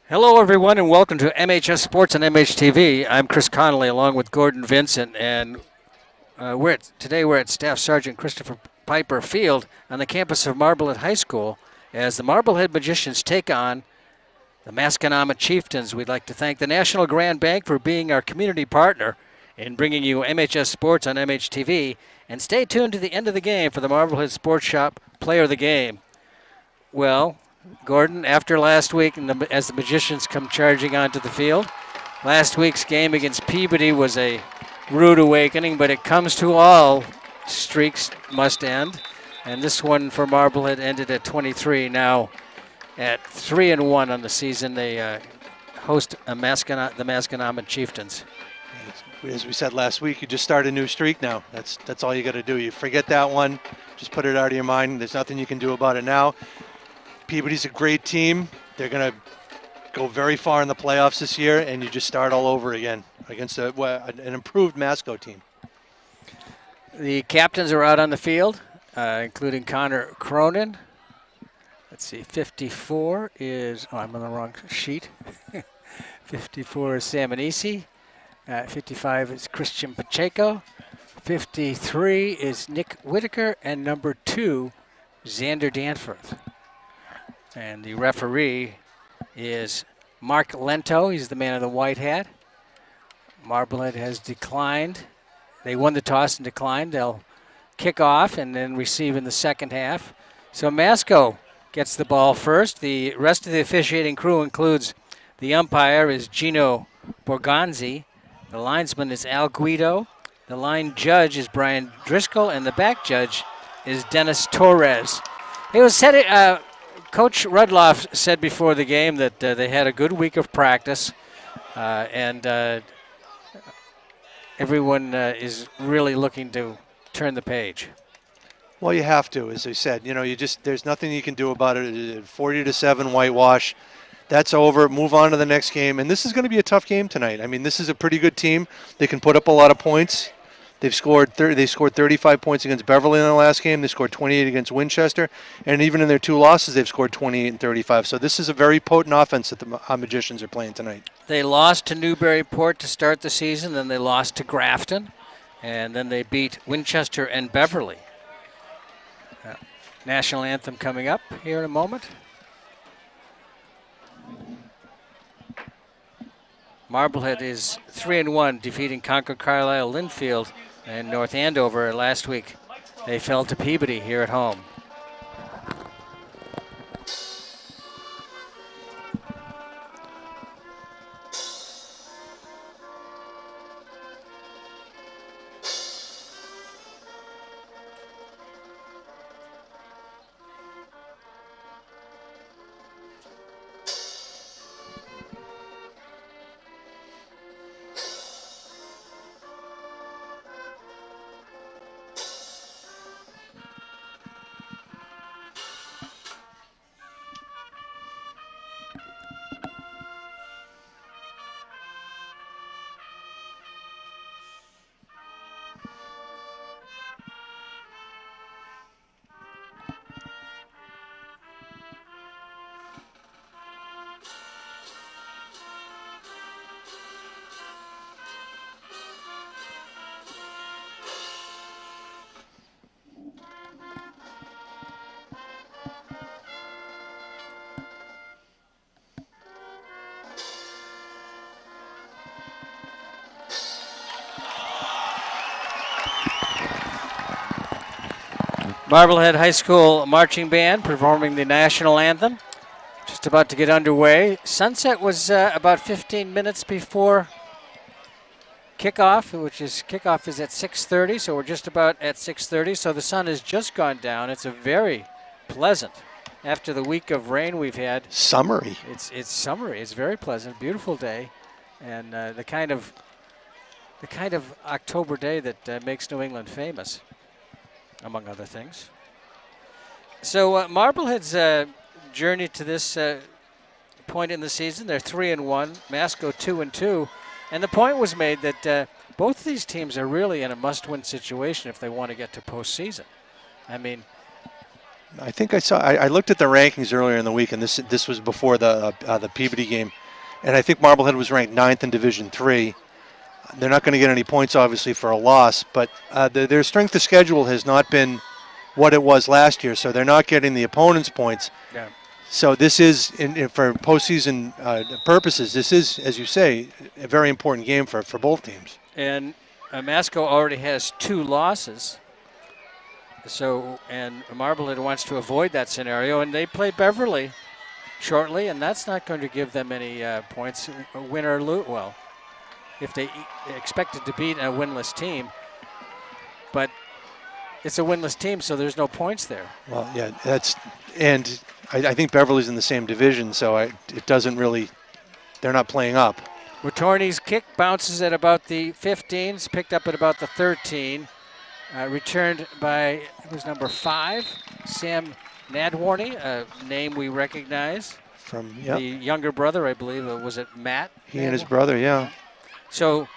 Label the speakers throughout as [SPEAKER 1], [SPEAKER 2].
[SPEAKER 1] Hello, everyone, and welcome to MHS Sports on MHTV. I'm Chris Connolly, along with Gordon Vincent, and today we're at Staff Sergeant Christopher Piper Field on the campus of Marblehead High School as the Marblehead Magicians take on the Masconomet Chieftains. We'd like to thank the National Grand Bank for being our community partner in bringing you MHS Sports on MHTV, and stay tuned to the end of the game for the Marblehead Sports Shop Player of the Game. Well, Gordon, after last week, as the Magicians come charging onto the field, last week's game against Peabody was a rude awakening, but it comes to all streaks must end. And this one for Marblehead ended at 23. Now at 3-1 on the season, they host the Masconomet Chieftains.
[SPEAKER 2] As we said last week, you just start a new streak now. That's all you got to do. You forget that one, just put it out of your mind. There's nothing you can do about it now. Peabody's a great team. They're going to go very far in the playoffs this year, and you just start all over again against an improved Masco team.
[SPEAKER 1] The captains are out on the field, including Connor Cronin. Let's see, 54 is, I'm on the wrong sheet. 54 is Sam Anisi. 55 is Christian Pacheco. 53 is Nick Whitaker, and number 2, Xander Danforth. And the referee is Mark Lento. He's the man in the white hat. Marblehead has declined. They won the toss and declined. They'll kick off and then receive in the second half. So Masco gets the ball first. The rest of the officiating crew includes the umpire is Gino Borgonzi. The linesman is Al Guido. The line judge is Brian Driscoll. And the back judge is Dennis Torres. It was said Coach Rudloff said before the game that they had a good week of practice, and everyone is really looking to turn the page.
[SPEAKER 2] Well, you have to, as I said. You know, there's nothing you can do about it. 40-7 whitewash. That's over. Move on to the next game. And this is going to be a tough game tonight. I mean, this is a pretty good team. They can put up a lot of points. They scored 35 points against Beverly in the last game. They scored 28 against Winchester. And even in their 2 losses, they've scored 28 and 35. So this is a very potent offense that the Magicians are playing tonight.
[SPEAKER 1] They lost to Newburyport to start the season. Then they lost to Grafton. And then they beat Winchester and Beverly. National anthem coming up here in a moment. Marblehead is 3-1, defeating Concord, Carlisle, Linfield, and North Andover last week. They fell to Peabody here at home. Marblehead High School Marching Band performing the national anthem. Just about to get underway. Sunset was about 15 minutes before kickoff, kickoff is at 6:30, so we're just about at 6:30. So the sun has just gone down. It's a very pleasant, after the week of rain we've had.
[SPEAKER 2] Summery.
[SPEAKER 1] It's summery. It's very pleasant, beautiful day, and the kind of October day that makes New England famous, among other things. So Marblehead's journey to this point in the season, they're 3-1, Masco 2-2, and the point was made that both these teams are really in a must-win situation if they want to get to postseason. I mean,
[SPEAKER 2] I think I saw. I looked at the rankings earlier in the week, and this was before the Peabody game, and I think Marblehead was ranked 9th in Division III. They're not going to get any points, obviously, for a loss, but their strength of schedule has not been what it was last year, so they're not getting the opponent's points.
[SPEAKER 1] Yeah.
[SPEAKER 2] So this is, for postseason purposes, this is, as you say, a very important game for both teams.
[SPEAKER 1] And Masco already has 2 losses. So, and Marblehead wants to avoid that scenario, and they play Beverly shortly, and that's not going to give them any points, win or lose. Well, if they expected to beat a winless team, but it's a winless team, so there's no points there.
[SPEAKER 2] Well, yeah, and I think Beverly's in the same division, so it doesn't really, they're not playing up.
[SPEAKER 1] Watorny's kick bounces at about the 15s, picked up at about the 13. Returned by, it was number 5, Sam Nadwarney, a name we recognize.
[SPEAKER 2] From
[SPEAKER 1] the younger brother, I believe. Was it Matt?
[SPEAKER 2] He and his brother, yeah.
[SPEAKER 1] So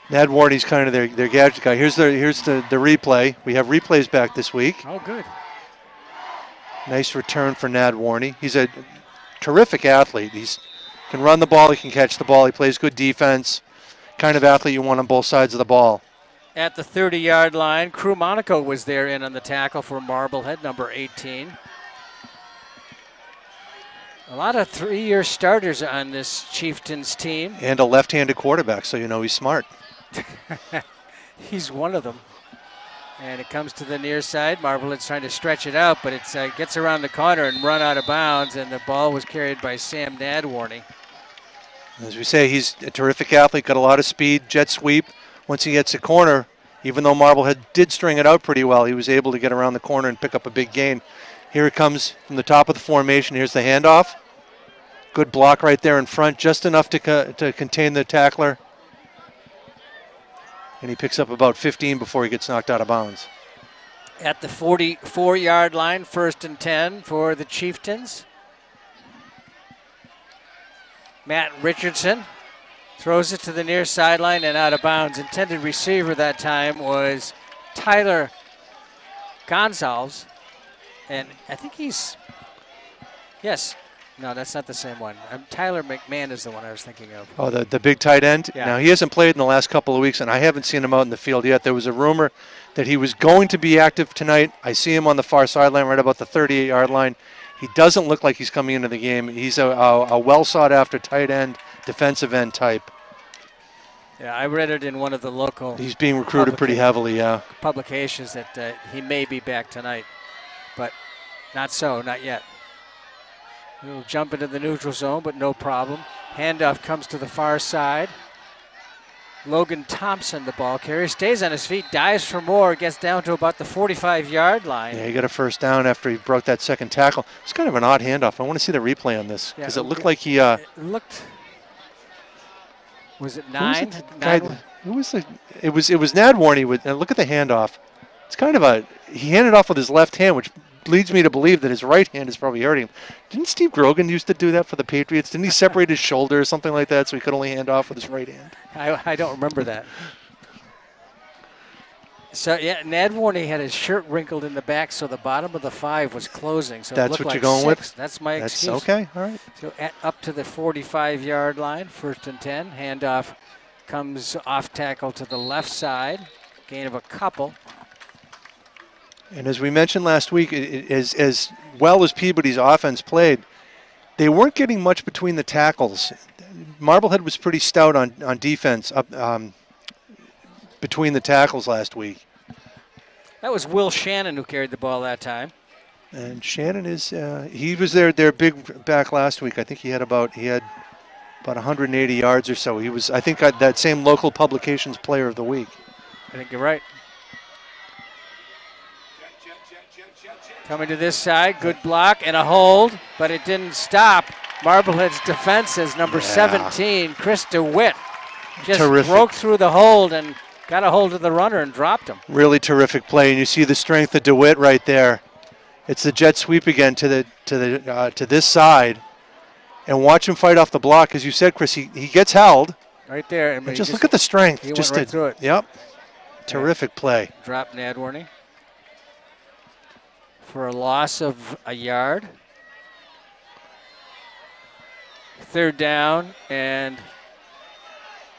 [SPEAKER 2] Nadwarney's kind of their gadget guy. Here's the replay. We have replays back this week.
[SPEAKER 1] Oh, good.
[SPEAKER 2] Nice return for Nadwarney. He's a terrific athlete. He can run the ball. He can catch the ball. He plays good defense. Kind of athlete you want on both sides of the ball.
[SPEAKER 1] At the 30-yard line, Crew Monaco was there in on the tackle for Marblehead, number 18. A lot of 3-year starters on this Chieftains team.
[SPEAKER 2] And a left-handed quarterback, so you know he's smart.
[SPEAKER 1] He's one of them. And it comes to the near side. Marblehead's trying to stretch it out, but it gets around the corner and run out of bounds, and the ball was carried by Sam Nadwarney.
[SPEAKER 2] As we say, he's a terrific athlete, got a lot of speed, jet sweep. Once he gets a corner, even though Marblehead did string it out pretty well, he was able to get around the corner and pick up a big gain. Here it comes from the top of the formation. Here's the handoff. Good block right there in front, just enough to contain the tackler. And he picks up about 15 before he gets knocked out of bounds.
[SPEAKER 1] At the 44-yard line, 1st and 10 for the Chieftains. Matt Richardson throws it to the near sideline and out of bounds. Intended receiver that time was Tyler Gonzales. And I think yes. No, that's not the same one. Tyler McMahon is the one I was thinking of. Oh,
[SPEAKER 2] the big tight end?
[SPEAKER 1] Yeah.
[SPEAKER 2] Now, he hasn't played in the last couple of weeks, and I haven't seen him out in the field yet. There was a rumor that he was going to be active tonight. I see him on the far sideline right about the 38-yard line. He doesn't look like he's coming into the game. He's a well-sought-after tight end, defensive end type.
[SPEAKER 1] Yeah, I read it in one of the local.
[SPEAKER 2] He's being recruited pretty heavily, yeah.
[SPEAKER 1] Publications that he may be back tonight, but not yet. He'll jump into the neutral zone, but no problem. Handoff comes to the far side. Logan Thompson, the ball carrier, stays on his feet, dives for more, gets down to about the 45-yard line.
[SPEAKER 2] Yeah, he got a first down after he broke that second tackle. It's kind of an odd handoff. I want to see the replay on this because it looked like he.
[SPEAKER 1] It looked. Was it 9?
[SPEAKER 2] It was Nadwarney. Look at the handoff. It's kind of he handed off with his left hand, which leads me to believe that his right hand is probably hurting him. Didn't Steve Grogan used to do that for the Patriots? Didn't he separate his shoulder or something like that so he could only hand off with his right hand?
[SPEAKER 1] I don't remember that. So, yeah, Nadwarney had his shirt wrinkled in the back, so the bottom of the 5 was closing. So
[SPEAKER 2] that's
[SPEAKER 1] it looked
[SPEAKER 2] what
[SPEAKER 1] like
[SPEAKER 2] you're going
[SPEAKER 1] 6.
[SPEAKER 2] with?
[SPEAKER 1] That's my excuse.
[SPEAKER 2] Okay, all right.
[SPEAKER 1] So up to the 45-yard line, 1st and 10. Handoff comes off tackle to the left side. Gain of a couple.
[SPEAKER 2] And as we mentioned last week, as well as Peabody's offense played, they weren't getting much between the tackles. Marblehead was pretty stout on defense between the tackles last week.
[SPEAKER 1] That was Will Shannon who carried the ball that time.
[SPEAKER 2] And Shannon he was their big back last week. I think he had about 180 yards or so. He was, I think, that same local publications player of the week.
[SPEAKER 1] I think you're right. Coming to this side, good block and a hold, but it didn't stop Marblehead's defense as number 17, Chris DeWitt, just broke through the hold and got a hold of the runner and dropped him.
[SPEAKER 2] Really terrific play, and you see the strength of DeWitt right there. It's the jet sweep again to this side, and watch him fight off the block. As you said, Chris, he gets held
[SPEAKER 1] right there.
[SPEAKER 2] and just look at the strength.
[SPEAKER 1] He went right through it.
[SPEAKER 2] Yep. Terrific play.
[SPEAKER 1] Drop Nadworny for a loss of a yard. Third down, and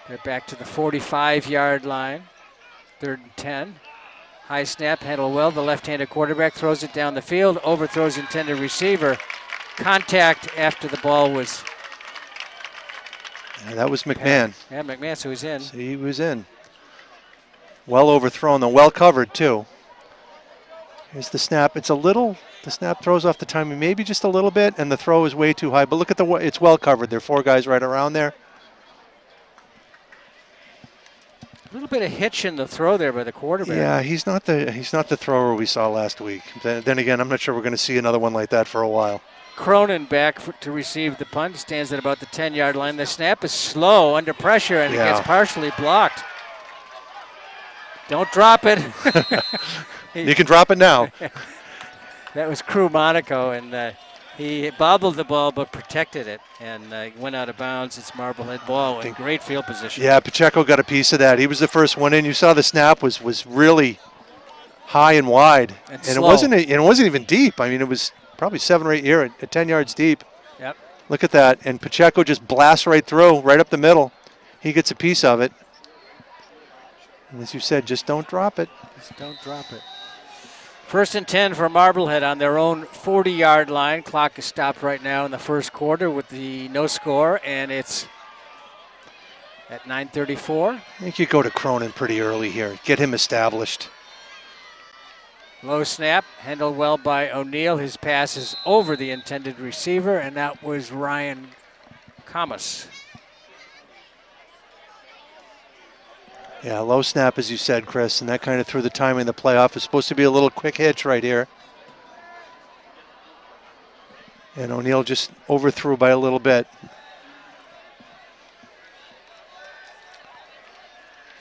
[SPEAKER 1] they're back to the 45-yard line. 3rd and 10. High snap, handled well. The left-handed quarterback throws it down the field, overthrows intended receiver. Contact after the ball was.
[SPEAKER 2] Yeah, that was McMahon.
[SPEAKER 1] Yeah, McMahon, so he's in.
[SPEAKER 2] So he was in. Well overthrown, though. Well covered, too. Here's the snap. It's a little, the snap throws off the timing maybe just a little bit, and the throw is way too high. But look at it's well covered. There are 4 guys right around there.
[SPEAKER 1] A little bit of hitch in the throw there by the quarterback.
[SPEAKER 2] Yeah, he's not the thrower we saw last week. Then again, I'm not sure we're going to see another one like that for a while.
[SPEAKER 1] Cronin back to receive the punt. Stands at about the 10-yard line. The snap is slow under pressure, and it gets partially blocked. Don't drop it.
[SPEAKER 2] You can drop it now.
[SPEAKER 1] That was Crew Monaco, and he bobbled the ball but protected it and went out of bounds. It's Marblehead ball in great field position.
[SPEAKER 2] Yeah, Pacheco got a piece of that. He was the first one in. You saw the snap was really high and wide, and it wasn't even deep. I mean, it was probably 7 or 8 yards, 10 yards deep.
[SPEAKER 1] Yep.
[SPEAKER 2] Look at that, and Pacheco just blasts right through, right up the middle. He gets a piece of it. And as you said, just don't drop it.
[SPEAKER 1] Just don't drop it. 1st and 10 for Marblehead on their own 40-yard line. Clock is stopped right now in the first quarter with the no score, and it's at 9:34.
[SPEAKER 2] I think you go to Cronin pretty early here. Get him established.
[SPEAKER 1] Low snap, handled well by O'Neill. His pass is over the intended receiver, and that was Ryan Kamas.
[SPEAKER 2] Yeah, low snap, as you said, Chris, and that kind of threw the timing of the play off. It's supposed to be a little quick hitch right here. And O'Neill just overthrew by a little bit.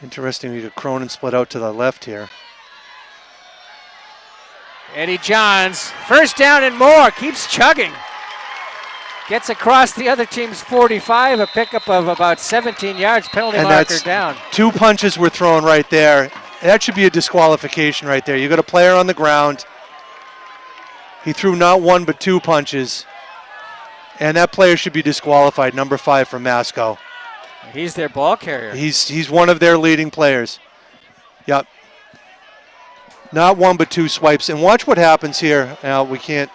[SPEAKER 2] Interesting, you Cronin split out to the left here.
[SPEAKER 1] Eddie Johns, 1st down and more, keeps chugging. Gets across the other team's 45, a pickup of about 17 yards, penalty marker down.
[SPEAKER 2] 2 punches were thrown right there. That should be a disqualification right there. You got a player on the ground. He threw not 1 but 2 punches. And that player should be disqualified, number 5 from Masco.
[SPEAKER 1] He's their ball carrier.
[SPEAKER 2] He's one of their leading players. Yep. Not 1 but 2 swipes. And watch what happens here. Now, we can't.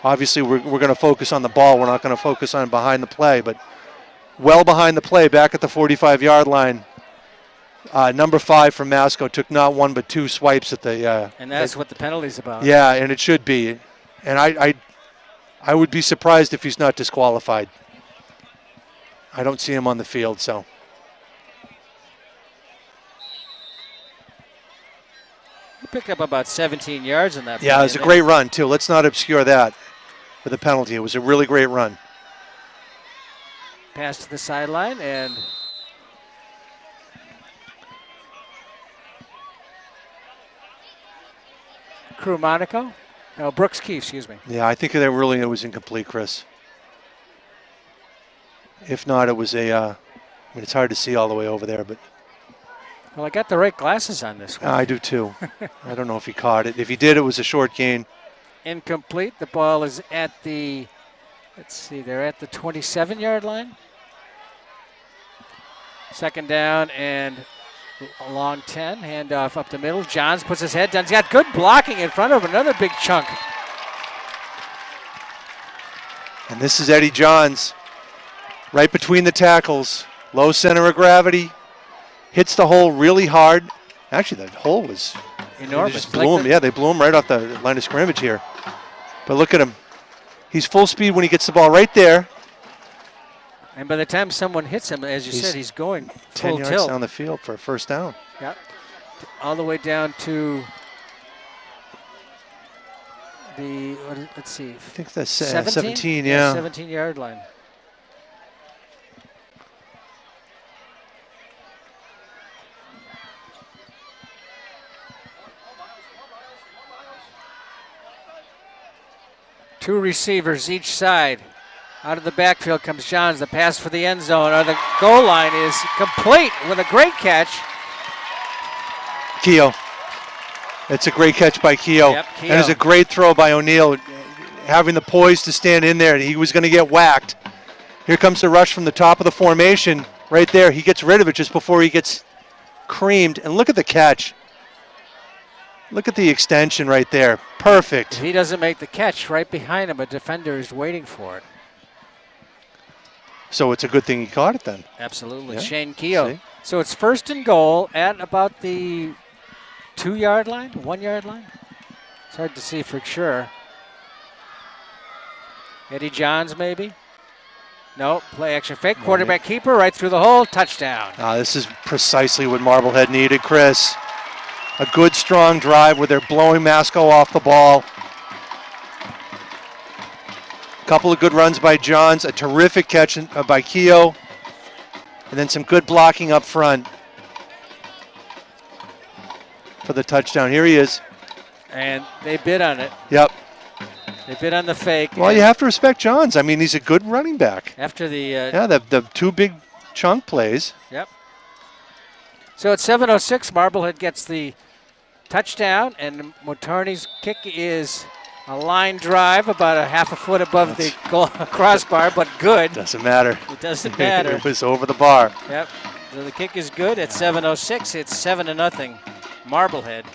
[SPEAKER 2] Obviously, we're going to focus on the ball. We're not going to focus on behind the play. But well behind the play, back at the 45-yard line, number 5 from Masco took not 1 but 2 swipes at the.
[SPEAKER 1] And that's what the penalty's about.
[SPEAKER 2] Yeah, and it should be. And I would be surprised if he's not disqualified. I don't see him on the field, so.
[SPEAKER 1] He picked up about 17 yards in that play.
[SPEAKER 2] Yeah, it was a great run, too. Let's not obscure that with a penalty. It was a really great run.
[SPEAKER 1] Pass to the sideline, and Crew Monaco. No, Brooks Keefe, excuse me.
[SPEAKER 2] Yeah, I think that really it was incomplete, Chris. If not, it was a, I mean, it's hard to see all the way over there, but.
[SPEAKER 1] Well, I got the right glasses on this one.
[SPEAKER 2] I do too. I don't know if he caught it. If he did, it was a short gain.
[SPEAKER 1] Incomplete. The ball is at the, let's see, they're at the 27-yard line. 2nd down and a long 10. Handoff up the middle. Johns puts his head down. He's got good blocking in front of him. Another big chunk.
[SPEAKER 2] And this is Eddie Johns. Right between the tackles. Low center of gravity. Hits the hole really hard. Actually, that hole was
[SPEAKER 1] enormous.
[SPEAKER 2] They just blew him. Yeah, they blew him right off the line of scrimmage here. But look at him. He's full speed when he gets the ball right there.
[SPEAKER 1] And by the time someone hits him, as you said, he's going full
[SPEAKER 2] 10 yards
[SPEAKER 1] tilt
[SPEAKER 2] down the field for a 1st down.
[SPEAKER 1] Yep. All the way down to the, let's see.
[SPEAKER 2] I think that's 17, yeah.
[SPEAKER 1] 17-yard line. Two receivers each side. Out of the backfield comes Johns. The pass for the end zone or the goal line is complete with a great catch.
[SPEAKER 2] Keogh. It's a great catch by Keogh.
[SPEAKER 1] Yep,
[SPEAKER 2] And it's a great throw by O'Neill, having the poise to stand in there. He was going to get whacked. Here comes the rush from the top of the formation. Right there, he gets rid of it just before he gets creamed. And look at the catch. Look at the extension right there. Perfect.
[SPEAKER 1] If he doesn't make the catch, right behind him, a defender is waiting for it.
[SPEAKER 2] So it's a good thing he caught it then.
[SPEAKER 1] Absolutely.
[SPEAKER 2] Yeah.
[SPEAKER 1] Shane Keogh.
[SPEAKER 2] See?
[SPEAKER 1] So it's 1st and goal at about the 2-yard line, 1-yard line. It's hard to see for sure. Eddie Johns maybe? No, play action fake. Quarterback keeper right through the hole. Touchdown.
[SPEAKER 2] This is precisely what Marblehead needed, Chris. A good, strong drive where they're blowing Masco off the ball. A couple of good runs by Johns. A terrific catch by Keogh. And then some good blocking up front for the touchdown. Here he is.
[SPEAKER 1] And they bid on it.
[SPEAKER 2] Yep.
[SPEAKER 1] They bid on the fake.
[SPEAKER 2] Well, you have to respect Johns. I mean, he's a good running back.
[SPEAKER 1] After the...
[SPEAKER 2] yeah, the 2 big chunk plays.
[SPEAKER 1] Yep. So at 7:06, Marblehead gets the touchdown, and Motarni's kick is a line drive about a half a foot above the goal crossbar, but good.
[SPEAKER 2] Doesn't matter.
[SPEAKER 1] It doesn't matter.
[SPEAKER 2] It was over the bar.
[SPEAKER 1] Yep. So the kick is good at 7:06. It's 7-0 Marblehead.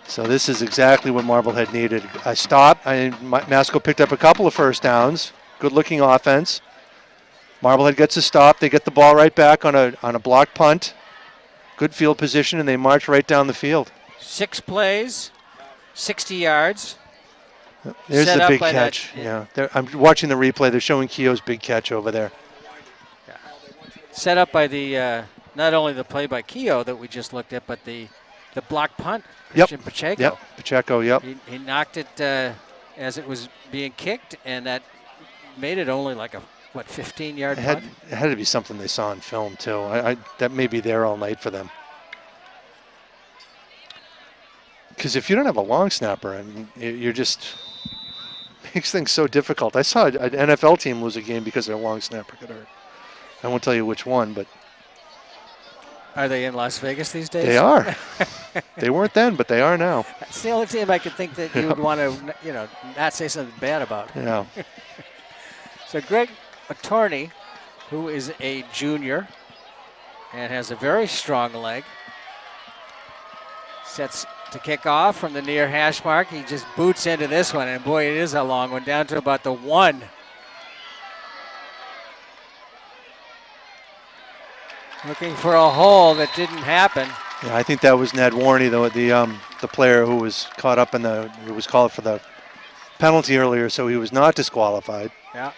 [SPEAKER 2] So this is exactly what Marblehead needed. A stop. Masco picked up a couple of first downs. Good-looking offense. Marblehead gets a stop. They get the ball right back on a block punt. Good field position, and they march right down the field.
[SPEAKER 1] 6 plays, 60 yards.
[SPEAKER 2] There's
[SPEAKER 1] Set
[SPEAKER 2] the
[SPEAKER 1] up
[SPEAKER 2] big
[SPEAKER 1] by
[SPEAKER 2] catch.
[SPEAKER 1] that-
[SPEAKER 2] Yeah, I'm watching the replay. They're showing Keogh's big catch over there.
[SPEAKER 1] Set up by the not only the play by Keogh that we just looked at, but the block punt. Christian Pacheco.
[SPEAKER 2] Yep, Pacheco, yep.
[SPEAKER 1] He knocked it as it was being kicked, and that made it only like a, 15-yard punt?
[SPEAKER 2] It had to be something they saw on film, too. That may be there all night for them. Because if you don't have a long snapper, I mean, you're just makes things so difficult. I saw an NFL team lose a game because their long snapper got hurt. I won't tell you which one, but
[SPEAKER 1] Are they in Las Vegas these days?
[SPEAKER 2] they are. They weren't then, but they are now.
[SPEAKER 1] That's the only team I could think that you would want to, not say something bad about.
[SPEAKER 2] Yeah.
[SPEAKER 1] So Greg Attorney, who is a junior and has a very strong leg, sets to kick off from the near hash mark. He just boots into this one, and boy, it is a long one, down to about the 1. Looking for a hole that didn't happen.
[SPEAKER 2] Yeah, I think that was Ned Warney, the player who was caught up who was called for the penalty earlier, so he was not disqualified.
[SPEAKER 1] Yeah.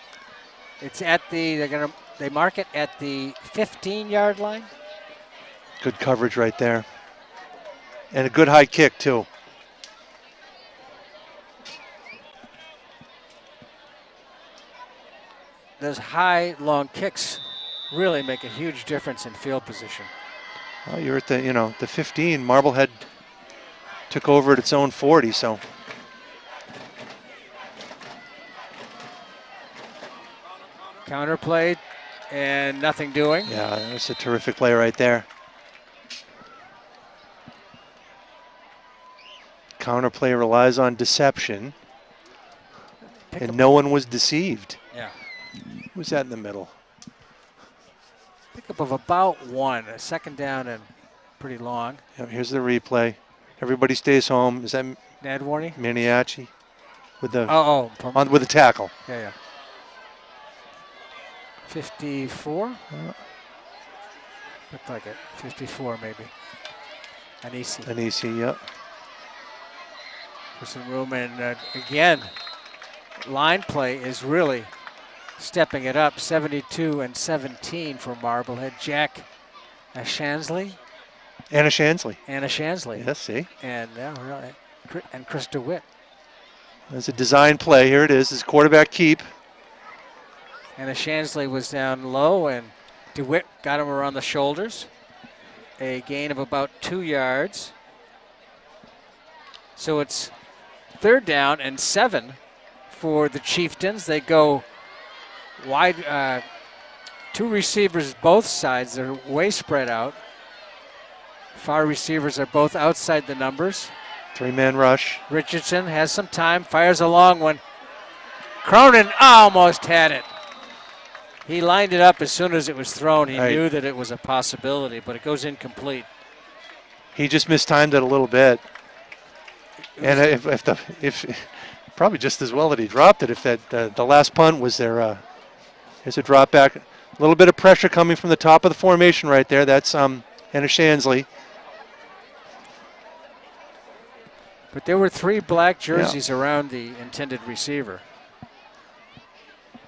[SPEAKER 1] It's at they mark it at the 15-yard line.
[SPEAKER 2] Good coverage right there. And a good high kick, too.
[SPEAKER 1] Those high, long kicks really make a huge difference in field position.
[SPEAKER 2] Well, you're at the 15. Marblehead took over at its own 40, so.
[SPEAKER 1] Counter play and nothing doing.
[SPEAKER 2] Yeah, that's a terrific play right there. Counter play relies on deception, and no one was deceived.
[SPEAKER 1] Yeah.
[SPEAKER 2] Who's that in the middle?
[SPEAKER 1] Pickup of about 1, a second down and pretty long.
[SPEAKER 2] Yeah, here's the replay. Everybody stays home. Is that
[SPEAKER 1] Ned Warney?
[SPEAKER 2] Maniaci with the with the tackle?
[SPEAKER 1] Yeah. 54. Looked like it. 54 maybe.
[SPEAKER 2] Anisi, yep.
[SPEAKER 1] For some room, and again, line play is really stepping it up. 72-17 for Marblehead. Jack Shansley.
[SPEAKER 2] Anna Shansley.
[SPEAKER 1] Yes,
[SPEAKER 2] see.
[SPEAKER 1] And Chris DeWitt.
[SPEAKER 2] There's a design play. Here it is. It's quarterback keep.
[SPEAKER 1] Anna Shansley was down low, and DeWitt got him around the shoulders. A gain of about 2 yards. So it's 3rd down and 7 for the Chieftains. They go wide, 2 receivers both sides. They're way spread out. Far receivers are both outside the numbers.
[SPEAKER 2] 3-man rush.
[SPEAKER 1] Richardson has some time, fires a long one. Cronin almost had it. He lined it up as soon as it was thrown. He knew that it was a possibility, but it goes incomplete.
[SPEAKER 2] He just mistimed it a little bit. And if probably just as well that he dropped it if the last punt was there. Here's a drop back. A little bit of pressure coming from the top of the formation right there. That's Anna Shansley.
[SPEAKER 1] But there were 3 black jerseys around the intended receiver.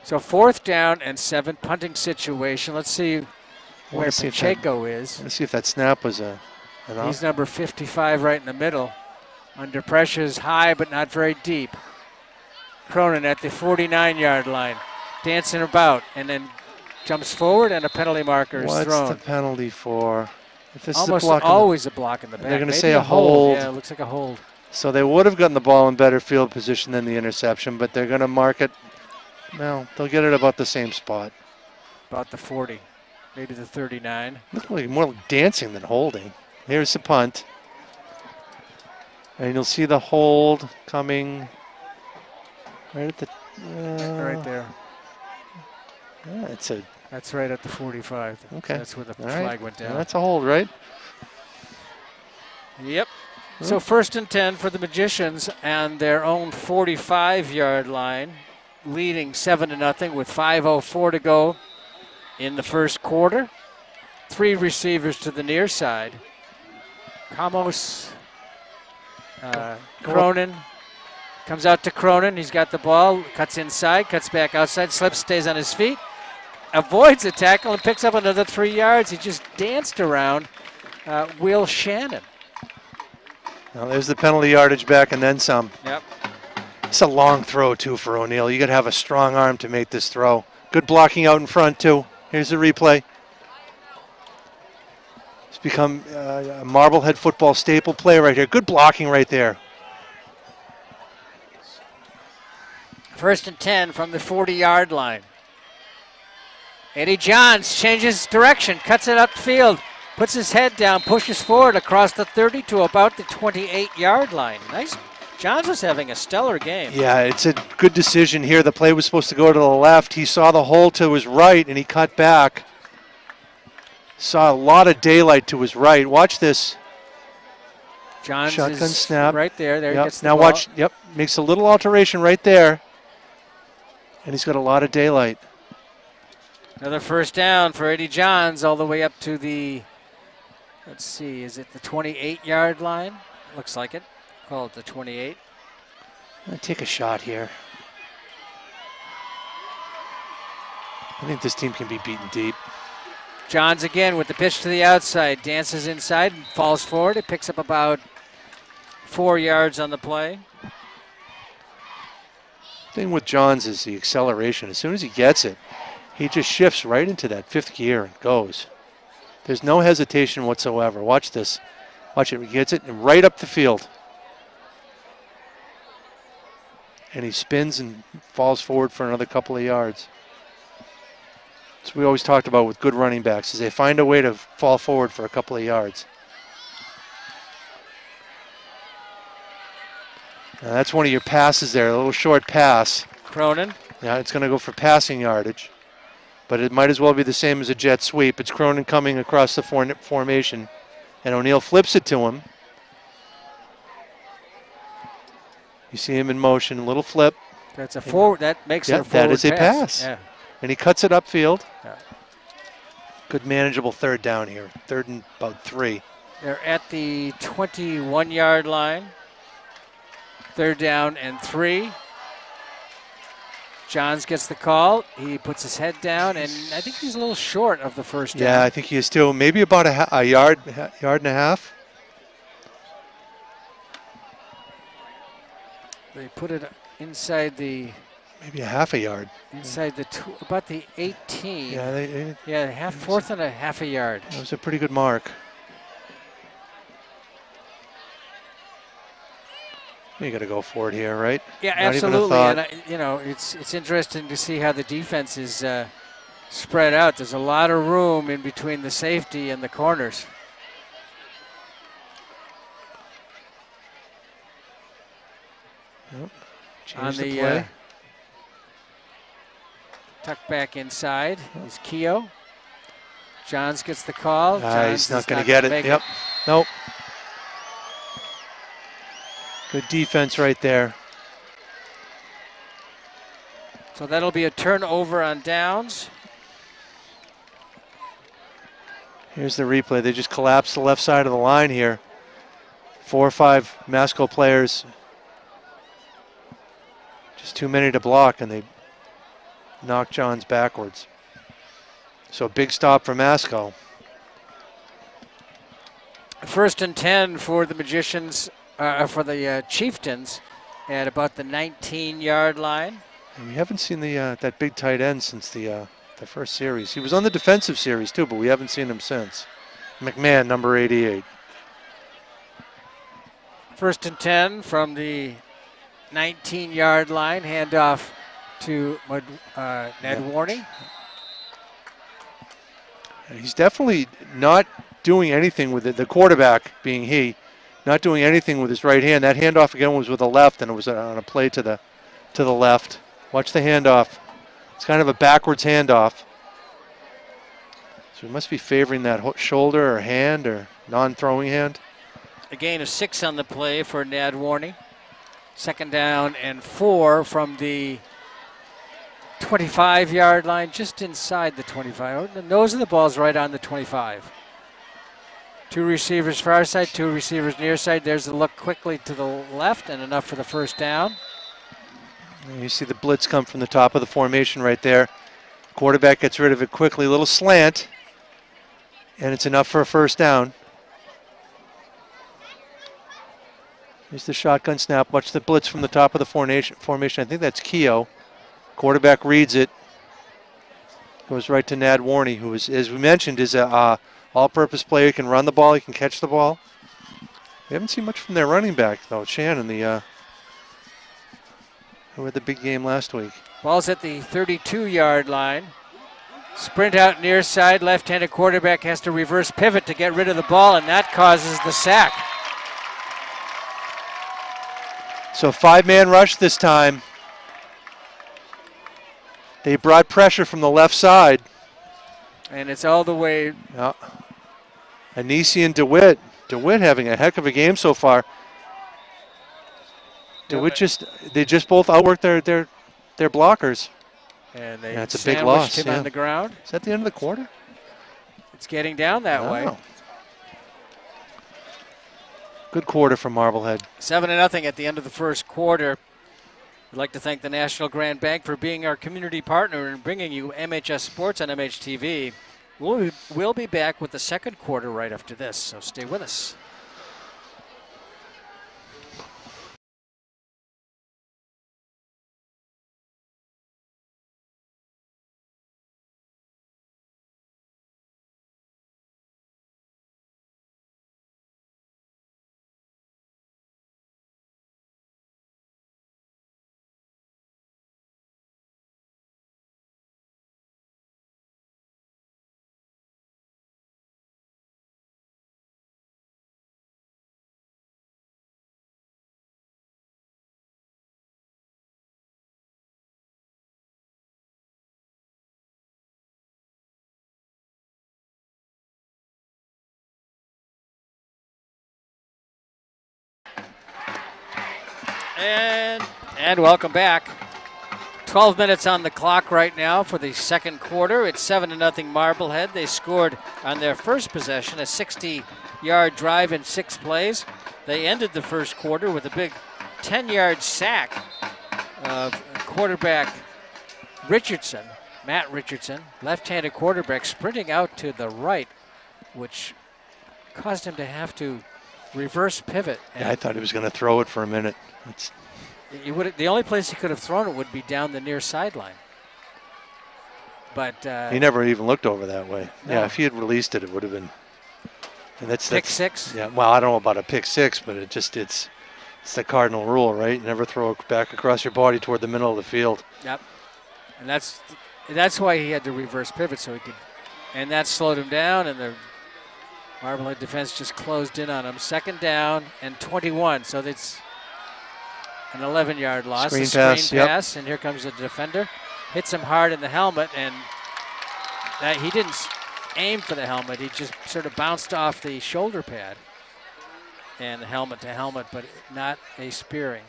[SPEAKER 1] So 4th down and 7, punting situation. Let's see where Pacheco is.
[SPEAKER 2] Let's see if that snap was
[SPEAKER 1] He's number 55 right in the middle. Under pressure is high but not very deep. Cronin at the 49-yard line. Dancing about and then jumps forward and a penalty marker is thrown.
[SPEAKER 2] What's the penalty for? If this
[SPEAKER 1] Almost
[SPEAKER 2] is a block
[SPEAKER 1] always a block in the back.
[SPEAKER 2] They're going to say a hold.
[SPEAKER 1] Yeah, it looks like a hold.
[SPEAKER 2] So they would have gotten the ball in better field position than the interception, but they're going to mark it. Well, they'll get it about the same spot.
[SPEAKER 1] About the 40, maybe the 39.
[SPEAKER 2] Looks like more like dancing than holding. Here's the punt. And you'll see the hold coming right at the...
[SPEAKER 1] right there.
[SPEAKER 2] Yeah,
[SPEAKER 1] that's right at the 45.
[SPEAKER 2] Okay.
[SPEAKER 1] That's where the flag went down.
[SPEAKER 2] Yeah, that's a hold, right?
[SPEAKER 1] Yep. So 1st and 10 for the Magicians and their own 45-yard line, leading 7-0 with 5:04 to go in the first quarter. 3 receivers to the near side. Cronin comes out to Cronin. He's got the ball, cuts inside, cuts back outside, slips, stays on his feet, avoids a tackle and picks up another 3 yards. He just danced around Will Shannon.
[SPEAKER 2] Now there's the penalty yardage back and then some.
[SPEAKER 1] Yep.
[SPEAKER 2] It's a long throw too for O'Neill. You got to have a strong arm to make this throw. Good blocking out in front too. Here's the replay. It's become a Marblehead football staple play right here. Good blocking right there.
[SPEAKER 1] 1st and 10 from the 40-yard line. Eddie Johns changes direction, cuts it upfield, puts his head down, pushes forward across the 30 to about the 28-yard line. Nice. Johns was having a stellar game.
[SPEAKER 2] Yeah, it's a good decision here. The play was supposed to go to the left. He saw the hole to his right, and he cut back. Saw a lot of daylight to his right. Watch this.
[SPEAKER 1] Johns
[SPEAKER 2] shotgun
[SPEAKER 1] is
[SPEAKER 2] snap.
[SPEAKER 1] right there. There
[SPEAKER 2] Yep.
[SPEAKER 1] gets the
[SPEAKER 2] now
[SPEAKER 1] ball.
[SPEAKER 2] Watch. Yep, makes a little alteration right there, and he's got a lot of daylight.
[SPEAKER 1] Another 1st down for Eddie Johns all the way up to the, let's see, is it the 28-yard line? Looks like it. Call it the 28.
[SPEAKER 2] I'm going to take a shot here. I think this team can be beaten deep.
[SPEAKER 1] Johns again with the pitch to the outside, dances inside and falls forward. It picks up about 4 yards on the play.
[SPEAKER 2] Thing with Johns is the acceleration. As soon as he gets it, he just shifts right into that 5th gear and goes. There's no hesitation whatsoever. Watch this. Watch it. He gets it and right up the field. And he spins and falls forward for another couple of yards. That's what we always talked about with good running backs, is they find a way to fall forward for a couple of yards. Now that's one of your passes there, a little short pass.
[SPEAKER 1] Cronin.
[SPEAKER 2] Yeah, it's going to go for passing yardage. But it might as well be the same as a jet sweep. It's Cronin coming across the formation. And O'Neill flips it to him. You see him in motion, a little flip.
[SPEAKER 1] That's a forward. That makes it a forward
[SPEAKER 2] that is a pass.
[SPEAKER 1] Yeah.
[SPEAKER 2] And he cuts it upfield.
[SPEAKER 1] Yeah.
[SPEAKER 2] Good manageable 3rd down here. 3rd and about 3.
[SPEAKER 1] They're at the 21-yard line. 3rd down and 3. Johns gets the call. He puts his head down, and I think he's a little short of the 1st down.
[SPEAKER 2] Yeah, I think he is too. Maybe about a yard and a half.
[SPEAKER 1] They put it inside the...
[SPEAKER 2] Maybe a half a yard.
[SPEAKER 1] Inside the about the 18.
[SPEAKER 2] Yeah,
[SPEAKER 1] 4th and a half a yard.
[SPEAKER 2] That was a pretty good mark. You got to go for it here, right?
[SPEAKER 1] Yeah,
[SPEAKER 2] Not
[SPEAKER 1] absolutely.
[SPEAKER 2] Even a thought.
[SPEAKER 1] And it's interesting to see how the defense is spread out. There's a lot of room in between the safety and the corners.
[SPEAKER 2] Yep.
[SPEAKER 1] On
[SPEAKER 2] Change the play.
[SPEAKER 1] Tuck back inside is Keogh. Johns gets the call. Johns
[SPEAKER 2] he's not going to get it. Yep. Nope. Good defense right there.
[SPEAKER 1] So that'll be a turnover on downs.
[SPEAKER 2] Here's the replay. They just collapsed the left side of the line here. 4 or 5 Masco players. Just too many to block, and they knocked Johns backwards. So a big stop for Masco.
[SPEAKER 1] 1st and 10 for the Magicians, for the Chieftains at about the 19-yard line.
[SPEAKER 2] And we haven't seen the that big tight end since the first series. He was on the defensive series too, but we haven't seen him since. McMahon, number 88.
[SPEAKER 1] 1st and 10 from the 19-yard line. Handoff to Ned Warney.
[SPEAKER 2] He's definitely not doing anything with it. The quarterback being he, not doing anything with his right hand. That handoff again was with the left, and it was on a play to the left. Watch the handoff. It's kind of a backwards handoff. So he must be favoring that shoulder or hand or non-throwing hand.
[SPEAKER 1] A gain of 6 on the play for Ned Warney. 2nd down and 4 from the 25-yard line, just inside the 25. The nose of the ball's right on the 25. 2 receivers far side, 2 receivers near side. There's the look quickly to the left, and enough for the 1st down.
[SPEAKER 2] You see the blitz come from the top of the formation right there. Quarterback gets rid of it quickly, a little slant, and it's enough for a 1st down. Here's the shotgun snap. Watch the blitz from the top of the formation. I think that's Keogh. Quarterback reads it. Goes right to Ned Warney, who is, as we mentioned, is a all-purpose player. He can run the ball. He can catch the ball. We haven't seen much from their running back, though. Shannon, who had the big game last week.
[SPEAKER 1] Ball's at the 32-yard line. Sprint out near side. Left-handed quarterback has to reverse pivot to get rid of the ball, and that causes the sack.
[SPEAKER 2] So 5-man rush this time. They brought pressure from the left side.
[SPEAKER 1] And it's all the way.
[SPEAKER 2] Yeah. Anisi and DeWitt. DeWitt having a heck of a game so far. DeWitt they just both outworked their blockers.
[SPEAKER 1] And they
[SPEAKER 2] it's a big loss.
[SPEAKER 1] Him on the ground.
[SPEAKER 2] Is that the end of the quarter?
[SPEAKER 1] It's getting down that way.
[SPEAKER 2] Good quarter for Marblehead.
[SPEAKER 1] 7-0 at the end of the 1st quarter. We'd like to thank the National Grand Bank for being our community partner and bringing you MHS Sports on MHTV. We'll be back with the 2nd quarter right after this, so stay with us. And welcome back. 12 minutes on the clock right now for the 2nd quarter. It's 7-0 Marblehead. They scored on their first possession, a 60-yard drive in 6 plays. They ended the 1st quarter with a big 10-yard sack of quarterback Richardson, Matt Richardson, left-handed quarterback, sprinting out to the right, which caused him to have to reverse pivot.
[SPEAKER 2] Yeah, I thought he was going to throw it for a minute.
[SPEAKER 1] The only place he could have thrown it would be down the near sideline. But
[SPEAKER 2] he never even looked over that way.
[SPEAKER 1] No.
[SPEAKER 2] Yeah, if he had released it, it would have been. And that's
[SPEAKER 1] pick 6.
[SPEAKER 2] Yeah, well, I don't know about a pick 6, but it's the cardinal rule, right? Never throw it back across your body toward the middle of the field.
[SPEAKER 1] Yep, and that's why he had to reverse pivot so he could, and that slowed him down, and the Marblehead defense just closed in on him. 2nd down and 21, so it's An 11-yard loss.
[SPEAKER 2] Screen
[SPEAKER 1] pass,
[SPEAKER 2] pass,
[SPEAKER 1] and here comes the defender. Hits him hard in the helmet, and that he didn't aim for the helmet. He just sort of bounced off the shoulder pad and the helmet to helmet, but not a spearing.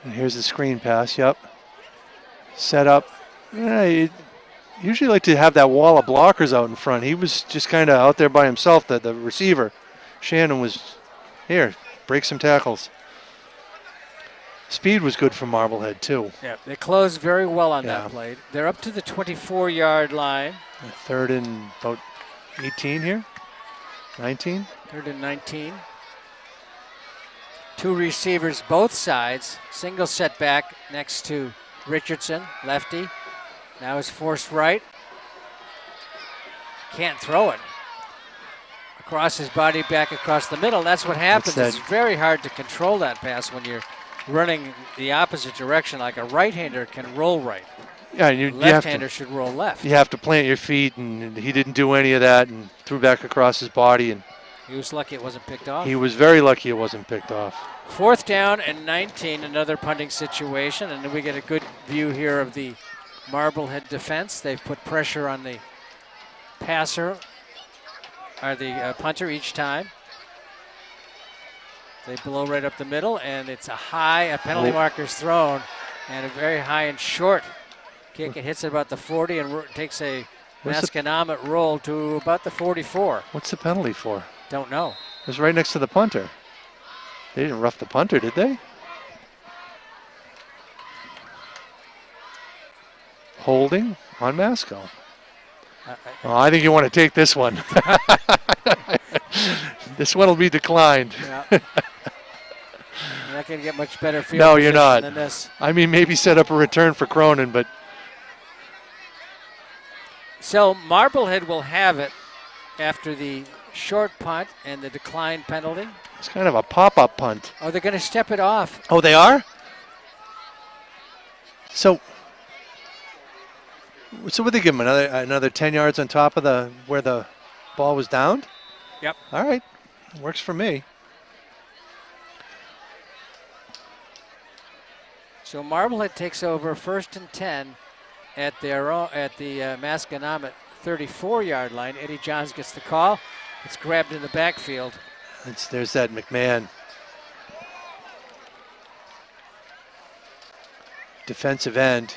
[SPEAKER 2] And here's the screen pass, yep. Set up. Yeah, you usually like to have that wall of blockers out in front. He was just kind of out there by himself, the receiver. Shannon was here, break some tackles. Speed was good for Marblehead, too.
[SPEAKER 1] Yeah, they closed very well on that play. They're up to the 24-yard line.
[SPEAKER 2] Third and about 18 here, 19.
[SPEAKER 1] Third and 19. Two receivers both sides. Single setback next to Richardson, lefty. Now is forced right. Can't throw it. Across his body, back across the middle. That's what happens. It's very hard to control that pass when you're running the opposite direction. Like a right-hander can roll right.
[SPEAKER 2] Yeah, and
[SPEAKER 1] left-hander should roll left.
[SPEAKER 2] You have to plant your feet, and he didn't do any of that and threw back across his body. And
[SPEAKER 1] he was lucky it wasn't picked off.
[SPEAKER 2] He was very lucky it wasn't picked off.
[SPEAKER 1] 4th down and 19, another punting situation. And then we get a good view here of the Marblehead defense. They've put pressure on the passer, or the punter each time. They blow right up the middle, and it's a penalty marker's thrown, and a very high and short kick. It hits at about the 40 and takes a Masconomet roll to about the 44.
[SPEAKER 2] What's the penalty for?
[SPEAKER 1] Don't know.
[SPEAKER 2] It was right next to the punter. They didn't rough the punter, did they? Holding on Masco. I think you want to take this one. This one will be declined.
[SPEAKER 1] Yeah. You're not going to get much better field
[SPEAKER 2] no, you're not.
[SPEAKER 1] Than this.
[SPEAKER 2] I mean, maybe set up a return for Cronin, but.
[SPEAKER 1] So Marblehead will have it after the short punt and the decline penalty.
[SPEAKER 2] It's kind of a pop-up punt.
[SPEAKER 1] Oh, they're going to step it off.
[SPEAKER 2] Oh, they are? So would they give him another 10 yards on top of where the ball was downed?
[SPEAKER 1] Yep.
[SPEAKER 2] All right, works for me.
[SPEAKER 1] So Marblehead takes over 1st and 10 at the Masconomet 34-yard line. Eddie Johns gets the call. It's grabbed in the backfield.
[SPEAKER 2] There's that McMahon. Defensive end.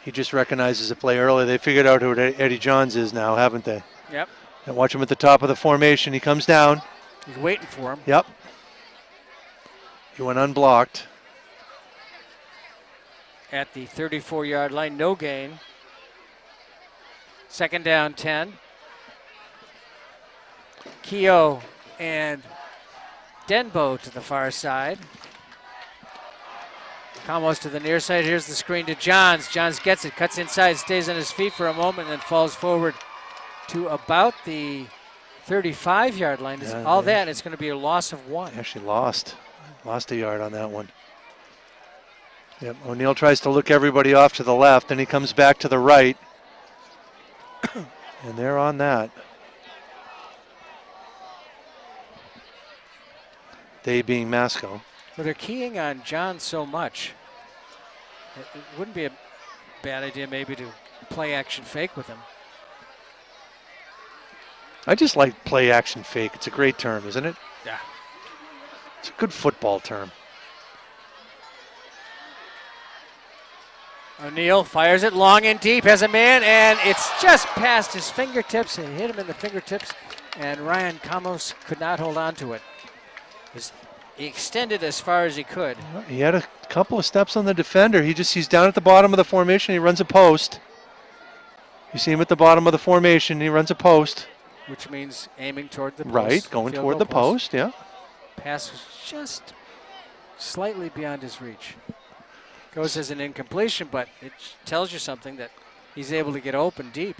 [SPEAKER 2] He just recognizes a play early. They figured out who Eddie Johns is now, haven't they?
[SPEAKER 1] Yep.
[SPEAKER 2] And watch him at the top of the formation. He comes down.
[SPEAKER 1] He's waiting for him.
[SPEAKER 2] Yep. He went unblocked.
[SPEAKER 1] At the 34-yard line, no gain. 2nd down, 10. Keogh and Denbo to the far side. Almost to the near side. Here's the screen to Johns. Johns gets it, cuts inside, stays on his feet for a moment, and then falls forward to about the 35-yard line. All that, it's going to be a loss of 1.
[SPEAKER 2] Actually lost a yard on that one. Yep. O'Neill tries to look everybody off to the left, then he comes back to the right. And they're on that. They being Masco.
[SPEAKER 1] But they're keying on John so much. It wouldn't be a bad idea maybe to play action fake with him.
[SPEAKER 2] I just like play action fake. It's a great term, isn't it?
[SPEAKER 1] Yeah.
[SPEAKER 2] It's a good football term.
[SPEAKER 1] O'Neill fires it long and deep, has a man, and it's just past his fingertips and hit him in the fingertips, and Ryan Camos could not hold on to it. He extended as far as he could.
[SPEAKER 2] He had a couple of steps on the defender. He's down at the bottom of the formation. He runs a post. You see him at the bottom of the formation. He runs a post.
[SPEAKER 1] Which means aiming toward the post.
[SPEAKER 2] Right, going toward the post, yeah.
[SPEAKER 1] Pass was just slightly beyond his reach. Goes as an incompletion, but it tells you something that he's able to get open deep.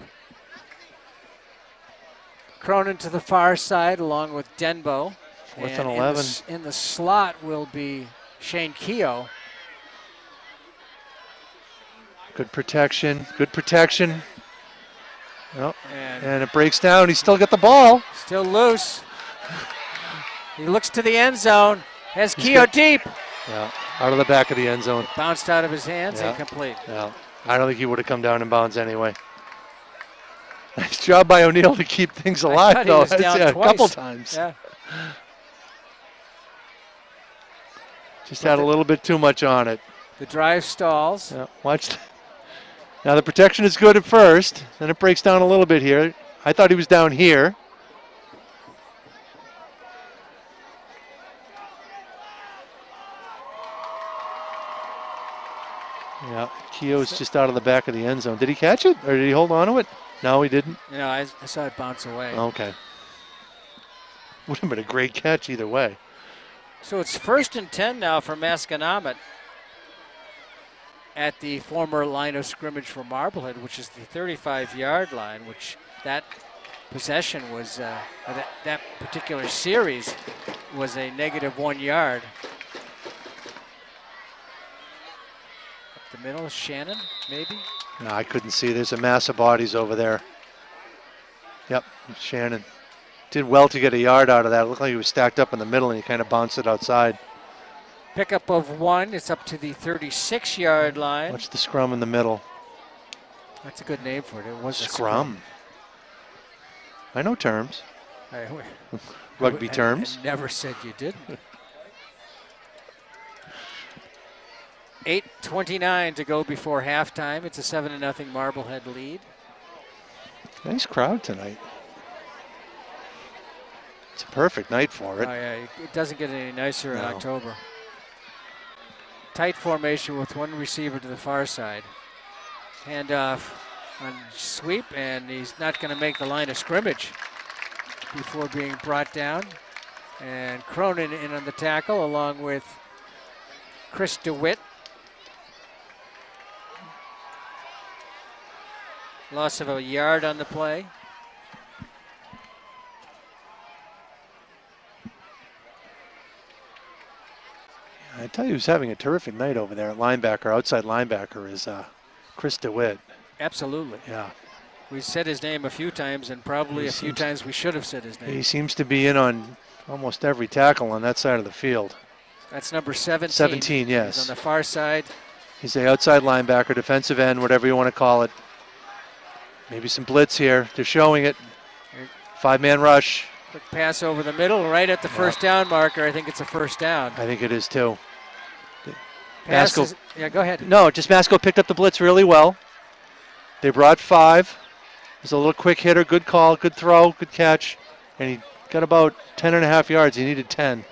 [SPEAKER 1] Cronin to the far side along with Denbo.
[SPEAKER 2] 4th and 11.
[SPEAKER 1] In the slot will be Shane Keogh.
[SPEAKER 2] Good protection, good protection. Well, and it breaks down. He's still got the ball.
[SPEAKER 1] Still loose. He looks to the end zone. Has Keogh deep.
[SPEAKER 2] Yeah, out of the back of the end zone.
[SPEAKER 1] Bounced out of his hands,
[SPEAKER 2] Yeah.
[SPEAKER 1] incomplete.
[SPEAKER 2] Yeah, I don't think he would have come down in bounds anyway. Nice job by O'Neill to keep things alive, though.
[SPEAKER 1] He was down
[SPEAKER 2] a
[SPEAKER 1] twice.
[SPEAKER 2] couple times.
[SPEAKER 1] Yeah.
[SPEAKER 2] Just had a little bit too much on it.
[SPEAKER 1] The drive stalls.
[SPEAKER 2] Yeah, watch. Now the protection is good at first, then it breaks down a little bit here. I thought he was down here. Yeah, Keogh's just out of the back of the end zone. Did he catch it, or did he hold on to it? No, he didn't.
[SPEAKER 1] No, I saw it bounce away.
[SPEAKER 2] Okay. Would have been a great catch either way.
[SPEAKER 1] So it's 1st and 10 now for Masconomet at the former line of scrimmage for Marblehead, which is the 35-yard line, which that possession was, that particular series was a -1 yard. Up the middle, Shannon, maybe?
[SPEAKER 2] No, I couldn't see. There's a mass of bodies over there. Yep, Shannon. Did well to get a yard out of that. It looked like he was stacked up in the middle and he kind of bounced it outside.
[SPEAKER 1] Pickup of 1. It's up to the 36-yard line.
[SPEAKER 2] Watch the scrum in the middle.
[SPEAKER 1] That's a good name for it. It was a
[SPEAKER 2] scrum. I know terms. Rugby
[SPEAKER 1] I
[SPEAKER 2] terms.
[SPEAKER 1] never said you didn't. 8:29 to go before halftime. It's a 7-0 Marblehead lead.
[SPEAKER 2] Nice crowd tonight. It's a perfect night for it.
[SPEAKER 1] Oh, yeah, it doesn't get any nicer in
[SPEAKER 2] No.
[SPEAKER 1] October. Tight formation with one receiver to the far side. Handoff on sweep, and he's not going to make the line of scrimmage before being brought down. And Cronin in on the tackle along with Chris DeWitt. Loss of a yard on the play.
[SPEAKER 2] I tell you, who's having a terrific night over there at linebacker. Outside linebacker is Chris DeWitt.
[SPEAKER 1] Absolutely.
[SPEAKER 2] Yeah.
[SPEAKER 1] We said his name a few times, and probably a few times we should have said his name.
[SPEAKER 2] He seems to be in on almost every tackle on that side of the field.
[SPEAKER 1] That's number 17.
[SPEAKER 2] 17, yes.
[SPEAKER 1] He's on the far side.
[SPEAKER 2] He's the outside linebacker, defensive end, whatever you want to call it. Maybe some blitz here. They're showing it. 5-man rush.
[SPEAKER 1] Quick pass over the middle, right at the first down marker. I think it's a first down.
[SPEAKER 2] I think it is too.
[SPEAKER 1] Yeah, go ahead.
[SPEAKER 2] No, just Masco picked up the blitz really well. They brought 5. There's a little quick hitter, good call, good throw, good catch. And he got about 10.5 yards. He needed 10.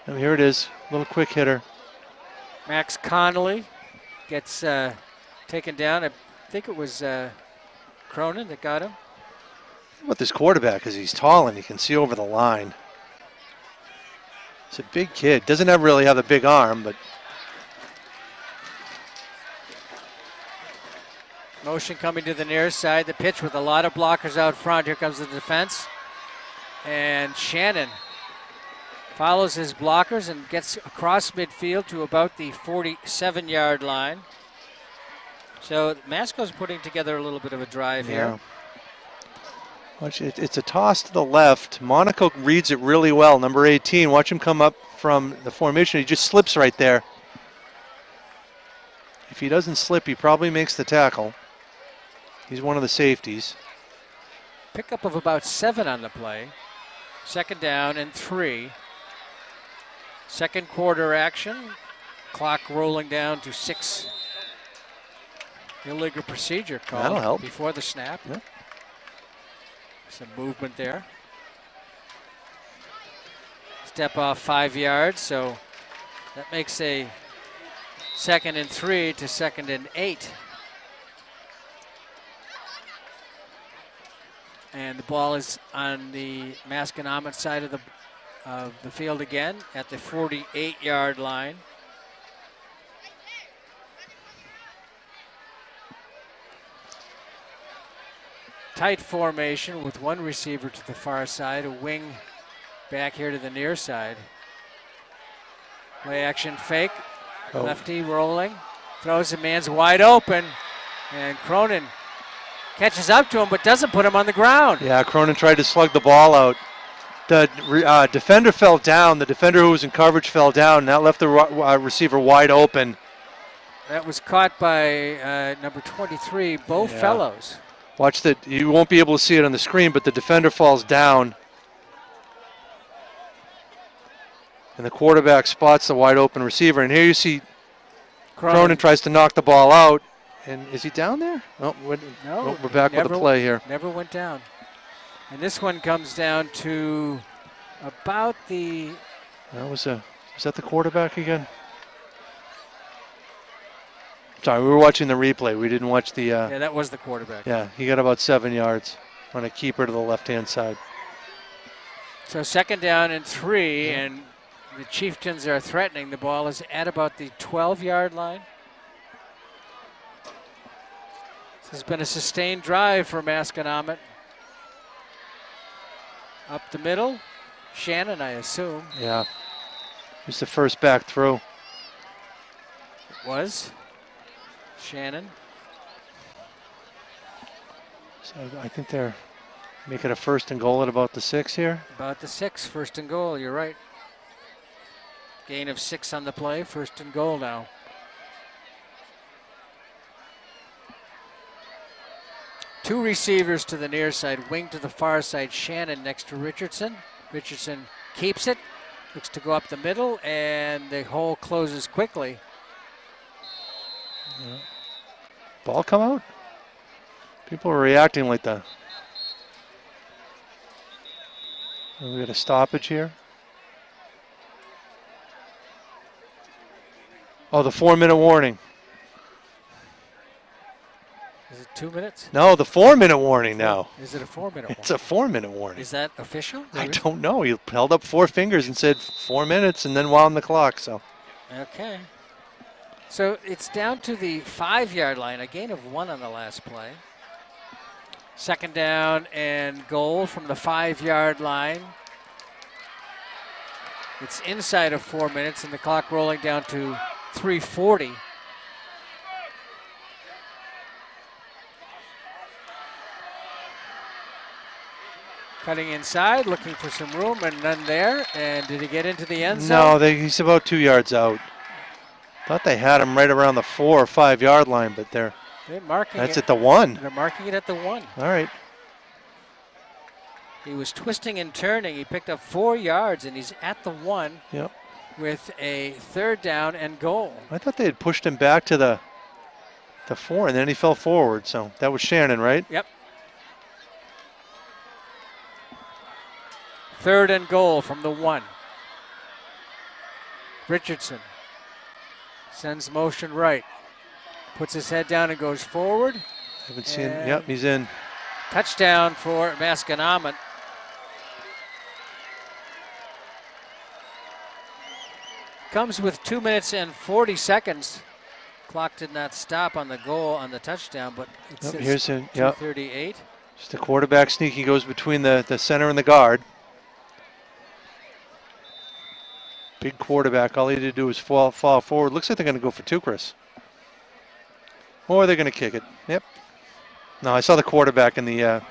[SPEAKER 2] And here it is, little quick hitter.
[SPEAKER 1] Max Connolly gets taken down. I think it was Cronin that got him.
[SPEAKER 2] How about this quarterback? Because he's tall and he can see over the line. He's a big kid. Doesn't really have a big arm, but
[SPEAKER 1] motion coming to the near side. The pitch with a lot of blockers out front. Here comes the defense. And Shannon follows his blockers and gets across midfield to about the 47-yard line. So Masco's putting together a little bit of a drive here.
[SPEAKER 2] Watch it, it's a toss to the left. Monaco reads it really well. Number 18, watch him come up from the formation. He just slips right there. If he doesn't slip, he probably makes the tackle. He's one of the safeties.
[SPEAKER 1] Pickup of about 7 on the play. 2nd down and 3. Second quarter action. Clock rolling down to 6. Illegal procedure called
[SPEAKER 2] That'll help.
[SPEAKER 1] Before the snap.
[SPEAKER 2] Yeah.
[SPEAKER 1] Some movement there. Step off 5 yards, so that makes a 2nd and 3 to 2nd and 8. And the ball is on the Masconomet side of the field again at the 48-yard line. Tight formation with one receiver to the far side, a wing back here to the near side. Play action fake, lefty rolling, throws the man's wide open, and Cronin catches up to him but doesn't put him on the ground.
[SPEAKER 2] Yeah, Cronin tried to slug the ball out. The defender fell down. The defender who was in coverage fell down. And that left the receiver wide open.
[SPEAKER 1] That was caught by number 23, Bo Fellows.
[SPEAKER 2] Watch that. You won't be able to see it on the screen, but the defender falls down. And the quarterback spots the wide open receiver. And here you see Cronin tries to knock the ball out. And is he down there? Oh, no, we're back with the play here.
[SPEAKER 1] Never went down. And this one comes down to about the...
[SPEAKER 2] Was that the quarterback again? Sorry, we were watching the replay. We didn't watch the...
[SPEAKER 1] yeah, that was the quarterback.
[SPEAKER 2] Yeah, he got about 7 yards on a keeper to the left-hand side.
[SPEAKER 1] So 2nd down and 3, and the Chieftains are threatening. The ball is at about the 12-yard line. This has been a sustained drive for Masconomet. Up the middle, Shannon, I assume.
[SPEAKER 2] Yeah, he's the first back through.
[SPEAKER 1] It was Shannon.
[SPEAKER 2] So I think they're making a 1st and goal at about the 6 here.
[SPEAKER 1] About the 6, 1st and goal, you're right. Gain of 6 on the play, 1st and goal now. Two receivers to the near side, wing to the far side, Shannon next to Richardson. Richardson keeps it, looks to go up the middle, and the hole closes quickly.
[SPEAKER 2] Yeah. Ball come out? People are reacting like the... We got a stoppage here. Oh, the 4-minute warning.
[SPEAKER 1] Is it 2 minutes?
[SPEAKER 2] No, the 4-minute warning now.
[SPEAKER 1] Is it a 4-minute warning?
[SPEAKER 2] It's a 4-minute warning.
[SPEAKER 1] Is that official?
[SPEAKER 2] I don't know. He held up 4 fingers and said 4 minutes and then wound the clock. So.
[SPEAKER 1] Okay. So it's down to the 5-yard line, a gain of 1 on the last play. 2nd down and goal from the 5-yard line. It's inside of 4 minutes and the clock rolling down to 3:40. Cutting inside, looking for some room, and none there. And did he get into the end zone?
[SPEAKER 2] No, he's about 2 yards out. Thought they had him right around the 4 or 5 yard line, but they're
[SPEAKER 1] marking
[SPEAKER 2] that's
[SPEAKER 1] it.
[SPEAKER 2] at the 1.
[SPEAKER 1] They're marking it at the 1.
[SPEAKER 2] All right.
[SPEAKER 1] He was twisting and turning. He picked up 4 yards, and he's at the 1.
[SPEAKER 2] Yep.
[SPEAKER 1] With a 3rd down and goal.
[SPEAKER 2] I thought they had pushed him back to the 4, and then he fell forward. So that was Shannon, right?
[SPEAKER 1] Yep. 3rd and goal from the 1. Richardson sends motion right. Puts his head down and goes forward.
[SPEAKER 2] Haven't seen. Yep, he's in.
[SPEAKER 1] Touchdown for Masconomet. Comes with 2 minutes and 40 seconds. Clock did not stop on the goal on the touchdown, but it says
[SPEAKER 2] here's
[SPEAKER 1] 2:38.
[SPEAKER 2] Just the quarterback sneak. He goes between the center and the guard. Big quarterback. All he had to do was fall forward. Looks like they're going to go for 2, Chris. Or they're going to kick it. Yep. No, I saw the quarterback in the...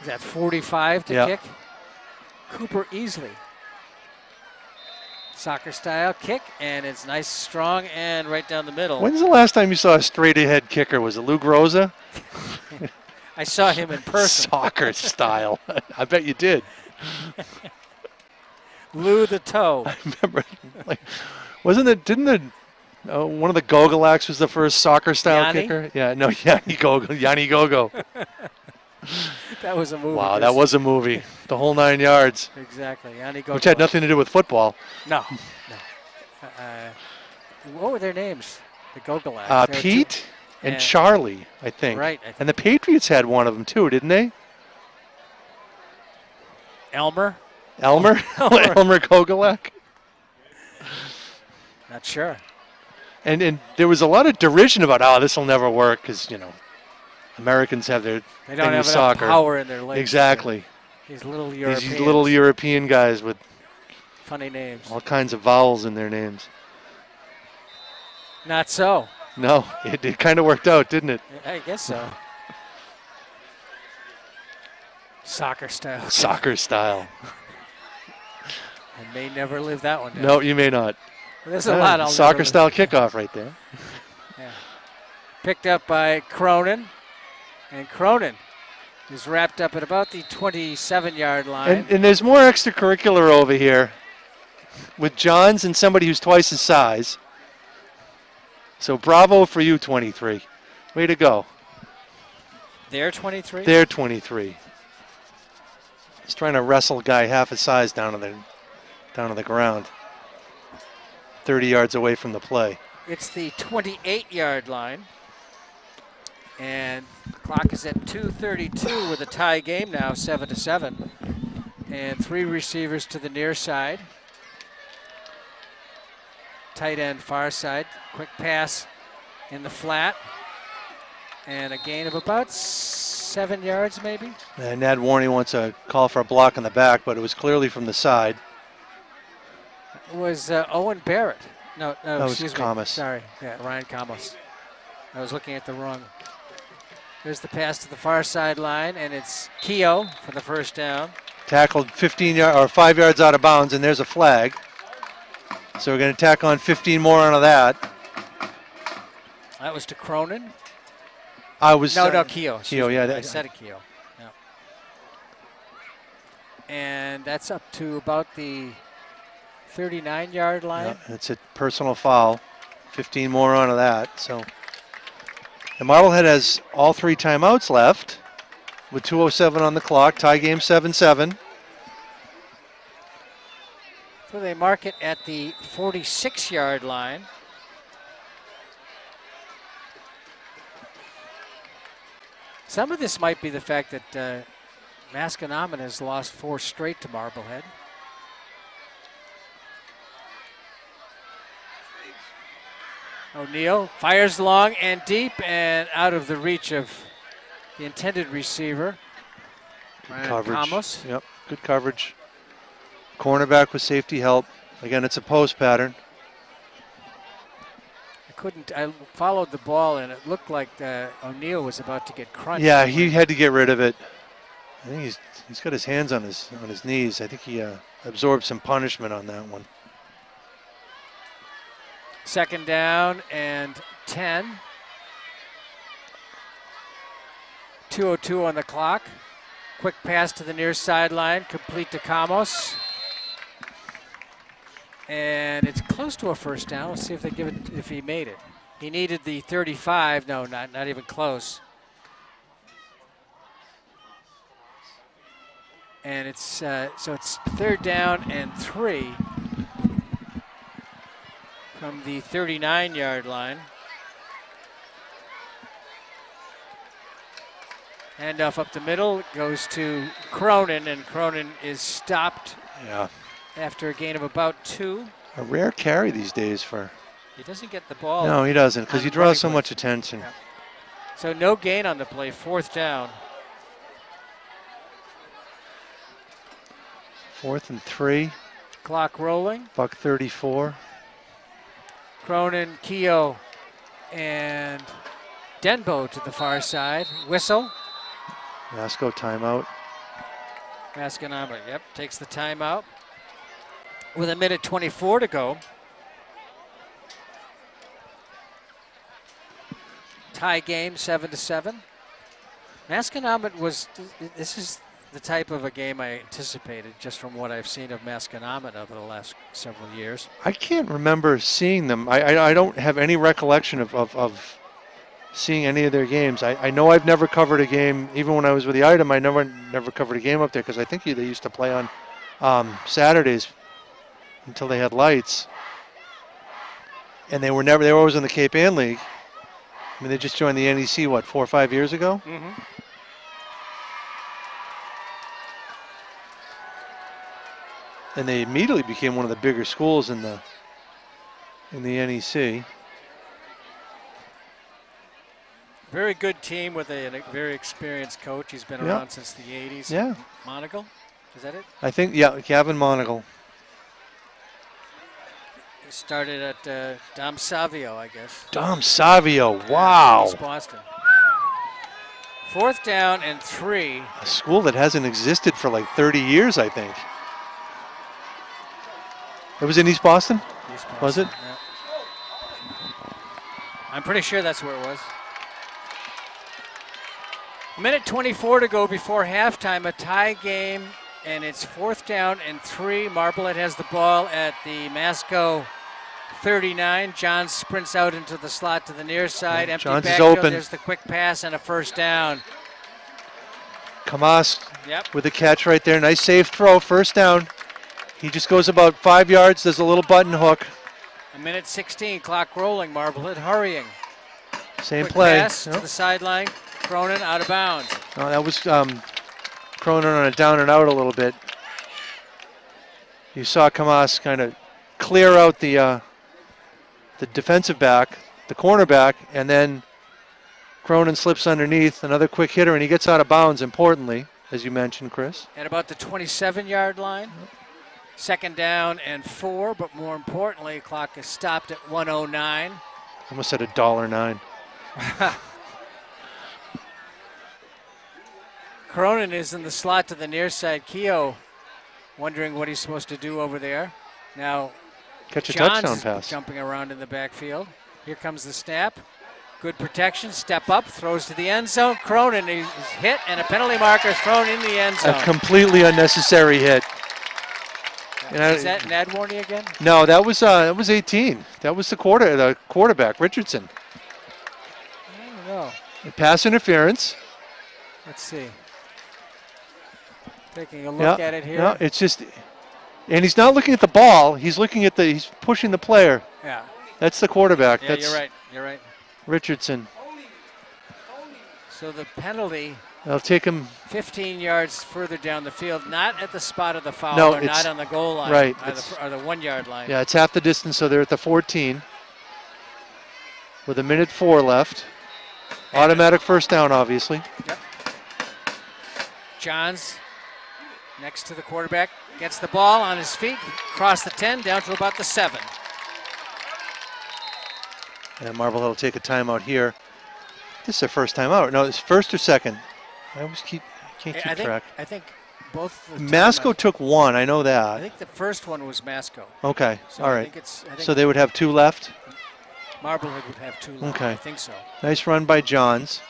[SPEAKER 1] Is that 45 to kick? Cooper Easley. Soccer style kick, and it's nice, strong, and right down the middle.
[SPEAKER 2] When's the last time you saw a straight ahead kicker? Was it Lou Groza?
[SPEAKER 1] I saw him in person.
[SPEAKER 2] Soccer style. I bet you did.
[SPEAKER 1] Lou the toe.
[SPEAKER 2] I remember, didn't one of the Gogolaks was the first soccer style kicker? Yeah, no, Yanni Gogo.
[SPEAKER 1] That was a movie.
[SPEAKER 2] Wow, that was a movie. The whole 9 yards.
[SPEAKER 1] Exactly. Yanni Gogo.
[SPEAKER 2] Which had nothing to do with football.
[SPEAKER 1] No. What were their names? The Gogolaks.
[SPEAKER 2] Pete and Charlie, I think.
[SPEAKER 1] Right.
[SPEAKER 2] And the Patriots had one of them too, didn't they?
[SPEAKER 1] Elmer
[SPEAKER 2] Gogolak?
[SPEAKER 1] Not sure.
[SPEAKER 2] And there was a lot of derision about, this will never work because, Americans have their
[SPEAKER 1] they don't have
[SPEAKER 2] soccer.
[SPEAKER 1] Enough power in their legs.
[SPEAKER 2] Exactly.
[SPEAKER 1] These little Europeans.
[SPEAKER 2] These little European guys with
[SPEAKER 1] funny names.
[SPEAKER 2] All kinds of vowels in their names.
[SPEAKER 1] Not so.
[SPEAKER 2] No, it kind of worked out, didn't it?
[SPEAKER 1] I guess so. Soccer style.
[SPEAKER 2] Soccer style.
[SPEAKER 1] I may never live that one down.
[SPEAKER 2] No, you may not.
[SPEAKER 1] There's a lot.
[SPEAKER 2] Soccer style kickoff right there.
[SPEAKER 1] Yeah. Picked up by Cronin. And Cronin is wrapped up at about the 27-yard line.
[SPEAKER 2] And there's more extracurricular over here with Johns and somebody who's twice his size. So bravo for you, 23. Way to go.
[SPEAKER 1] They're 23?
[SPEAKER 2] They're 23. He's trying to wrestle a guy half his size down to the ground. 30 yards away from the play.
[SPEAKER 1] It's the 28-yard line. And the clock is at 2:32 with a tie game now, 7-7. And 3 receivers to the near side. Tight end far side. Quick pass in the flat. And a gain of about 7 yards maybe.
[SPEAKER 2] And Ned Warney wants a call for a block in the back, but it was clearly from the side.
[SPEAKER 1] It was Owen Barrett. No,
[SPEAKER 2] That was
[SPEAKER 1] excuse me.
[SPEAKER 2] Camus.
[SPEAKER 1] Sorry, yeah, Ryan Camus. I was looking at the wrong. There's the pass to the far sideline, and it's Keogh for the first down.
[SPEAKER 2] Tackled 5 yards out of bounds, and there's a flag. So we're going to tack on 15 more onto that.
[SPEAKER 1] That was to Cronin.
[SPEAKER 2] No,
[SPEAKER 1] Keogh.
[SPEAKER 2] Keogh, yeah.
[SPEAKER 1] I said it, Keogh. Yeah. And that's up to about the 39-yard line.
[SPEAKER 2] Yeah, it's a personal foul. 15 more onto that. So the Marblehead has all 3 timeouts left with 2:07 on the clock. Tie game 7-7.
[SPEAKER 1] So they mark it at the 46-yard line. Some of this might be the fact that Masconomet has lost 4 straight to Marblehead. O'Neal fires long and deep and out of the reach of the intended receiver.
[SPEAKER 2] Good coverage.
[SPEAKER 1] Camus.
[SPEAKER 2] Yep, good coverage. Cornerback with safety help. Again, it's a post pattern.
[SPEAKER 1] I followed the ball and it looked like O'Neal was about to get crunched.
[SPEAKER 2] Yeah, he had to get rid of it. I think he's got his hands on his knees. I think he absorbed some punishment on that one.
[SPEAKER 1] Second down and 10. 2:02 on the clock. Quick pass to the near sideline, complete to Camus. And it's close to a first down. Let's see if they give it, if he made it. He needed the 35. No, not even close. And it's so it's third down and 3 from the 39-yard line. Handoff up the middle goes to Cronin, and Cronin is stopped.
[SPEAKER 2] Yeah.
[SPEAKER 1] After a gain of about 2.
[SPEAKER 2] A rare carry these days for.
[SPEAKER 1] He doesn't get the ball.
[SPEAKER 2] No, he doesn't, because he draws so much attention.
[SPEAKER 1] Yeah. So no gain on the play, 4th down.
[SPEAKER 2] 4th and 3.
[SPEAKER 1] Clock rolling.
[SPEAKER 2] Buck 34.
[SPEAKER 1] Cronin, Keogh, and Denbo to the far side. Whistle.
[SPEAKER 2] Masco timeout.
[SPEAKER 1] Masconomet, yep, takes the timeout. With 1:24 to go. Tie game, 7-7. Masconomet this is the type of a game I anticipated just from what I've seen of Masconomet over the last several years.
[SPEAKER 2] I can't remember seeing them. I don't have any recollection of seeing any of their games. I know I've never covered a game, even when I was with the Item, I never covered a game up there because I think they used to play on Saturdays until they had lights. And they were always in the Cape Ann League. I mean, they just joined the NEC, what, 4 or 5 years ago?
[SPEAKER 1] Mm-hmm.
[SPEAKER 2] And they immediately became one of the bigger schools in the NEC.
[SPEAKER 1] Very good team with a very experienced coach. He's been around since the 80s.
[SPEAKER 2] Yeah.
[SPEAKER 1] Monagle, is that it?
[SPEAKER 2] I think, yeah, Gavin Monagle.
[SPEAKER 1] He started at Dom Savio, I guess.
[SPEAKER 2] Dom Savio, wow.
[SPEAKER 1] East Boston. 4th down and 3.
[SPEAKER 2] A school that hasn't existed for like 30 years, I think. It was in East Boston?
[SPEAKER 1] East Boston,
[SPEAKER 2] was it?
[SPEAKER 1] Yeah. I'm pretty sure that's where it was. Minute 24 to go before halftime, a tie game, and it's 4th down and 3. Marblehead has the ball at the Masco 39. Johns sprints out into the slot to the near side.
[SPEAKER 2] Yeah,
[SPEAKER 1] Empty
[SPEAKER 2] Johns is
[SPEAKER 1] backfield.
[SPEAKER 2] open.
[SPEAKER 1] There's the quick pass and a 1st down.
[SPEAKER 2] Kamas
[SPEAKER 1] Yep.
[SPEAKER 2] with the catch right there. Nice safe throw, 1st down. He just goes about 5 yards, does a little button hook.
[SPEAKER 1] A minute 16, clock rolling. Marblehead hurrying.
[SPEAKER 2] Same
[SPEAKER 1] Quick
[SPEAKER 2] play.
[SPEAKER 1] pass to the sideline. Cronin out of bounds.
[SPEAKER 2] Oh, that was Cronin on a down and out a little bit. You saw Kamas kind of clear out the defensive back, the cornerback, and then Cronin slips underneath, another quick hitter, and he gets out of bounds, importantly, as you mentioned, Chris.
[SPEAKER 1] At about the 27-yard line. 2nd down and 4, but more importantly, clock is stopped at 1:09.
[SPEAKER 2] Almost at $1.09.
[SPEAKER 1] Cronin is in the slot to the near side. Keogh wondering what he's supposed to do over there. Now,
[SPEAKER 2] Catch a
[SPEAKER 1] Johns
[SPEAKER 2] touchdown
[SPEAKER 1] is
[SPEAKER 2] pass.
[SPEAKER 1] jumping around in the backfield. Here comes the snap. Good protection, step up, throws to the end zone. Cronin is hit, and a penalty marker thrown in the end zone.
[SPEAKER 2] A completely unnecessary hit.
[SPEAKER 1] Is that Nadwarney again?
[SPEAKER 2] No, that was 18. That was the quarterback, Richardson.
[SPEAKER 1] I don't know.
[SPEAKER 2] Pass interference.
[SPEAKER 1] Let's see. Taking a look at it here.
[SPEAKER 2] No, it's just, and he's not looking at the ball. He's looking at he's pushing the player.
[SPEAKER 1] Yeah.
[SPEAKER 2] That's the quarterback.
[SPEAKER 1] Yeah,
[SPEAKER 2] That's
[SPEAKER 1] you're right. You're right.
[SPEAKER 2] Richardson.
[SPEAKER 1] So the penalty.
[SPEAKER 2] They'll take him
[SPEAKER 1] 15 yards further down the field, not at the spot of the foul,
[SPEAKER 2] No,
[SPEAKER 1] or not on the goal line,
[SPEAKER 2] right,
[SPEAKER 1] or the 1-yard line.
[SPEAKER 2] Yeah, it's half the distance, so they're at the 14 with 1:04 left. Automatic 1st down, obviously.
[SPEAKER 1] Yep. Johns next to the quarterback, gets the ball on his feet, across the 10, down to about the 7.
[SPEAKER 2] And Marblehead will take a timeout here. This is their first timeout. No, it's 1st or 2nd. I always can't keep track.
[SPEAKER 1] I think both.
[SPEAKER 2] Masco took 1. I know
[SPEAKER 1] I
[SPEAKER 2] that.
[SPEAKER 1] think the first one was Masco.
[SPEAKER 2] Okay.
[SPEAKER 1] So
[SPEAKER 2] All
[SPEAKER 1] I
[SPEAKER 2] right.
[SPEAKER 1] think
[SPEAKER 2] So they would have 2 left.
[SPEAKER 1] Marblehead would have 2 left.
[SPEAKER 2] Okay.
[SPEAKER 1] I think so.
[SPEAKER 2] Nice run by Johns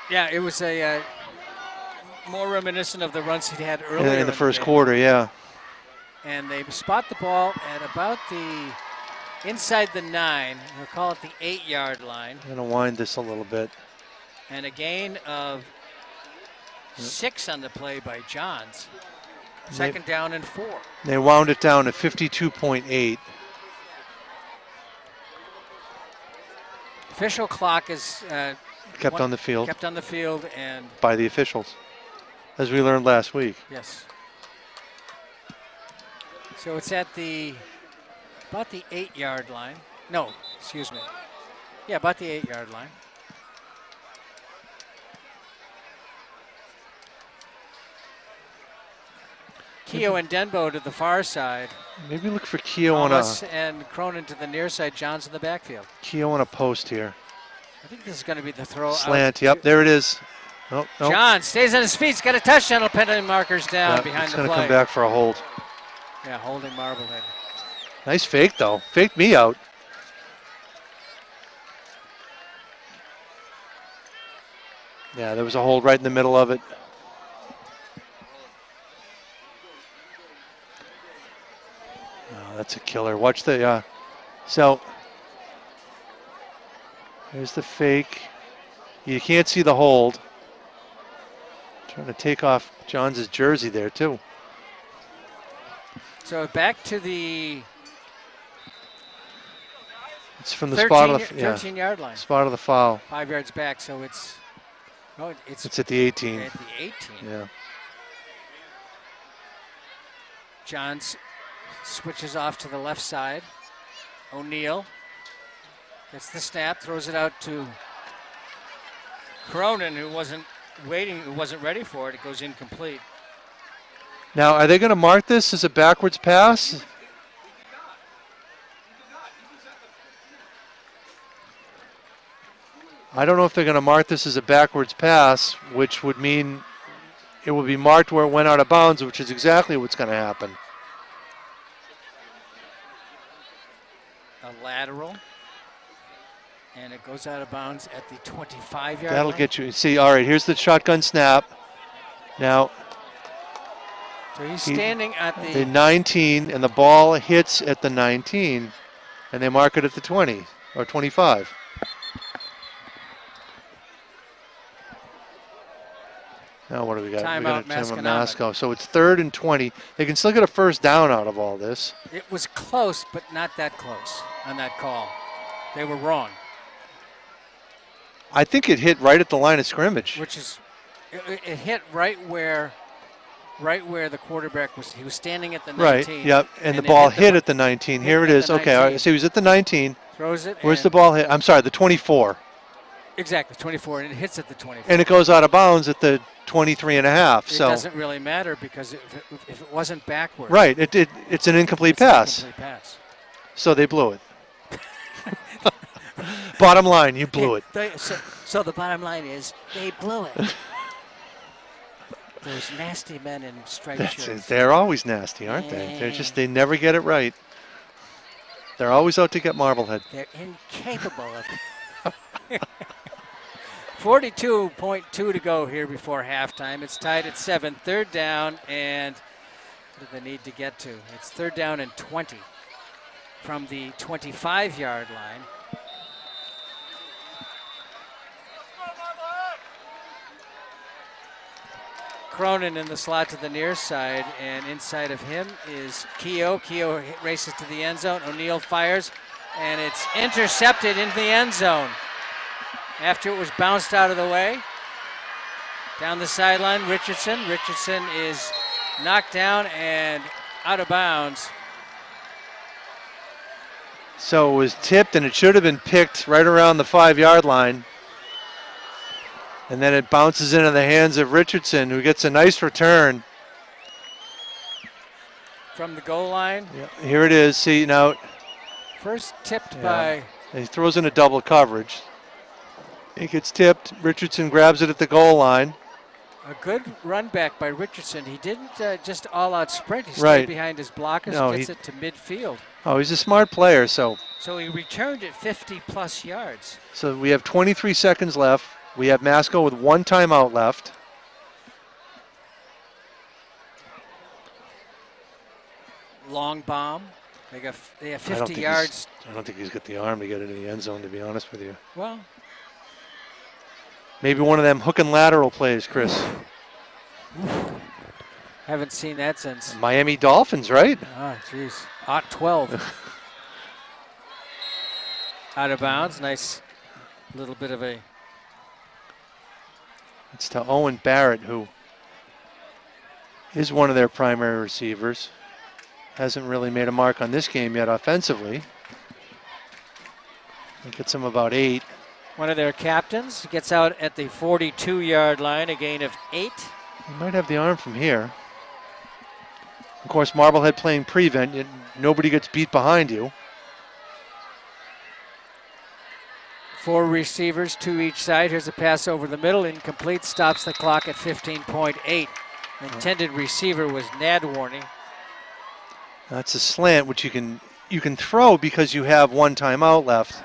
[SPEAKER 1] Yeah, it was a more reminiscent of the runs he had earlier
[SPEAKER 2] in the first
[SPEAKER 1] game.
[SPEAKER 2] quarter. Yeah.
[SPEAKER 1] And they spot the ball at about the inside the 9. We'll call it the 8-yard line.
[SPEAKER 2] I'm gonna wind this a little bit.
[SPEAKER 1] And a gain of 6 on the play by Johns. 2nd down and 4.
[SPEAKER 2] They wound it down to 52.8.
[SPEAKER 1] Official clock is
[SPEAKER 2] Kept on the field
[SPEAKER 1] kept on the field, and
[SPEAKER 2] by the officials, as we learned last week.
[SPEAKER 1] yes. So it's at about the 8-yard line. No, excuse me. Yeah, about the 8-yard line. Keogh and Denbo to the far side.
[SPEAKER 2] Maybe look for Keogh on
[SPEAKER 1] and Cronin to the near side. Johns in the backfield.
[SPEAKER 2] Keogh on a post here.
[SPEAKER 1] I think this is going to be the throw.
[SPEAKER 2] Slant. Yep, there it is. Oh, no.
[SPEAKER 1] John stays on his feet. He's got a touchdown. Penalty markers down behind the play.
[SPEAKER 2] It's going to come back for a hold.
[SPEAKER 1] Yeah, holding Marblehead.
[SPEAKER 2] Nice fake, though. Faked me out. Yeah, there was a hold right in the middle of it. Oh, that's a killer. Watch the, so there's the fake. You can't see the hold. Trying to take off Johns' jersey there, too.
[SPEAKER 1] So back to the
[SPEAKER 2] it's from the spot of the
[SPEAKER 1] 13-yard line.
[SPEAKER 2] Spot of the foul.
[SPEAKER 1] 5 yards back, so it's
[SPEAKER 2] at the 18.
[SPEAKER 1] At the 18.
[SPEAKER 2] Yeah.
[SPEAKER 1] Johns switches off to the left side. O'Neal gets the snap, throws it out to Cronin, who wasn't ready for it. It goes incomplete.
[SPEAKER 2] Now, are they going to mark this as a backwards pass? I don't know if they're going to mark this as a backwards pass, which would mean it will be marked where it went out of bounds, which is exactly what's going to happen.
[SPEAKER 1] A lateral. And it goes out of bounds at the 25-yard line.
[SPEAKER 2] That'll get you. See, all right, here's the shotgun snap. Now,
[SPEAKER 1] so he's standing at
[SPEAKER 2] the 19, and the ball hits at the 19, and they mark it at the 20 or 25. Now what do we got?
[SPEAKER 1] Timeout,
[SPEAKER 2] Masco. So it's 3rd and 20. They can still get a first down out of all this.
[SPEAKER 1] It was close, but not that close on that call. They were wrong.
[SPEAKER 2] I think it hit right at the line of scrimmage.
[SPEAKER 1] Which is, it hit right where the quarterback was. He was standing at the 19.
[SPEAKER 2] Right, yep, and the ball hit at the 19. Here it is. Okay, all right, so he was at the 19.
[SPEAKER 1] Throws it.
[SPEAKER 2] Where's the ball hit? I'm sorry, the 24.
[SPEAKER 1] Exactly, 24, and it hits at the 24.
[SPEAKER 2] And it goes out of bounds at the 23 and a half.
[SPEAKER 1] It doesn't really matter because if it wasn't backward.
[SPEAKER 2] Right, it's an incomplete pass.
[SPEAKER 1] An incomplete pass.
[SPEAKER 2] So they blew it. Bottom line, you blew it.
[SPEAKER 1] So the bottom line is they blew it. Those nasty men in striped shirts.
[SPEAKER 2] They're always nasty, aren't they? They never get it right. They're always out to get Marblehead.
[SPEAKER 1] They're incapable of it. 42.2 to go here before halftime. It's tied at 7. 3rd down, and what do they need to get to? It's 3rd down and 20 from the 25-yard line. Cronin in the slot to the near side, and inside of him is Keogh. Keogh races to the end zone. O'Neal fires, and it's intercepted into the end zone after it was bounced out of the way. Down the sideline, Richardson. Richardson is knocked down and out of bounds.
[SPEAKER 2] So it was tipped, and it should have been picked right around the 5-yard line. And then it bounces into the hands of Richardson, who gets a nice return.
[SPEAKER 1] From the goal line.
[SPEAKER 2] Yeah, here it is. See, now.
[SPEAKER 1] First tipped by.
[SPEAKER 2] He throws in a double coverage. It gets tipped. Richardson grabs it at the goal line.
[SPEAKER 1] A good run back by Richardson. He didn't just all-out sprint. He stayed behind his blockers, gets it to midfield.
[SPEAKER 2] Oh, he's a smart player, so.
[SPEAKER 1] So he returned it 50-plus yards.
[SPEAKER 2] So we have 23 seconds left. We have Masco with 1 timeout left.
[SPEAKER 1] Long bomb. They have 50 yards.
[SPEAKER 2] I don't think he's got the arm to get into the end zone, to be honest with you.
[SPEAKER 1] Well.
[SPEAKER 2] Maybe one of them hook and lateral plays, Chris.
[SPEAKER 1] Haven't seen that since.
[SPEAKER 2] Miami Dolphins, right?
[SPEAKER 1] Oh, jeez. 12. Out of bounds. Nice little bit of a.
[SPEAKER 2] It's to Owen Barrett, who is one of their primary receivers. Hasn't really made a mark on this game yet offensively. It gets him about 8.
[SPEAKER 1] One of their captains gets out at the 42-yard line, a gain of 8.
[SPEAKER 2] He might have the arm from here. Of course, Marblehead playing prevent. Nobody gets beat behind you.
[SPEAKER 1] 4 receivers, 2 each side. Here's a pass over the middle. Incomplete. Stops the clock at 15.8. Intended receiver was Nadwarney.
[SPEAKER 2] That's a slant, which you can throw because you have 1 timeout left.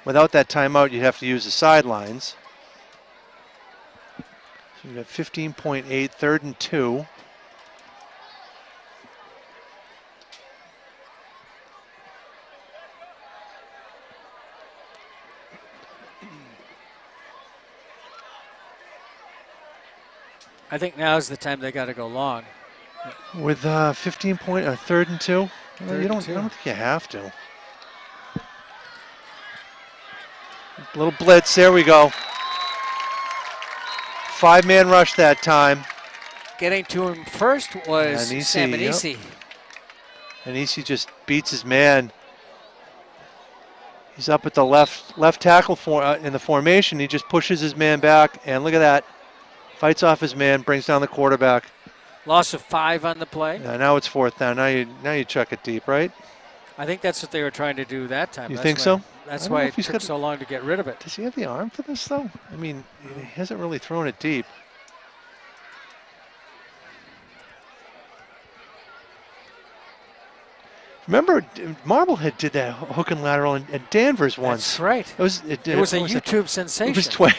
[SPEAKER 2] Without that timeout, you'd have to use the sidelines. So you have 15.8, 3rd and 2.
[SPEAKER 1] I think now's the time they got to go long.
[SPEAKER 2] With 15 point, 3rd and 2? Well, I don't think you have to. Little blitz, there we go. 5-man rush that time.
[SPEAKER 1] Getting to him first was Sam Anisi.
[SPEAKER 2] Yep. Anisi just beats his man. He's up at the left tackle in the formation. He just pushes his man back, and look at that. Fights off his man, brings down the quarterback.
[SPEAKER 1] Loss of 5 on the play.
[SPEAKER 2] Now it's 4th down. Now you chuck it deep, right?
[SPEAKER 1] I think that's what they were trying to do that time.
[SPEAKER 2] You
[SPEAKER 1] That's
[SPEAKER 2] think
[SPEAKER 1] why,
[SPEAKER 2] so?
[SPEAKER 1] That's
[SPEAKER 2] I don't
[SPEAKER 1] why
[SPEAKER 2] know
[SPEAKER 1] it
[SPEAKER 2] if he's
[SPEAKER 1] took
[SPEAKER 2] got.
[SPEAKER 1] so long to get rid of it.
[SPEAKER 2] Does he have the arm for this though? I mean, he hasn't really thrown it deep. Remember, Marblehead did that hook and lateral, and Danvers once.
[SPEAKER 1] That's right.
[SPEAKER 2] It was
[SPEAKER 1] a YouTube sensation.
[SPEAKER 2] It was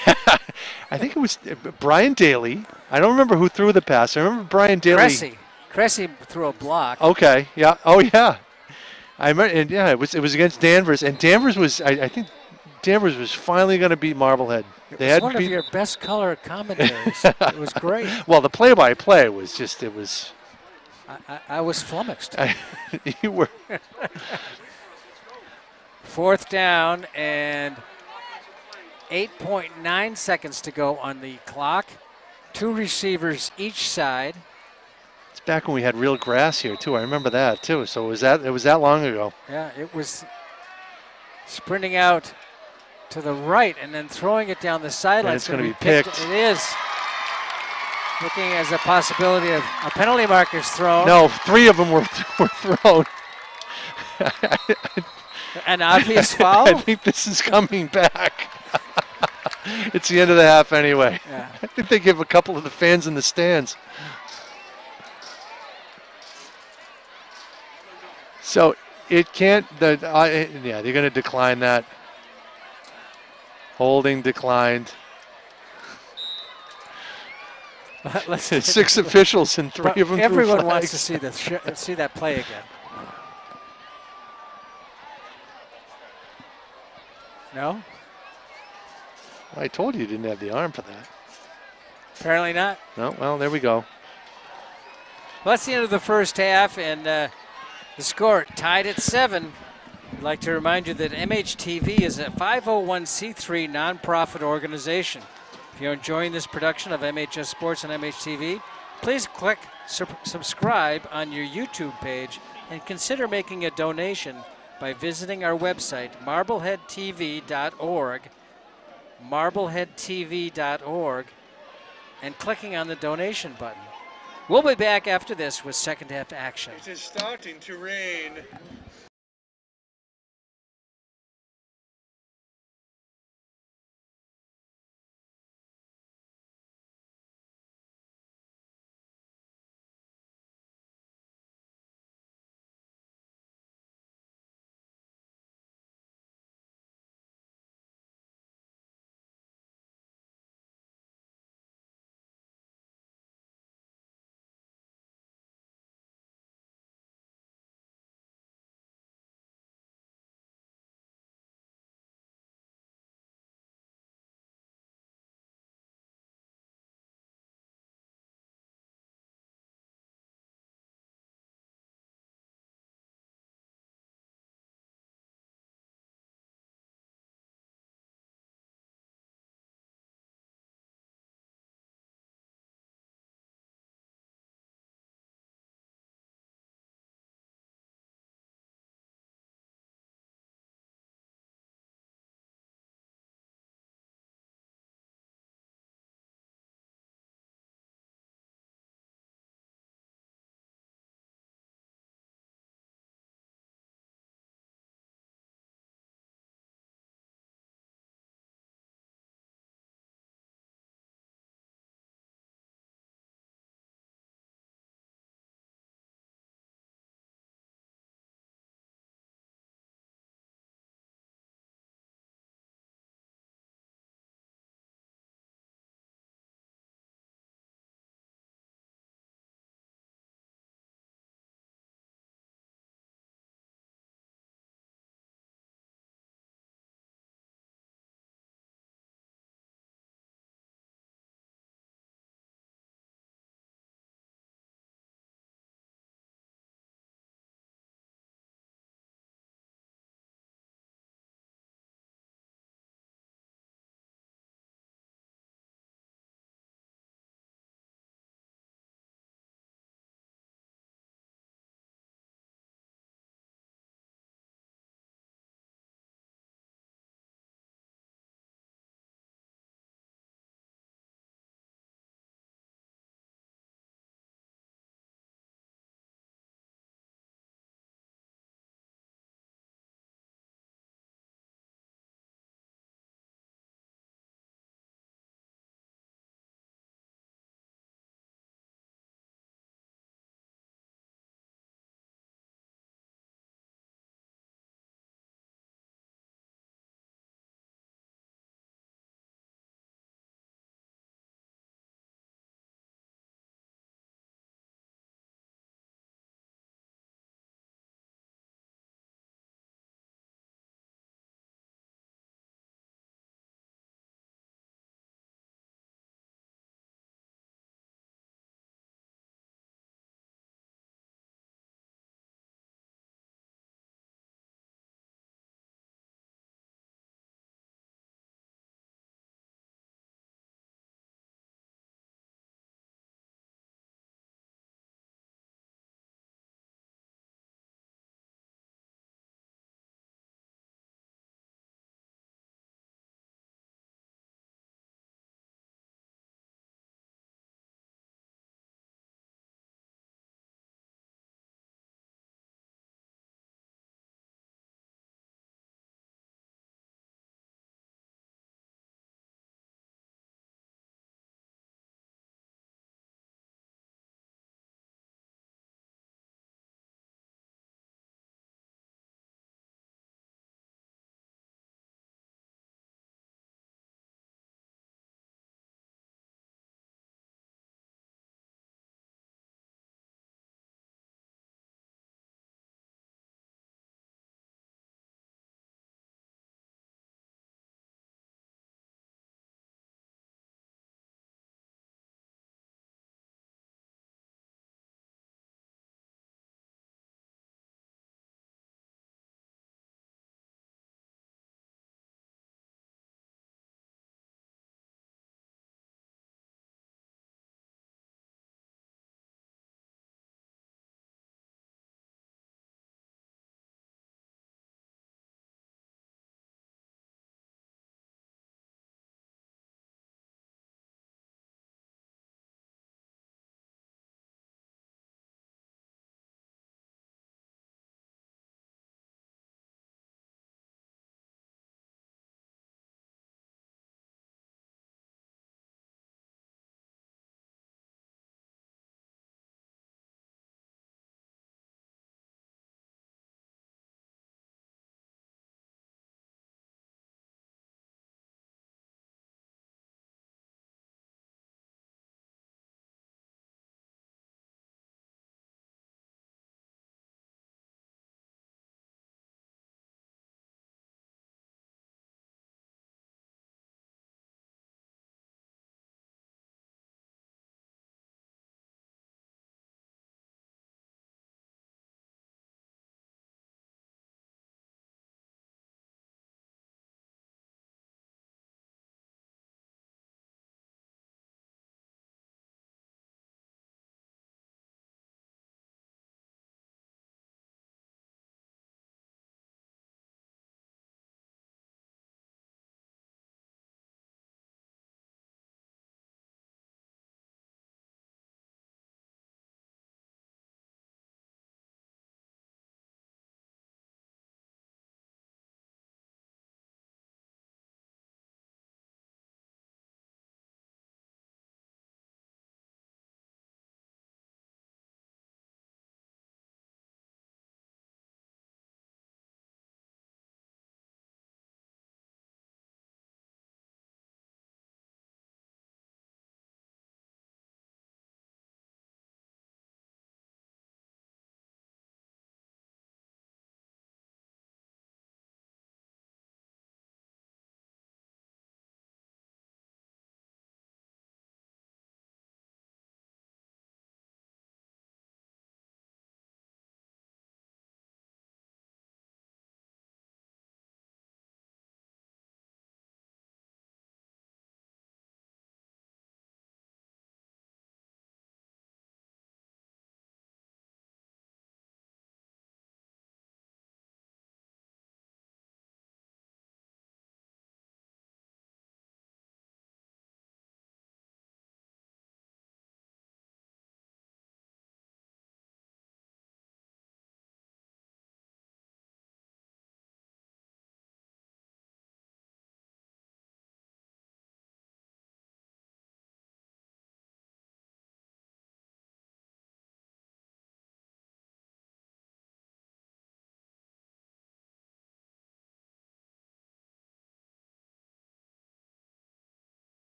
[SPEAKER 2] I think it was Brian Daly. I don't remember who threw the pass. I remember Brian Daly.
[SPEAKER 1] Cressy threw a block.
[SPEAKER 2] Okay, yeah. Oh, yeah. I remember, and yeah, it was against Danvers, and Danvers was. I think Danvers was finally going to beat Marblehead.
[SPEAKER 1] It was one of your best color commentaries. It was great.
[SPEAKER 2] Well, the play-by-play was just. It was.
[SPEAKER 1] I was flummoxed.
[SPEAKER 2] You were.
[SPEAKER 1] 4th down and 8.9 seconds to go on the clock. 2 receivers each side.
[SPEAKER 2] It's back when we had real grass here too. I remember that too. So it was that long ago.
[SPEAKER 1] Yeah, it was sprinting out to the right and then throwing it down the sideline.
[SPEAKER 2] It's going to be picked.
[SPEAKER 1] It is. Looking as a possibility of a penalty markers thrown.
[SPEAKER 2] No, 3 of them were thrown.
[SPEAKER 1] An obvious foul?
[SPEAKER 2] I think this is coming back. It's the end of the half anyway.
[SPEAKER 1] Yeah.
[SPEAKER 2] I think they give a couple of the fans in the stands. So it can't. Yeah, they're going to decline that. Holding declined. 6 officials and 3 of them.
[SPEAKER 1] Everyone wants to see that play again. No?
[SPEAKER 2] I told you didn't have the arm for that.
[SPEAKER 1] Apparently not.
[SPEAKER 2] No, well, there we go.
[SPEAKER 1] Well, that's the end of the first half, and the score tied at 7. I'd like to remind you that MHTV is a 501c3 nonprofit organization. If you're enjoying this production of MHS Sports on MHTV, please click subscribe on your YouTube page and consider making a donation by visiting our website, marbleheadtv.org, marbleheadtv.org, and clicking on the donation button. We'll be back after this with second half action.
[SPEAKER 2] It is starting to rain.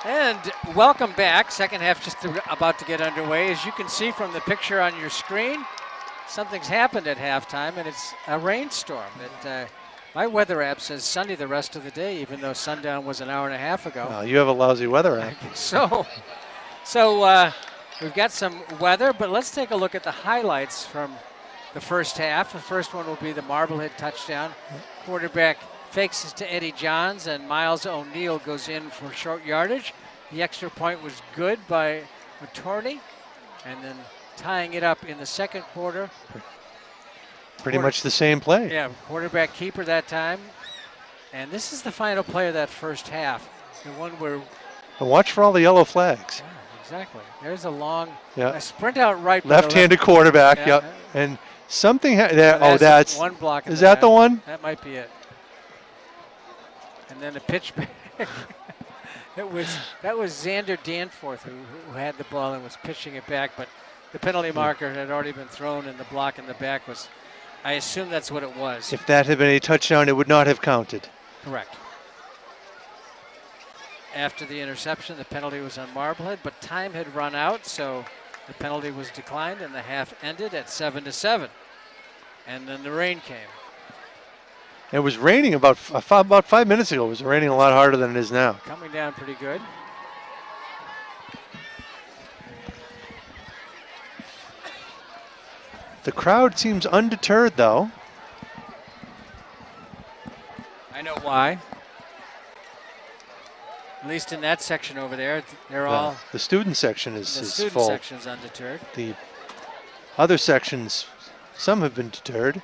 [SPEAKER 1] And welcome back. Second half just about to get underway. As you can see from the picture on your screen, something's happened at halftime, and it's a rainstorm. My weather app says sunny the rest of the day, even though sundown was an hour and a half ago.
[SPEAKER 2] Well, you have a lousy weather app.
[SPEAKER 1] So we've got some weather, but let's take a look at the highlights from the first half. The first one will be the Marblehead touchdown. Quarterback fakes it to Eddie Johns, and Miles O'Neill goes in for short yardage. The extra point was good by Attorney, and then tying it up in the second quarter.
[SPEAKER 2] Pretty much the same play.
[SPEAKER 1] Yeah, quarterback keeper that time. And this is the final play of that first half, the one where...
[SPEAKER 2] And watch for all the yellow flags.
[SPEAKER 1] Yeah, exactly. There's a long
[SPEAKER 2] a
[SPEAKER 1] sprint out right.
[SPEAKER 2] Left-handed quarterback, yep. And something there. Oh, that's
[SPEAKER 1] one block.
[SPEAKER 2] Is that the one?
[SPEAKER 1] That might be it. And then a pitch back. That was Xander Danforth who had the ball and was pitching it back, but the penalty marker had already been thrown, and the block in the back was, I assume that's what it was.
[SPEAKER 2] If that had been a touchdown, it would not have counted.
[SPEAKER 1] Correct. After the interception, the penalty was on Marblehead, but time had run out, so the penalty was declined, and the half ended at 7-7. And then the rain came.
[SPEAKER 2] It was raining about 5 minutes ago. It was raining a lot harder than it is now.
[SPEAKER 1] Coming down pretty good.
[SPEAKER 2] The crowd seems undeterred, though.
[SPEAKER 1] I know why. At least in that section over there, they're all...
[SPEAKER 2] The student section is
[SPEAKER 1] the student
[SPEAKER 2] full.
[SPEAKER 1] section's undeterred.
[SPEAKER 2] The other sections, some have been deterred.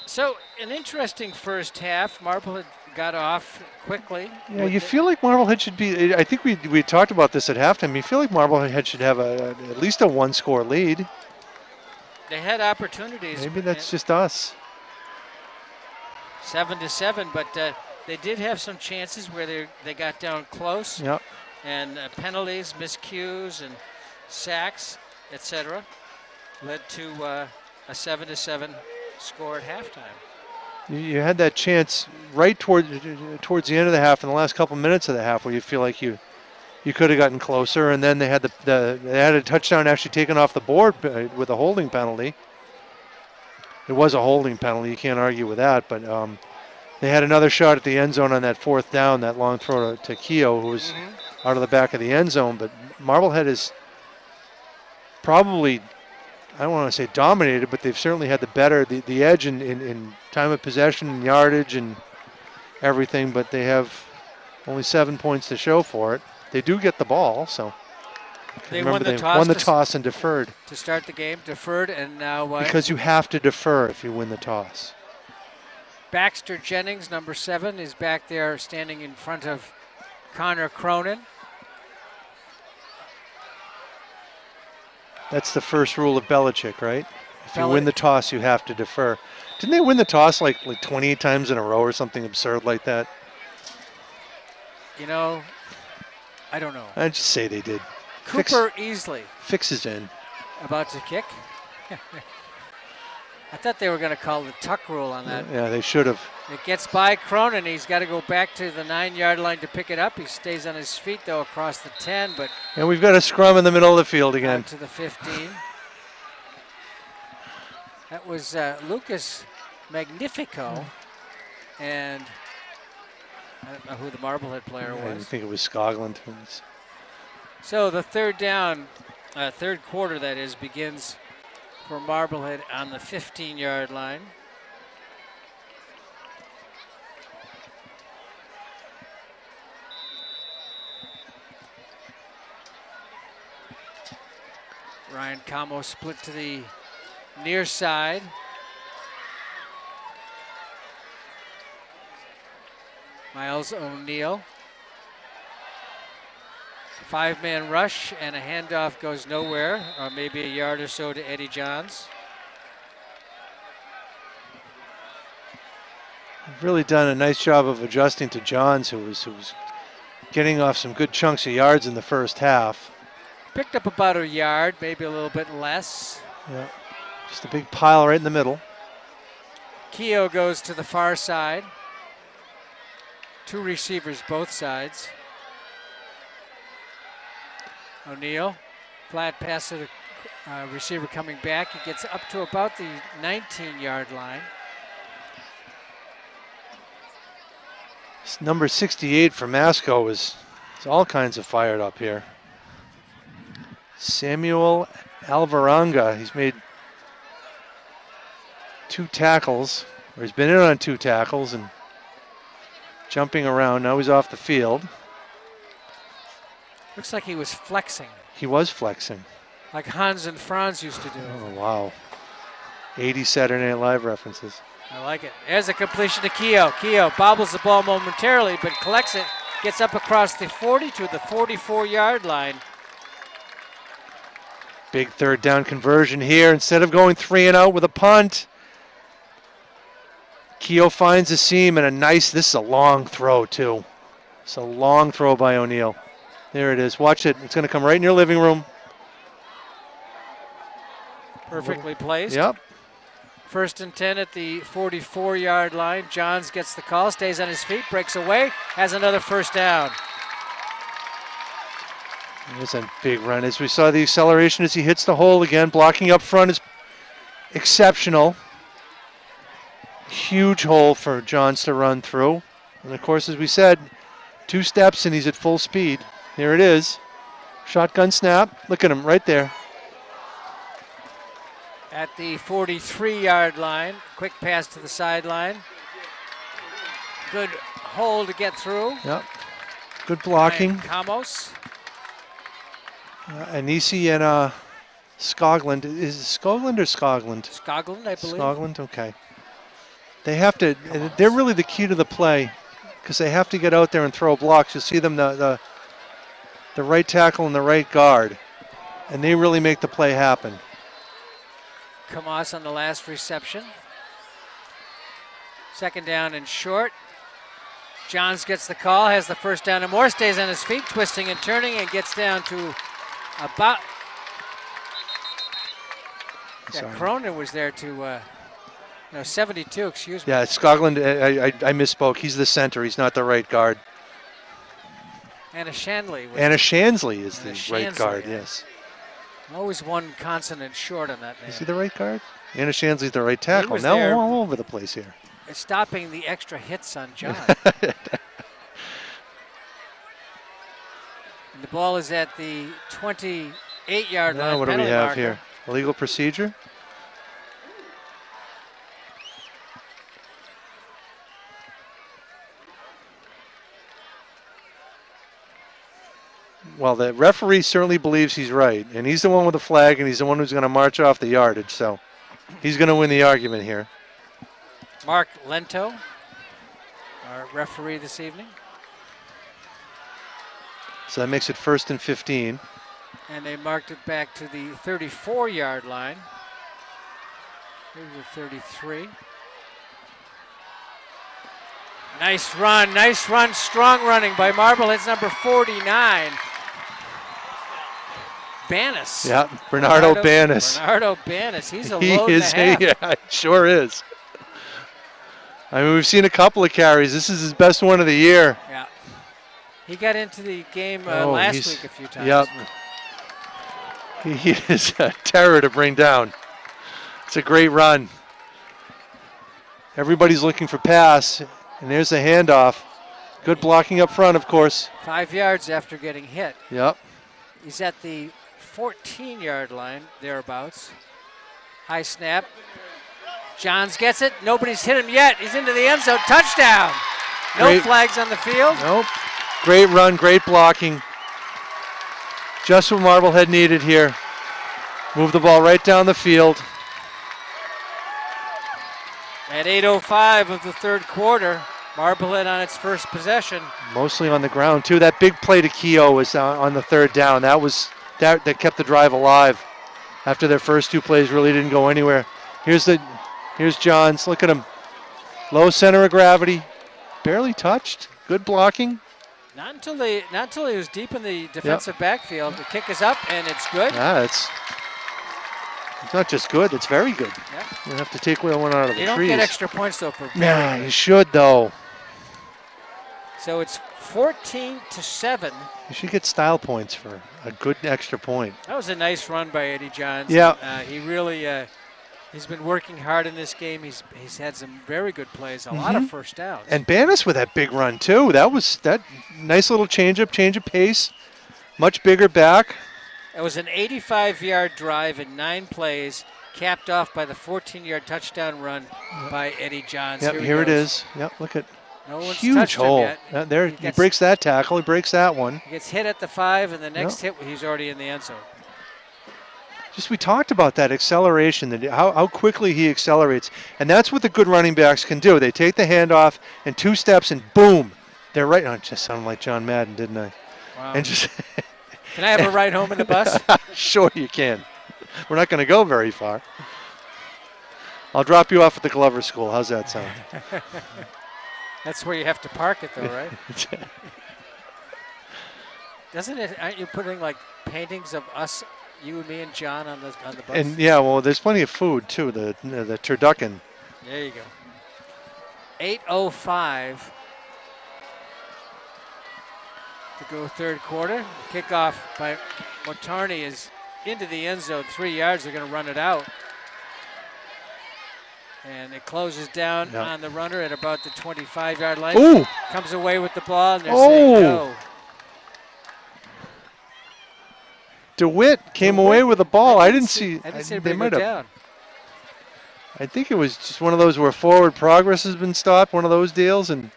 [SPEAKER 1] So, an interesting first half. Marblehead got off quickly.
[SPEAKER 2] Yeah, you feel like Marblehead should be, I think we talked about this at halftime, you feel like Marblehead should have at least a one-score lead.
[SPEAKER 1] They had opportunities.
[SPEAKER 2] Maybe that's just us.
[SPEAKER 1] 7-7, but they did have some chances where they got down close.
[SPEAKER 2] Yep.
[SPEAKER 1] And penalties, miscues, and sacks, etc., led to a 7-7 score at halftime.
[SPEAKER 2] You had that chance right towards the end of the half, in the last couple minutes of the half, where you feel like you could have gotten closer, and then they had they had a touchdown actually taken off the board with a holding penalty. It was a holding penalty, you can't argue with that, but they had another shot at the end zone on that fourth down, that long throw to Keogh, who was out of the back of the end zone. But Marblehead is probably, I don't want to say dominated, but they've certainly had the edge in time of possession and yardage and everything, but they have only 7 points to show for it. They do get the ball, so.
[SPEAKER 1] They
[SPEAKER 2] won the toss and deferred.
[SPEAKER 1] To start the game, deferred, and now what?
[SPEAKER 2] Because you have to defer if you win the toss.
[SPEAKER 1] Baxter Jennings, number 7, is back there standing in front of Connor Cronin.
[SPEAKER 2] That's the first rule of Belichick, right? If you win the toss, you have to defer. Didn't they win the toss like 28 times in a row or something absurd like that?
[SPEAKER 1] You know, I don't know.
[SPEAKER 2] I'd just say they did.
[SPEAKER 1] Cooper Easley.
[SPEAKER 2] Fixes in.
[SPEAKER 1] About to kick. I thought they were going to call the tuck rule on that.
[SPEAKER 2] Yeah, they should have.
[SPEAKER 1] It gets by Cronin. He's got to go back to the 9-yard line to pick it up. He stays on his feet, though, across the 10. But
[SPEAKER 2] and we've got a scrum in the middle of the field again.
[SPEAKER 1] To the 15. That was Lucas Magnifico. And I don't know who the Marblehead player was.
[SPEAKER 2] I think it was Skoglund.
[SPEAKER 1] So the third down, third quarter that is, begins for Marblehead on the 15-yard line. Ryan Camo split to the near side. Miles O'Neill. 5-man rush, and a handoff goes nowhere, or maybe a yard or so to Eddie Johns.
[SPEAKER 2] Really done a nice job of adjusting to Johns, who was getting off some good chunks of yards in the first half.
[SPEAKER 1] Picked up about a yard, maybe a little bit less.
[SPEAKER 2] Yeah, just a big pile right in the middle.
[SPEAKER 1] Keogh goes to the far side. Two receivers both sides. O'Neal, flat pass to the receiver coming back. He gets up to about the 19-yard line.
[SPEAKER 2] It's number 68 for Masco is all kinds of fired up here. Samuel Alvaranga, he's made 2 tackles, or he's been in on 2 tackles and jumping around. Now he's off the field.
[SPEAKER 1] Looks like he was flexing.
[SPEAKER 2] He was flexing.
[SPEAKER 1] Like Hans and Franz used to do.
[SPEAKER 2] Oh, wow. 80 Saturday Night Live references.
[SPEAKER 1] I like it. There's a completion to Keogh. Keogh bobbles the ball momentarily, but collects it, gets up across the 40 to the 44-yard line.
[SPEAKER 2] Big third down conversion here. Instead of going 3 and out with a punt, Keogh finds a seam and a nice, this is a long throw too. It's a long throw by O'Neal. There it is. Watch it. It's going to come right in your living room.
[SPEAKER 1] Perfectly placed.
[SPEAKER 2] Yep.
[SPEAKER 1] 1st and 10 at the 44-yard line. Johns gets the call, stays on his feet, breaks away, has another first down.
[SPEAKER 2] There's a big run. As we saw the acceleration as he hits the hole again, blocking up front is exceptional. Huge hole for Johns to run through. And of course, as we said, 2 steps and he's at full speed. There it is. Shotgun snap. Look at him right there.
[SPEAKER 1] At the 43-yard line, quick pass to the sideline. Good hole to get through.
[SPEAKER 2] Yep. Good blocking.
[SPEAKER 1] Camos.
[SPEAKER 2] Anisi and Skoglund. Is it Skoglund or Skoglund?
[SPEAKER 1] Skoglund, I believe.
[SPEAKER 2] Skoglund, okay. They have to, they're really the key to the play because they have to get out there and throw blocks. You see them, the right tackle and the right guard, and they really make the play happen.
[SPEAKER 1] Camos on the last reception. 2nd down and short. Johns gets the call, has the first down and more, stays on his feet, twisting and turning, and gets down to about. Yeah, Cronin was there to, 72, excuse me.
[SPEAKER 2] Yeah, Skoglund, I misspoke. He's the center, he's not the right guard.
[SPEAKER 1] Anna Shanley.
[SPEAKER 2] Anna Shansley is the right guard, yes.
[SPEAKER 1] Always one consonant short on that name.
[SPEAKER 2] Is he the right guard? Anna Shansley's the right tackle. Now we're all over the place here.
[SPEAKER 1] It's stopping the extra hits on John. And the ball is at the 28-yard line.
[SPEAKER 2] What do we have here? Illegal procedure? Well, the referee certainly believes he's right, and he's the one with the flag, and he's the one who's going to march off the yardage, so he's going to win the argument here.
[SPEAKER 1] Mark Lento, our referee this evening.
[SPEAKER 2] So that makes it 1st and 15.
[SPEAKER 1] And they marked it back to the 34-yard line. Maybe the 33. Nice run, strong running by Marblehead's number 49. Banis.
[SPEAKER 2] Yeah, Bernardo Banis.
[SPEAKER 1] Bernardo Banis, he's a load
[SPEAKER 2] and a half. Yeah, sure is. I mean, we've seen a couple of carries. This is his best one of the year.
[SPEAKER 1] Yeah. He got into the game last week a few times.
[SPEAKER 2] Yep. He is a terror to bring down. It's a great run. Everybody's looking for pass, and there's the handoff. Good blocking up front, of course.
[SPEAKER 1] 5 yards after getting hit.
[SPEAKER 2] Yep.
[SPEAKER 1] He's at the 14-yard line, thereabouts. High snap. Johns gets it. Nobody's hit him yet. He's into the end zone. Touchdown. No flags on the field.
[SPEAKER 2] Nope. Great run, great blocking. Just what Marblehead needed here. Move the ball right down the field.
[SPEAKER 1] At 8:05 of the third quarter, Marblehead on its first possession.
[SPEAKER 2] Mostly on the ground, too. That big play to Keogh was on the 3rd down. That kept the drive alive after their first 2 plays really didn't go anywhere. Here's Johns. Look at him. Low center of gravity. Barely touched. Good blocking.
[SPEAKER 1] Not until he was deep in the defensive backfield. The kick is up, and it's good.
[SPEAKER 2] Yeah, it's not just good, it's very good.
[SPEAKER 1] Yeah.
[SPEAKER 2] You have to take one out of the trees.
[SPEAKER 1] You don't get extra points, though, for
[SPEAKER 2] Nah, you should, though.
[SPEAKER 1] So it's 14-7.
[SPEAKER 2] You should get style points for a good extra point.
[SPEAKER 1] That was a nice run by Eddie Johns.
[SPEAKER 2] Yeah.
[SPEAKER 1] He really, he's been working hard in this game. He's had some very good plays, a lot of first downs.
[SPEAKER 2] And Banis with that big run too. That was that nice little change of pace. Much bigger back.
[SPEAKER 1] It was an 85-yard drive in 9 plays, capped off by the 14-yard touchdown run by Eddie Johns.
[SPEAKER 2] Yep, here it is. Yep, look at
[SPEAKER 1] no one's
[SPEAKER 2] huge
[SPEAKER 1] touched
[SPEAKER 2] hole.
[SPEAKER 1] him yet.
[SPEAKER 2] There, he breaks that tackle. He breaks that one.
[SPEAKER 1] He gets hit at the 5, and the next hit, he's already in the end zone.
[SPEAKER 2] Just we talked about that acceleration, that how quickly he accelerates, and that's what the good running backs can do. They take the handoff and 2 steps, and boom, they're right. Oh, it just sounded like John Madden, didn't I?
[SPEAKER 1] Wow.
[SPEAKER 2] And just
[SPEAKER 1] can I have a ride home in the bus?
[SPEAKER 2] Sure you can. We're not going to go very far. I'll drop you off at the Glover School. How's that sound?
[SPEAKER 1] That's where you have to park it, though, right? Doesn't it? Aren't you putting like paintings of us, you and me and John, on the bus?
[SPEAKER 2] And yeah, well, there's plenty of food too. The turducken.
[SPEAKER 1] There you go. 8:05 to go third quarter. Kickoff by Motarni is into the end zone, 3 yards. They're going to run it out. And it closes down on the runner at about the 25-yard line.
[SPEAKER 2] Ooh.
[SPEAKER 1] Comes away with the ball, and they're saying no.
[SPEAKER 2] DeWitt came away with the ball. I didn't see.
[SPEAKER 1] I didn't see anybody go down.
[SPEAKER 2] I think it was just one of those where forward progress has been stopped, one of those deals, and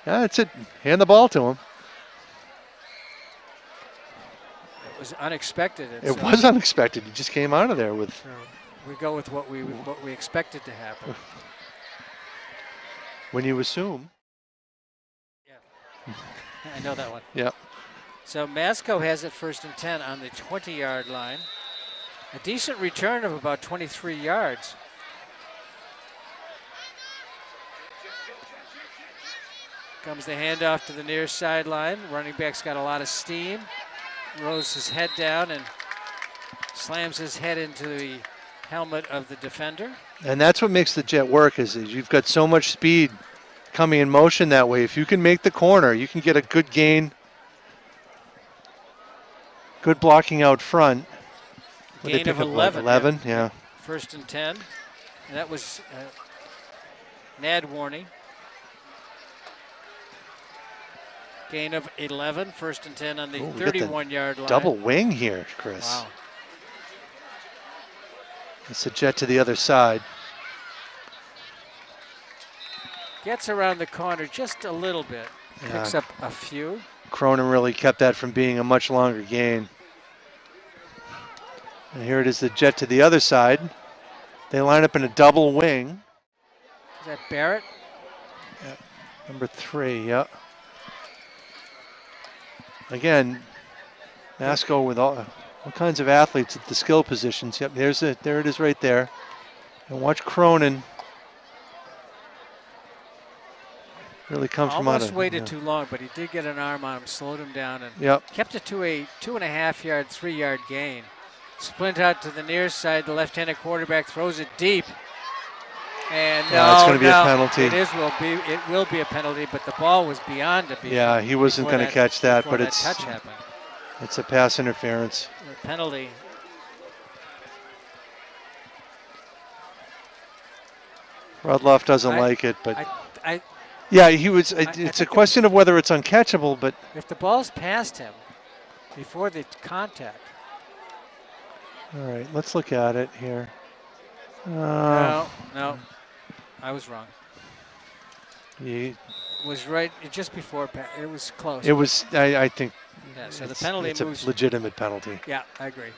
[SPEAKER 2] yeah, that's it. Hand the ball to him.
[SPEAKER 1] It was unexpected.
[SPEAKER 2] It was unexpected. He just came out of there with.
[SPEAKER 1] We go with what we expected to happen.
[SPEAKER 2] When you assume.
[SPEAKER 1] Yeah, I know that one.
[SPEAKER 2] Yeah.
[SPEAKER 1] So Masco has it 1st and 10 on the 20-yard line. A decent return of about 23 yards. Comes the handoff to the near sideline. Running back's got a lot of steam. Rolls his head down and slams his head into the helmet of the defender.
[SPEAKER 2] And that's what makes the jet work, is you've got so much speed coming in motion that way. If you can make the corner, you can get a good gain. Good blocking out front.
[SPEAKER 1] Gain of 11.
[SPEAKER 2] 11, yeah.
[SPEAKER 1] 1st and 10. And that was Nad warning. Gain of 11, 1st and 10 on the 31-yard line.
[SPEAKER 2] Double wing here, Chris.
[SPEAKER 1] Wow.
[SPEAKER 2] It's a jet to the other side.
[SPEAKER 1] Gets around the corner just a little bit. Picks up a few.
[SPEAKER 2] Cronin really kept that from being a much longer gain. And here it is, the jet to the other side. They line up in a double wing.
[SPEAKER 1] Is that Barrett?
[SPEAKER 2] Yeah. Number 3, yeah. Again, Masco with all kinds of athletes at the skill positions. Yep, there it is right there. And watch Cronin really come from out of.
[SPEAKER 1] Almost waited too long, but he did get an arm on him, slowed him down, and kept it to a 2.5-yard, 3-yard gain. Splint out to the near side. The left-handed quarterback throws it deep. And
[SPEAKER 2] it's going to be a penalty.
[SPEAKER 1] It will be a penalty, but the ball was beyond it.
[SPEAKER 2] Yeah, he wasn't going to catch that, but
[SPEAKER 1] it's touch happened.
[SPEAKER 2] It's a pass interference.
[SPEAKER 1] A penalty.
[SPEAKER 2] Rudloff doesn't like it, but
[SPEAKER 1] I
[SPEAKER 2] yeah, he was. It's a question of whether it's uncatchable, but
[SPEAKER 1] if the ball's past him before the contact.
[SPEAKER 2] All right, let's look at it here.
[SPEAKER 1] No, I was wrong.
[SPEAKER 2] He
[SPEAKER 1] was right just before. It was close.
[SPEAKER 2] It was. I think.
[SPEAKER 1] Yeah. So the penalty
[SPEAKER 2] it's
[SPEAKER 1] moves.
[SPEAKER 2] a legitimate penalty.
[SPEAKER 1] Yeah, I agree.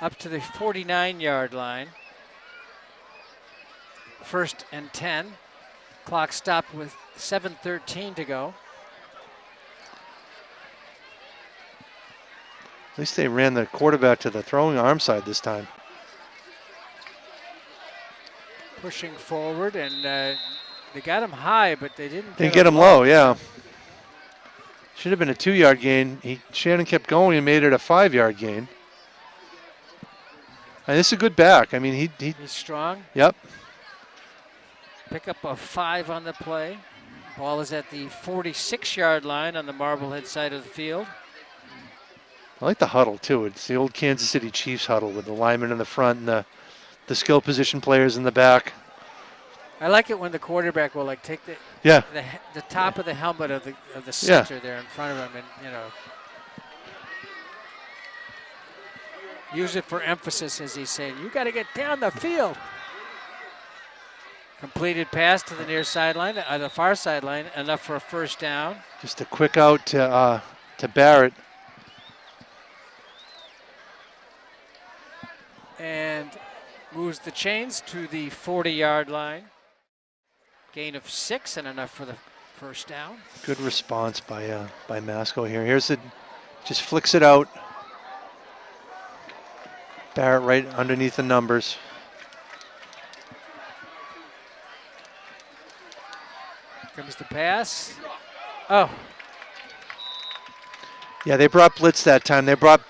[SPEAKER 1] Up to the 49-yard line. 1st and 10. Clock stopped with 7:13 to go.
[SPEAKER 2] At least they ran the quarterback to the throwing arm side this time.
[SPEAKER 1] Pushing forward, and they got him high, but they didn't.
[SPEAKER 2] They get him low, yeah. Should have been a 2-yard gain. Shannon kept going and made it a 5-yard gain. And this is a good back. I mean,
[SPEAKER 1] he's strong.
[SPEAKER 2] Yep.
[SPEAKER 1] Pick up a 5 on the play. Ball is at the 46-yard line on the Marblehead side of the field.
[SPEAKER 2] I like the huddle, too. It's the old Kansas City Chiefs huddle with the linemen in the front and the skill position players in the back.
[SPEAKER 1] I like it when the quarterback will like take the top of the helmet of the center there in front of him, and use it for emphasis, as he's saying. You got to get down the field. Completed pass to the near sideline, the far sideline, enough for a first down.
[SPEAKER 2] Just a quick out to Barrett.
[SPEAKER 1] And moves the chains to the 40-yard line. Gain of 6 and enough for the first down.
[SPEAKER 2] Good response by Masco here. Here's it, just flicks it out. Barrett right underneath the numbers.
[SPEAKER 1] Comes the pass. Oh.
[SPEAKER 2] Yeah, they brought blitz that time. They brought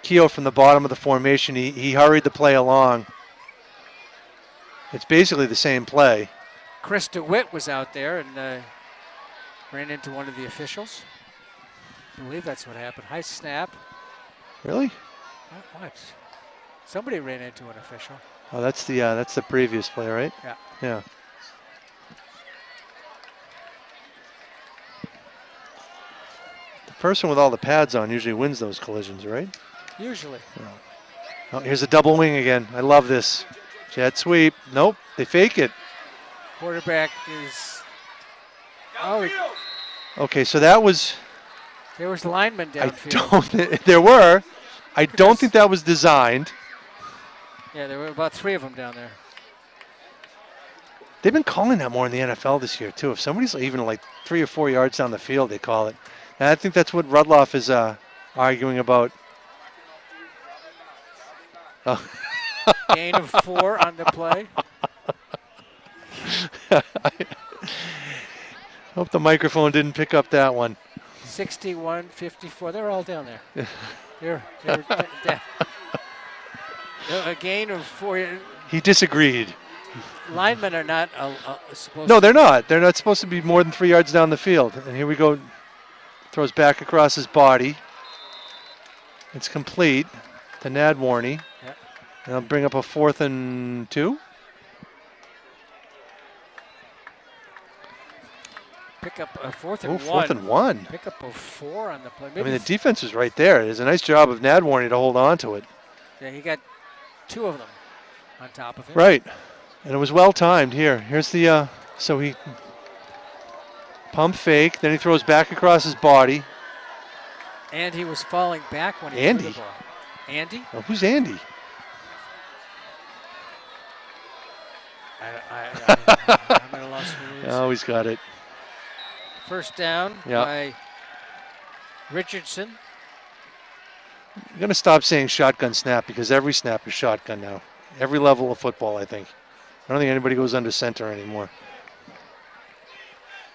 [SPEAKER 2] Keogh from the bottom of the formation. He hurried the play along. It's basically the same play.
[SPEAKER 1] Chris DeWitt was out there and ran into one of the officials. I believe that's what happened. High snap.
[SPEAKER 2] Really?
[SPEAKER 1] What? Somebody ran into an official.
[SPEAKER 2] Oh, that's the previous play, right?
[SPEAKER 1] Yeah.
[SPEAKER 2] Yeah. The person with all the pads on usually wins those collisions, right?
[SPEAKER 1] Usually.
[SPEAKER 2] Oh, here's a double wing again. I love this. Jet sweep. Nope, they fake it.
[SPEAKER 1] Quarterback is. Oh.
[SPEAKER 2] Okay, so that was.
[SPEAKER 1] There was linemen
[SPEAKER 2] I
[SPEAKER 1] downfield.
[SPEAKER 2] don't think that was designed.
[SPEAKER 1] Yeah, there were about 3 of them down there.
[SPEAKER 2] They've been calling that more in the NFL this year, too. If somebody's even like 3 or 4 yards down the field, they call it. And I think that's what Rudloff is arguing about. Oh.
[SPEAKER 1] Gain of 4 on the play.
[SPEAKER 2] Hope the microphone didn't pick up that one.
[SPEAKER 1] 61-54. They're all down there. They're down. A gain of 4.
[SPEAKER 2] He disagreed.
[SPEAKER 1] Linemen are not supposed
[SPEAKER 2] No, they're not. They're not supposed to be more than 3 yards down the field. And here we go. Throws back across his body. It's complete to Nadwarney.
[SPEAKER 1] Yep.
[SPEAKER 2] And I'll bring up a 4th and 2.
[SPEAKER 1] Pick up a 4th and 1.
[SPEAKER 2] 4th and 1.
[SPEAKER 1] Pick up a 4 on the play.
[SPEAKER 2] Maybe I mean, the defense is right there. It is a nice job of Nadwarney to hold on to it.
[SPEAKER 1] Yeah, he got 2 of them on top of it.
[SPEAKER 2] Right. And it was well timed here. Here's the, so he pump fake, then he throws back across his body.
[SPEAKER 1] And he was falling back when he
[SPEAKER 2] Andy.
[SPEAKER 1] threw the ball. Andy?
[SPEAKER 2] Oh, who's Andy?
[SPEAKER 1] I'm at a loss for words.
[SPEAKER 2] Oh, he's got it.
[SPEAKER 1] First down by Richardson.
[SPEAKER 2] I'm going to stop saying shotgun snap because every snap is shotgun now. Every level of football, I think. I don't think anybody goes under center anymore.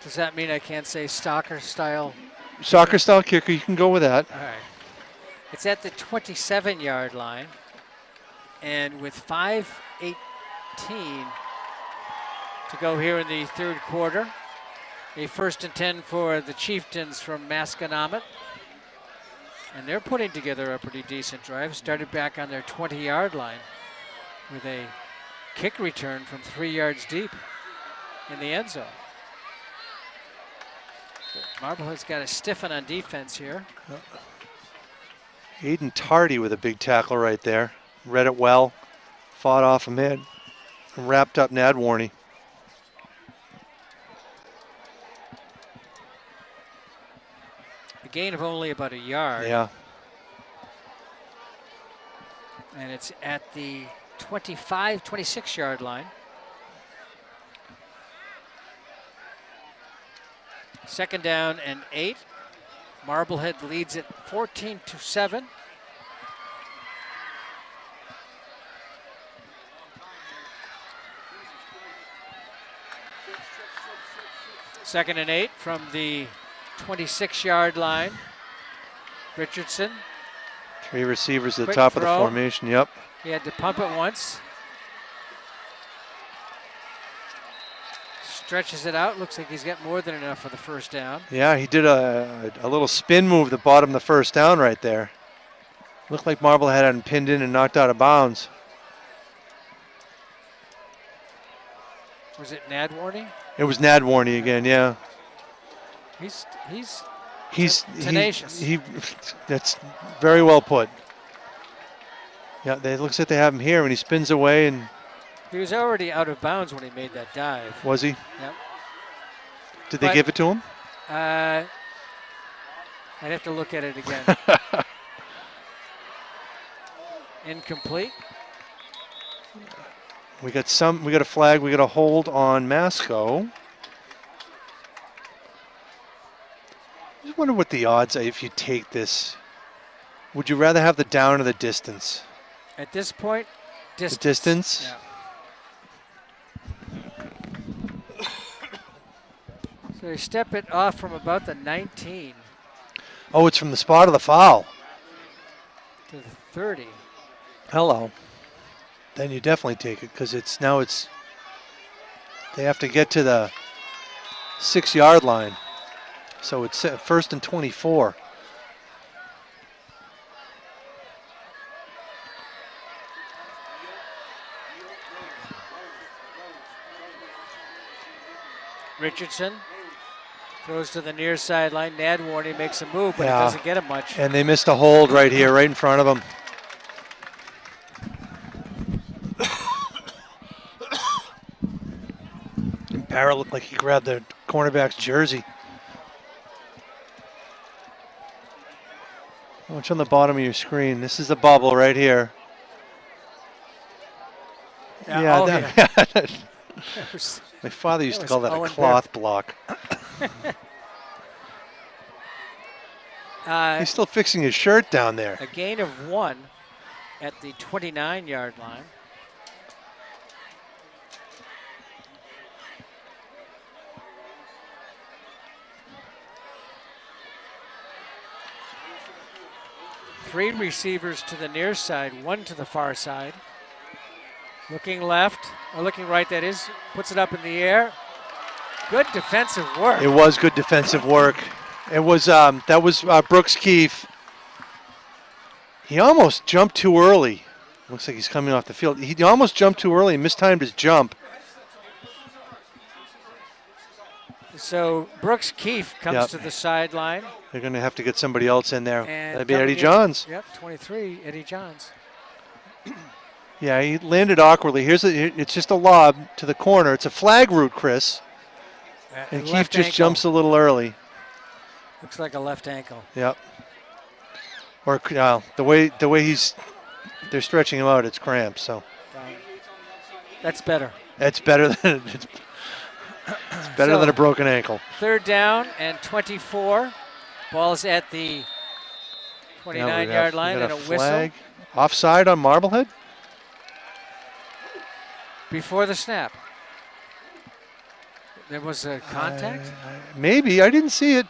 [SPEAKER 1] Does that mean I can't say soccer style?
[SPEAKER 2] Soccer style kicker, you can go with that.
[SPEAKER 1] All right. It's at the 27-yard line. And with 5:18 to go here in the third quarter, a 1st and 10 for the Chieftains from Masconomet. And they're putting together a pretty decent drive. Started back on their 20-yard line with a kick return from 3 yards deep in the end zone. Marblehead's got to stiffen on defense here.
[SPEAKER 2] Aiden Tardy with a big tackle right there. Read it well, fought off him in, and wrapped up Nadwarney.
[SPEAKER 1] A gain of only about a yard.
[SPEAKER 2] Yeah.
[SPEAKER 1] And it's at the 26-yard line. 2nd down and 8. Marblehead leads it 14-7. Second and 8 from the 26-yard line. Richardson.
[SPEAKER 2] 3 receivers at the
[SPEAKER 1] Quick
[SPEAKER 2] top of the
[SPEAKER 1] throw.
[SPEAKER 2] formation, yep.
[SPEAKER 1] He had to pump it once. Stretches it out. Looks like he's got more than enough for the first down.
[SPEAKER 2] Yeah, he did a little spin move that bought him the first down right there. Looked like Marblehead had him pinned in and knocked out of bounds.
[SPEAKER 1] Was it Nadwarney?
[SPEAKER 2] It was Nadwarney again, yeah.
[SPEAKER 1] He's
[SPEAKER 2] tenacious.
[SPEAKER 1] He,
[SPEAKER 2] that's very well put. Yeah, it looks like they have him here, and he spins away. And
[SPEAKER 1] he was already out of bounds when he made that dive.
[SPEAKER 2] Was he?
[SPEAKER 1] Yep.
[SPEAKER 2] Did they give it to him?
[SPEAKER 1] I'd have to look at it again. Incomplete.
[SPEAKER 2] We got a flag, we got a hold on Masco. I just wonder what the odds are if you take this. Would you rather have the down or the distance?
[SPEAKER 1] At this point, distance.
[SPEAKER 2] The distance?
[SPEAKER 1] Yeah. So you step it off from about the 19.
[SPEAKER 2] Oh, it's from the spot of the foul.
[SPEAKER 1] To the 30.
[SPEAKER 2] Hello. Then you definitely take it because they have to get to the 6-yard line. So it's first and 24.
[SPEAKER 1] Richardson throws to the near sideline. Nadwarney makes a move, but it doesn't get him much.
[SPEAKER 2] And they missed a hold right here, right in front of him. Barrett looked like he grabbed the cornerback's jersey. Watch on the bottom of your screen. This is the bubble right here. My father used to call that a cloth block. He's still fixing his shirt down there.
[SPEAKER 1] A gain of 1 at the 29-yard line. Three receivers to the near side, 1 to the far side. Looking left, or looking right, that is, puts it up in the air. Good defensive work.
[SPEAKER 2] It was good defensive work. It was, that was Brooks Keefe. He almost jumped too early. Looks like he's coming off the field. He almost jumped too early and mistimed his jump.
[SPEAKER 1] So Brooks Keefe comes to the sideline.
[SPEAKER 2] They're going to have to get somebody else in there.
[SPEAKER 1] And
[SPEAKER 2] that'd be Eddie Johns.
[SPEAKER 1] Yep, 23, Eddie Johns.
[SPEAKER 2] Yeah, he landed awkwardly. It's just a lob to the corner. It's a flag route, Chris. And Keefe just jumps a little early.
[SPEAKER 1] Looks like a left ankle.
[SPEAKER 2] Yep. Or the way they're stretching him out, it's cramps. So
[SPEAKER 1] that's better.
[SPEAKER 2] It's better than than a broken ankle.
[SPEAKER 1] 3rd down and 24. Ball's at the 29-yard line and a whistle.
[SPEAKER 2] Offside on Marblehead?
[SPEAKER 1] Before the snap. There was a contact?
[SPEAKER 2] Maybe. I didn't see it.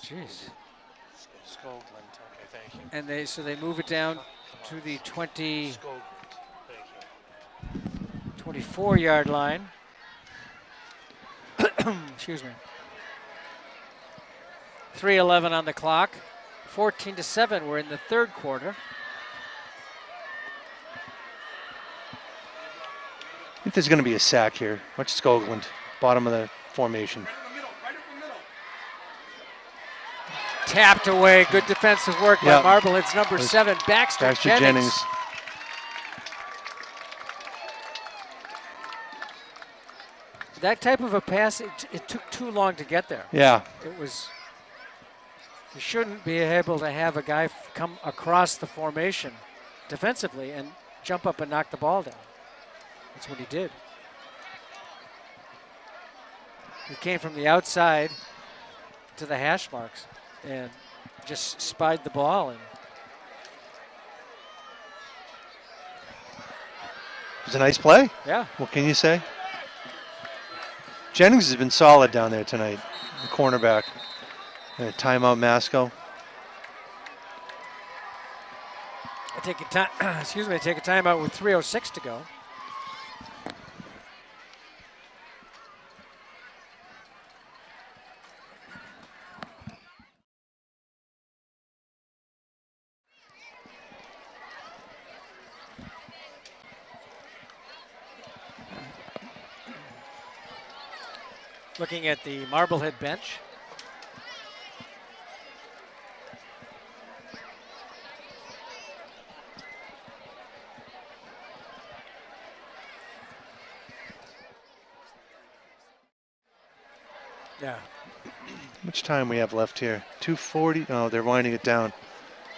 [SPEAKER 1] Jeez. And they move it down to the 24-yard line. Excuse me. 3:11 on the clock. 14-7. We're in the 3rd quarter.
[SPEAKER 2] I think there's going to be a sack here. Watch Skoglund, bottom of the formation.
[SPEAKER 1] Tapped away. Good defensive work by Marblehead's number 7, Baxter Jennings. That type of a pass, it took too long to get there.
[SPEAKER 2] Yeah.
[SPEAKER 1] You shouldn't be able to have a guy come across the formation defensively and jump up and knock the ball down. That's what he did. He came from the outside to the hash marks and just spied the ball. And
[SPEAKER 2] it was a nice play.
[SPEAKER 1] Yeah.
[SPEAKER 2] What can you say? Jennings has been solid down there tonight, the cornerback. And a timeout, Masco.
[SPEAKER 1] It take a time. Excuse me. Take a timeout with 3:06 to go. Looking at the Marblehead bench. Yeah.
[SPEAKER 2] How much time we have left here? 2:40. Oh, they're winding it down.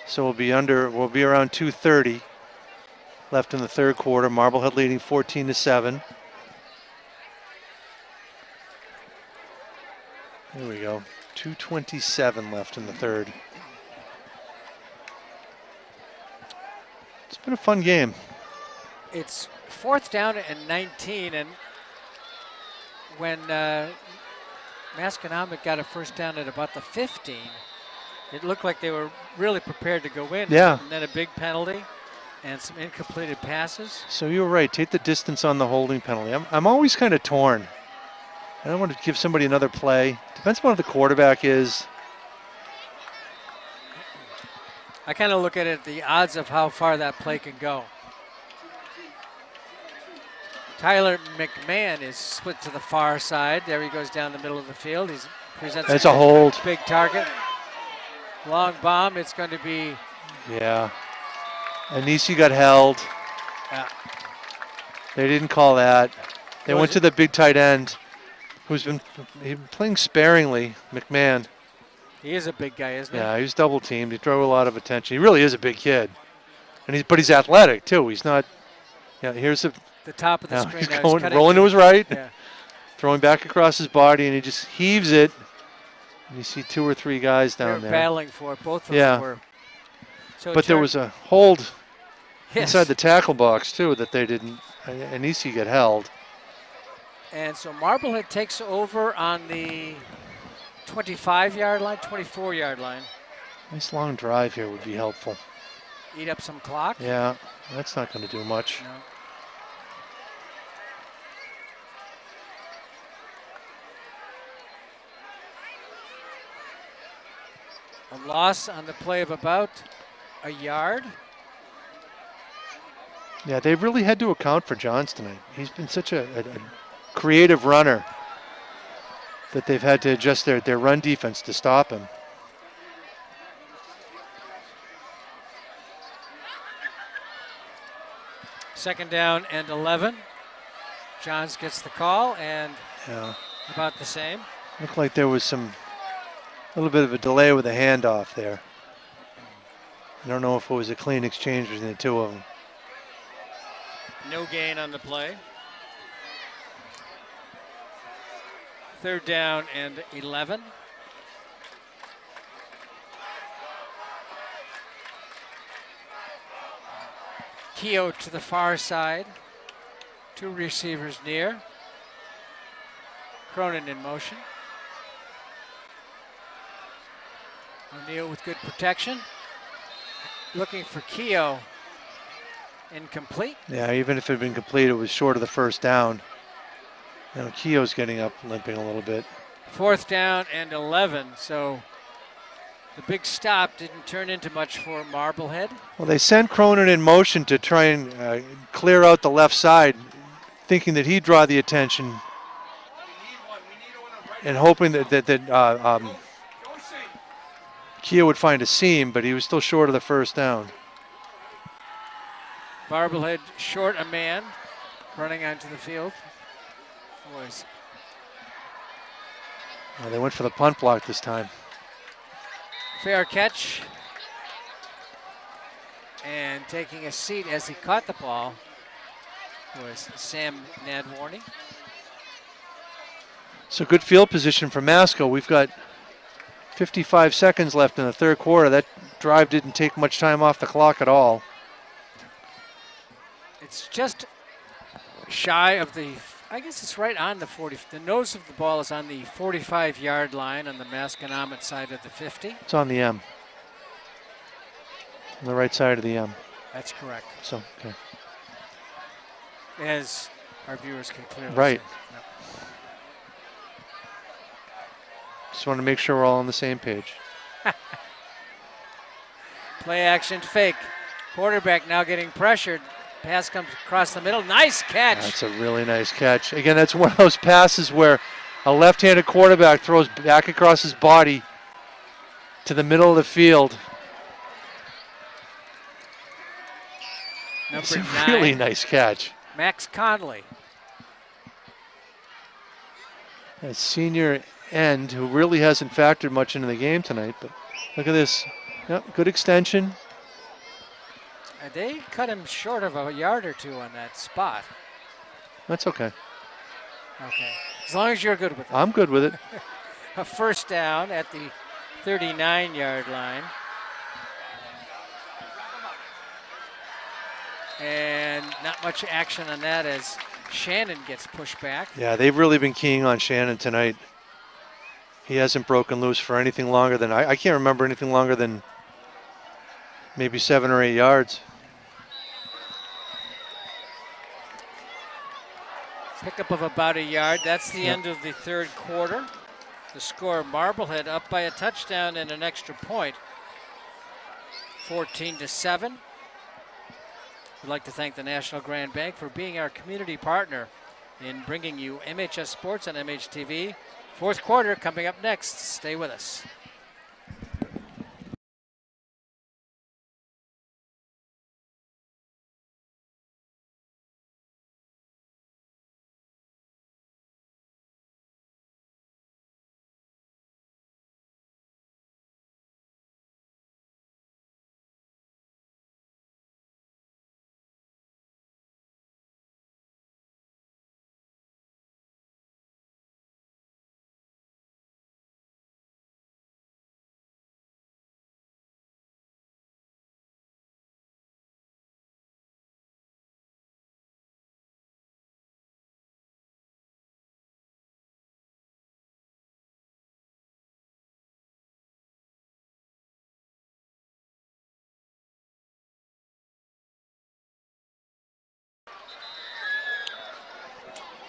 [SPEAKER 2] So we'll be around 2:30 left in the third quarter. Marblehead leading 14-7. There we go. 2:27 left in the third. It's been a fun game.
[SPEAKER 1] It's 4th down and 19, and when Masconomet got a first down at about the 15, it looked like they were really prepared to go in.
[SPEAKER 2] Yeah.
[SPEAKER 1] And then a big penalty and some incompleted passes.
[SPEAKER 2] So you're right. Take the distance on the holding penalty. I'm always kind of torn. I don't want to give somebody another play. Depends on what the quarterback is.
[SPEAKER 1] I kind of look at it, the odds of how far that play can go. Tyler McMahon is split to the far side. There he goes down the middle of the field. He presents
[SPEAKER 2] That's a hold.
[SPEAKER 1] Big target. Long bomb. It's going to be.
[SPEAKER 2] Yeah. Anisi got held.
[SPEAKER 1] Yeah.
[SPEAKER 2] They didn't call that. They went to the big tight end, who's been playing sparingly, McMahon.
[SPEAKER 1] He is a big guy, isn't he?
[SPEAKER 2] Yeah, he was double teamed. He drew a lot of attention. He really is a big kid, and but he's athletic too. He's not. Yeah, here's the
[SPEAKER 1] top of the screen.
[SPEAKER 2] He's rolling to his right,
[SPEAKER 1] yeah.
[SPEAKER 2] Throwing back across his body, and he just heaves it. And you see 2 or 3 guys down there.
[SPEAKER 1] Battling for it. Both of them were. So
[SPEAKER 2] but there was a hold inside the tackle box too that they didn't. Anisi got held.
[SPEAKER 1] And so Marblehead takes over on the 25-yard line, 24-yard line.
[SPEAKER 2] Nice long drive here would be helpful.
[SPEAKER 1] Eat up some clock.
[SPEAKER 2] Yeah, that's not going to do much.
[SPEAKER 1] No. A loss on the play of about a yard.
[SPEAKER 2] Yeah, they've really had to account for Johns tonight. He's been such a creative runner that they've had to adjust their run defense to stop him.
[SPEAKER 1] Second down and 11. Johns gets the call, and about the same.
[SPEAKER 2] Looked like there was a little bit of a delay with the handoff there. I don't know if it was a clean exchange between the two of them.
[SPEAKER 1] No gain on the play. Third down and 11. Keogh to the far side. 2 receivers near. Cronin in motion. O'Neal with good protection. Looking for Keogh. Incomplete.
[SPEAKER 2] Yeah, even if it had been complete, it was short of the first down. You know, Keogh's getting up, limping a little bit.
[SPEAKER 1] 4th down and 11. So the big stop didn't turn into much for Marblehead.
[SPEAKER 2] Well, they sent Cronin in motion to try and clear out the left side, thinking that he'd draw the attention and hoping that Keogh would find a seam, but he was still short of the first down.
[SPEAKER 1] Marblehead short a man running onto the field. Boys.
[SPEAKER 2] Well, they went for the punt block this time.
[SPEAKER 1] Fair catch. And taking a seat as he caught the ball was Sam Nadwarney.
[SPEAKER 2] So good field position for Masco. We've got 55 seconds left in the third quarter. That drive didn't take much time off the clock at all.
[SPEAKER 1] It's just shy of the, I guess it's right on the 40. The nose of the ball is on the 45-yard line on the Masconomet side of the 50.
[SPEAKER 2] It's on the M. On the right side of the M.
[SPEAKER 1] That's correct.
[SPEAKER 2] So, okay.
[SPEAKER 1] As our viewers can clearly
[SPEAKER 2] Right.
[SPEAKER 1] see. Yep.
[SPEAKER 2] Just want to make sure we're all on the same page.
[SPEAKER 1] Play action fake. Quarterback now getting pressured. Pass comes across the middle. Nice catch.
[SPEAKER 2] That's a really nice catch. Again, that's one of those passes where a left-handed quarterback throws back across his body to the middle of the field.
[SPEAKER 1] Number
[SPEAKER 2] It's a
[SPEAKER 1] 9.
[SPEAKER 2] really nice catch.
[SPEAKER 1] Max Conley.
[SPEAKER 2] A senior end who really hasn't factored much into the game tonight, but look at this. Yep, good extension.
[SPEAKER 1] They cut him short of a yard or two on that spot.
[SPEAKER 2] That's okay.
[SPEAKER 1] Okay. As long as you're good with it.
[SPEAKER 2] I'm good with it.
[SPEAKER 1] A first down at the 39-yard line. And not much action on that as Shannon gets pushed back.
[SPEAKER 2] Yeah, they've really been keying on Shannon tonight. He hasn't broken loose for anything longer than, I can't remember anything longer than maybe 7 or 8 yards.
[SPEAKER 1] Pickup of about a yard. That's the end of the third quarter. The score, Marblehead up by a touchdown and an extra point, 14-7. We'd like to thank the National Grand Bank for being our community partner in bringing you MHS Sports on MHTV. Fourth quarter coming up next. Stay with us.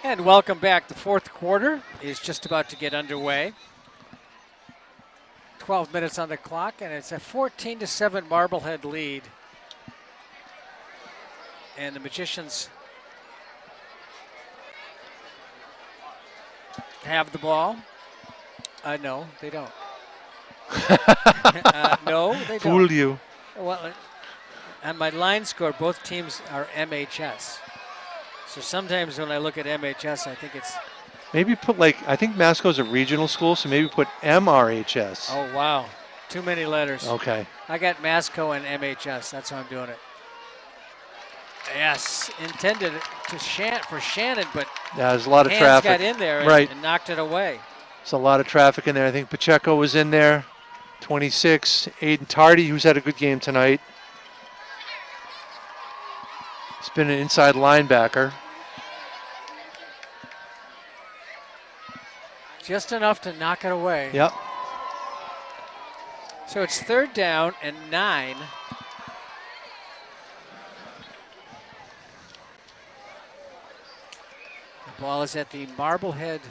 [SPEAKER 1] And welcome back. The fourth quarter is just about to get underway. 12 minutes on the clock, and it's a 14-7 Marblehead lead. And the Magicians have the ball. No, they don't. No, they don't.
[SPEAKER 2] Fooled you.
[SPEAKER 1] Well, on my line score, both teams are MHS. So sometimes when I look at MHS, I think it's...
[SPEAKER 2] Maybe put I think Masco's a regional school, so maybe put MRHS.
[SPEAKER 1] Oh, wow. Too many letters.
[SPEAKER 2] Okay.
[SPEAKER 1] I got Masco and MHS. That's how I'm doing it. Yes, intended for Shannon, but
[SPEAKER 2] yeah, there's a lot of
[SPEAKER 1] hands
[SPEAKER 2] traffic.
[SPEAKER 1] got in there and knocked it away.
[SPEAKER 2] There's a lot of traffic in there. I think Pacheco was in there. 26. Aiden Tardy, who's had a good game tonight. He's been an inside linebacker.
[SPEAKER 1] Just enough to knock it away.
[SPEAKER 2] Yep.
[SPEAKER 1] So it's third down and 9. The ball is at the Marblehead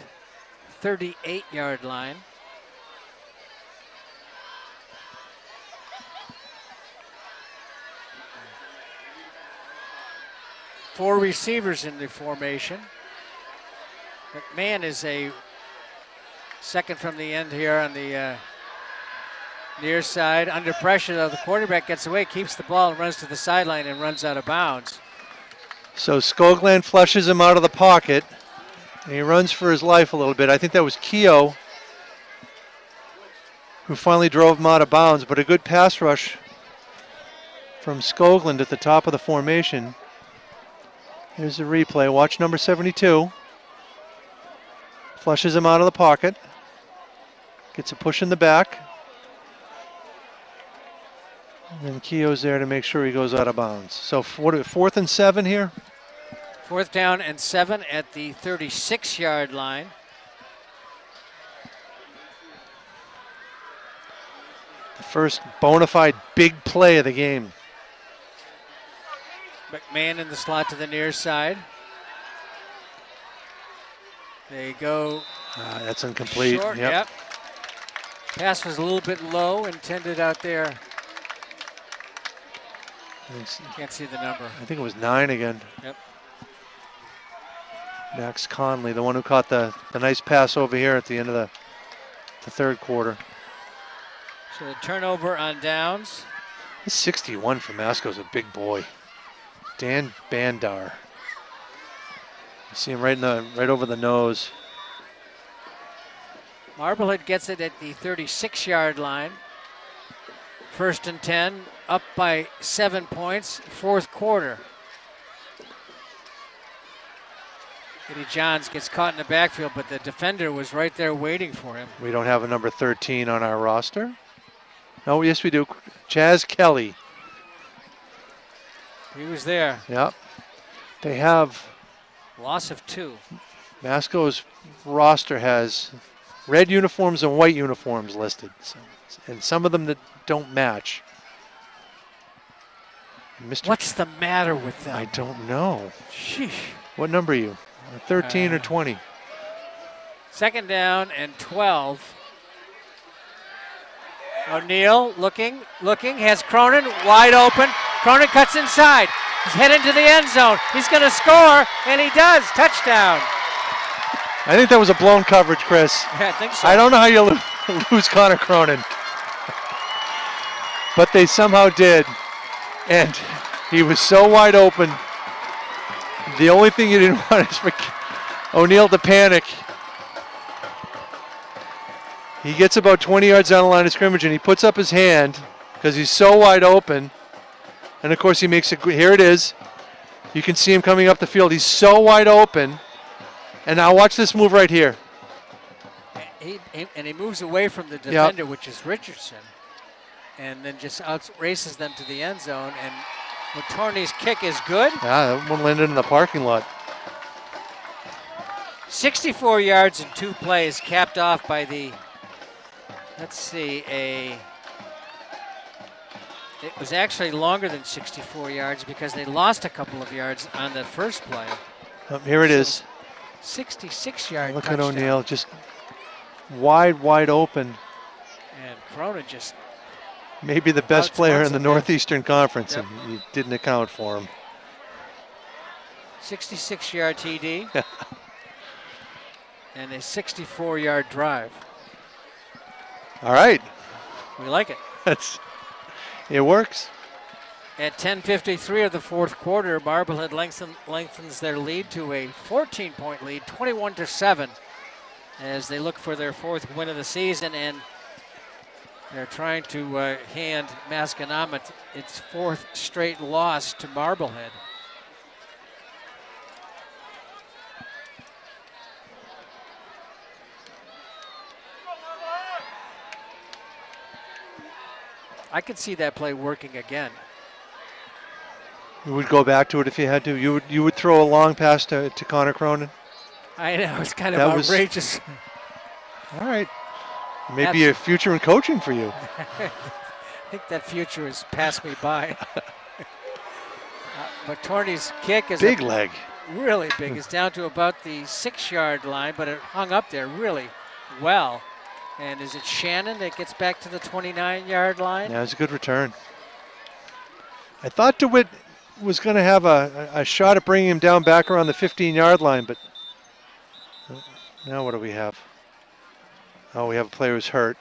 [SPEAKER 1] 38-yard line. Four receivers in the formation. McMahon is a second from the end here on the near side. Under pressure, though, the quarterback gets away, keeps the ball, and runs to the sideline and runs out of bounds.
[SPEAKER 2] So Skogland flushes him out of the pocket, and he runs for his life a little bit. I think that was Keogh who finally drove him out of bounds, but a good pass rush from Skogland at the top of the formation. Here's the replay. Watch number 72. Flushes him out of the pocket. Gets a push in the back. And then Keogh's there to make sure he goes out of bounds. So fourth and 7 here?
[SPEAKER 1] Fourth down and 7 at the 36-yard line.
[SPEAKER 2] The first bona fide big play of the game.
[SPEAKER 1] McMahon in the slot to the near side. They go.
[SPEAKER 2] That's incomplete.
[SPEAKER 1] Short, yep. Pass was a little bit low, intended out there. Can't see the number.
[SPEAKER 2] I think it was 9 again.
[SPEAKER 1] Yep.
[SPEAKER 2] Max Conley, the one who caught the nice pass over here at the end of the third quarter.
[SPEAKER 1] So the turnover on downs.
[SPEAKER 2] This 61 for Masco's a big boy. Dan Bandar. You see him right over the nose.
[SPEAKER 1] Marblehead gets it at the 36-yard line. 1st and 10, up by 7 points, 4th quarter. Eddie Johns gets caught in the backfield, but the defender was right there waiting for him.
[SPEAKER 2] We don't have a number 13 on our roster. Oh, yes, we do. Chaz Kelly.
[SPEAKER 1] He was there.
[SPEAKER 2] Yep. They have...
[SPEAKER 1] Loss of 2.
[SPEAKER 2] Masco's roster has red uniforms and white uniforms listed, and some of them that don't match.
[SPEAKER 1] What's the matter with them?
[SPEAKER 2] I don't know.
[SPEAKER 1] Sheesh.
[SPEAKER 2] What number are you? 13 or 20?
[SPEAKER 1] 2nd down and 12. O'Neal looking, has Cronin wide open. Cronin cuts inside. He's headed to the end zone. He's going to score, and he does. Touchdown.
[SPEAKER 2] I think that was a blown coverage, Chris.
[SPEAKER 1] Yeah, I think so.
[SPEAKER 2] I don't know how you lose Connor Cronin. But they somehow did. And he was so wide open. The only thing you didn't want is for O'Neal to panic. He gets about 20 yards down the line of scrimmage and he puts up his hand because he's so wide open. And of course he makes it, here it is. You can see him coming up the field. He's so wide open. And now watch this move right here.
[SPEAKER 1] He moves away from the defender, which is Richardson, and then just races them to the end zone. And McTorney's kick is good.
[SPEAKER 2] Yeah, that one landed in the parking lot.
[SPEAKER 1] 64 yards in 2 plays, capped off by the, let's see, it was actually longer than 64 yards because they lost a couple of yards on the first play.
[SPEAKER 2] Here it is.
[SPEAKER 1] 66-yard
[SPEAKER 2] Look
[SPEAKER 1] touchdown.
[SPEAKER 2] at O'Neal, just wide open.
[SPEAKER 1] And Cronin just...
[SPEAKER 2] Maybe the best player in the Northeastern Conference, and you didn't account for him.
[SPEAKER 1] 66-yard TD. And a 64-yard drive.
[SPEAKER 2] All right.
[SPEAKER 1] We like it.
[SPEAKER 2] It works.
[SPEAKER 1] At 10:53 of the 4th quarter, Marblehead lengthens their lead to a 14-point lead, 21-7, as they look for their 4th win of the season, and they're trying to hand Masconomet its 4th straight loss to Marblehead. I could see that play working again.
[SPEAKER 2] You would go back to it if you had to. You would throw a long pass to Connor Cronin.
[SPEAKER 1] I know, it's kind of outrageous.
[SPEAKER 2] All right. Maybe a future in coaching for you.
[SPEAKER 1] I think that future has passed me by. McTorney's kick is
[SPEAKER 2] big leg.
[SPEAKER 1] Really big. It's down to about the 6-yard line, but it hung up there really well. And is it Shannon that gets back to the 29-yard line?
[SPEAKER 2] Yeah, it was a good return. I thought DeWitt was going to have a shot at bringing him down back around the 15-yard line, but now what do we have? Oh, we have a player who's hurt.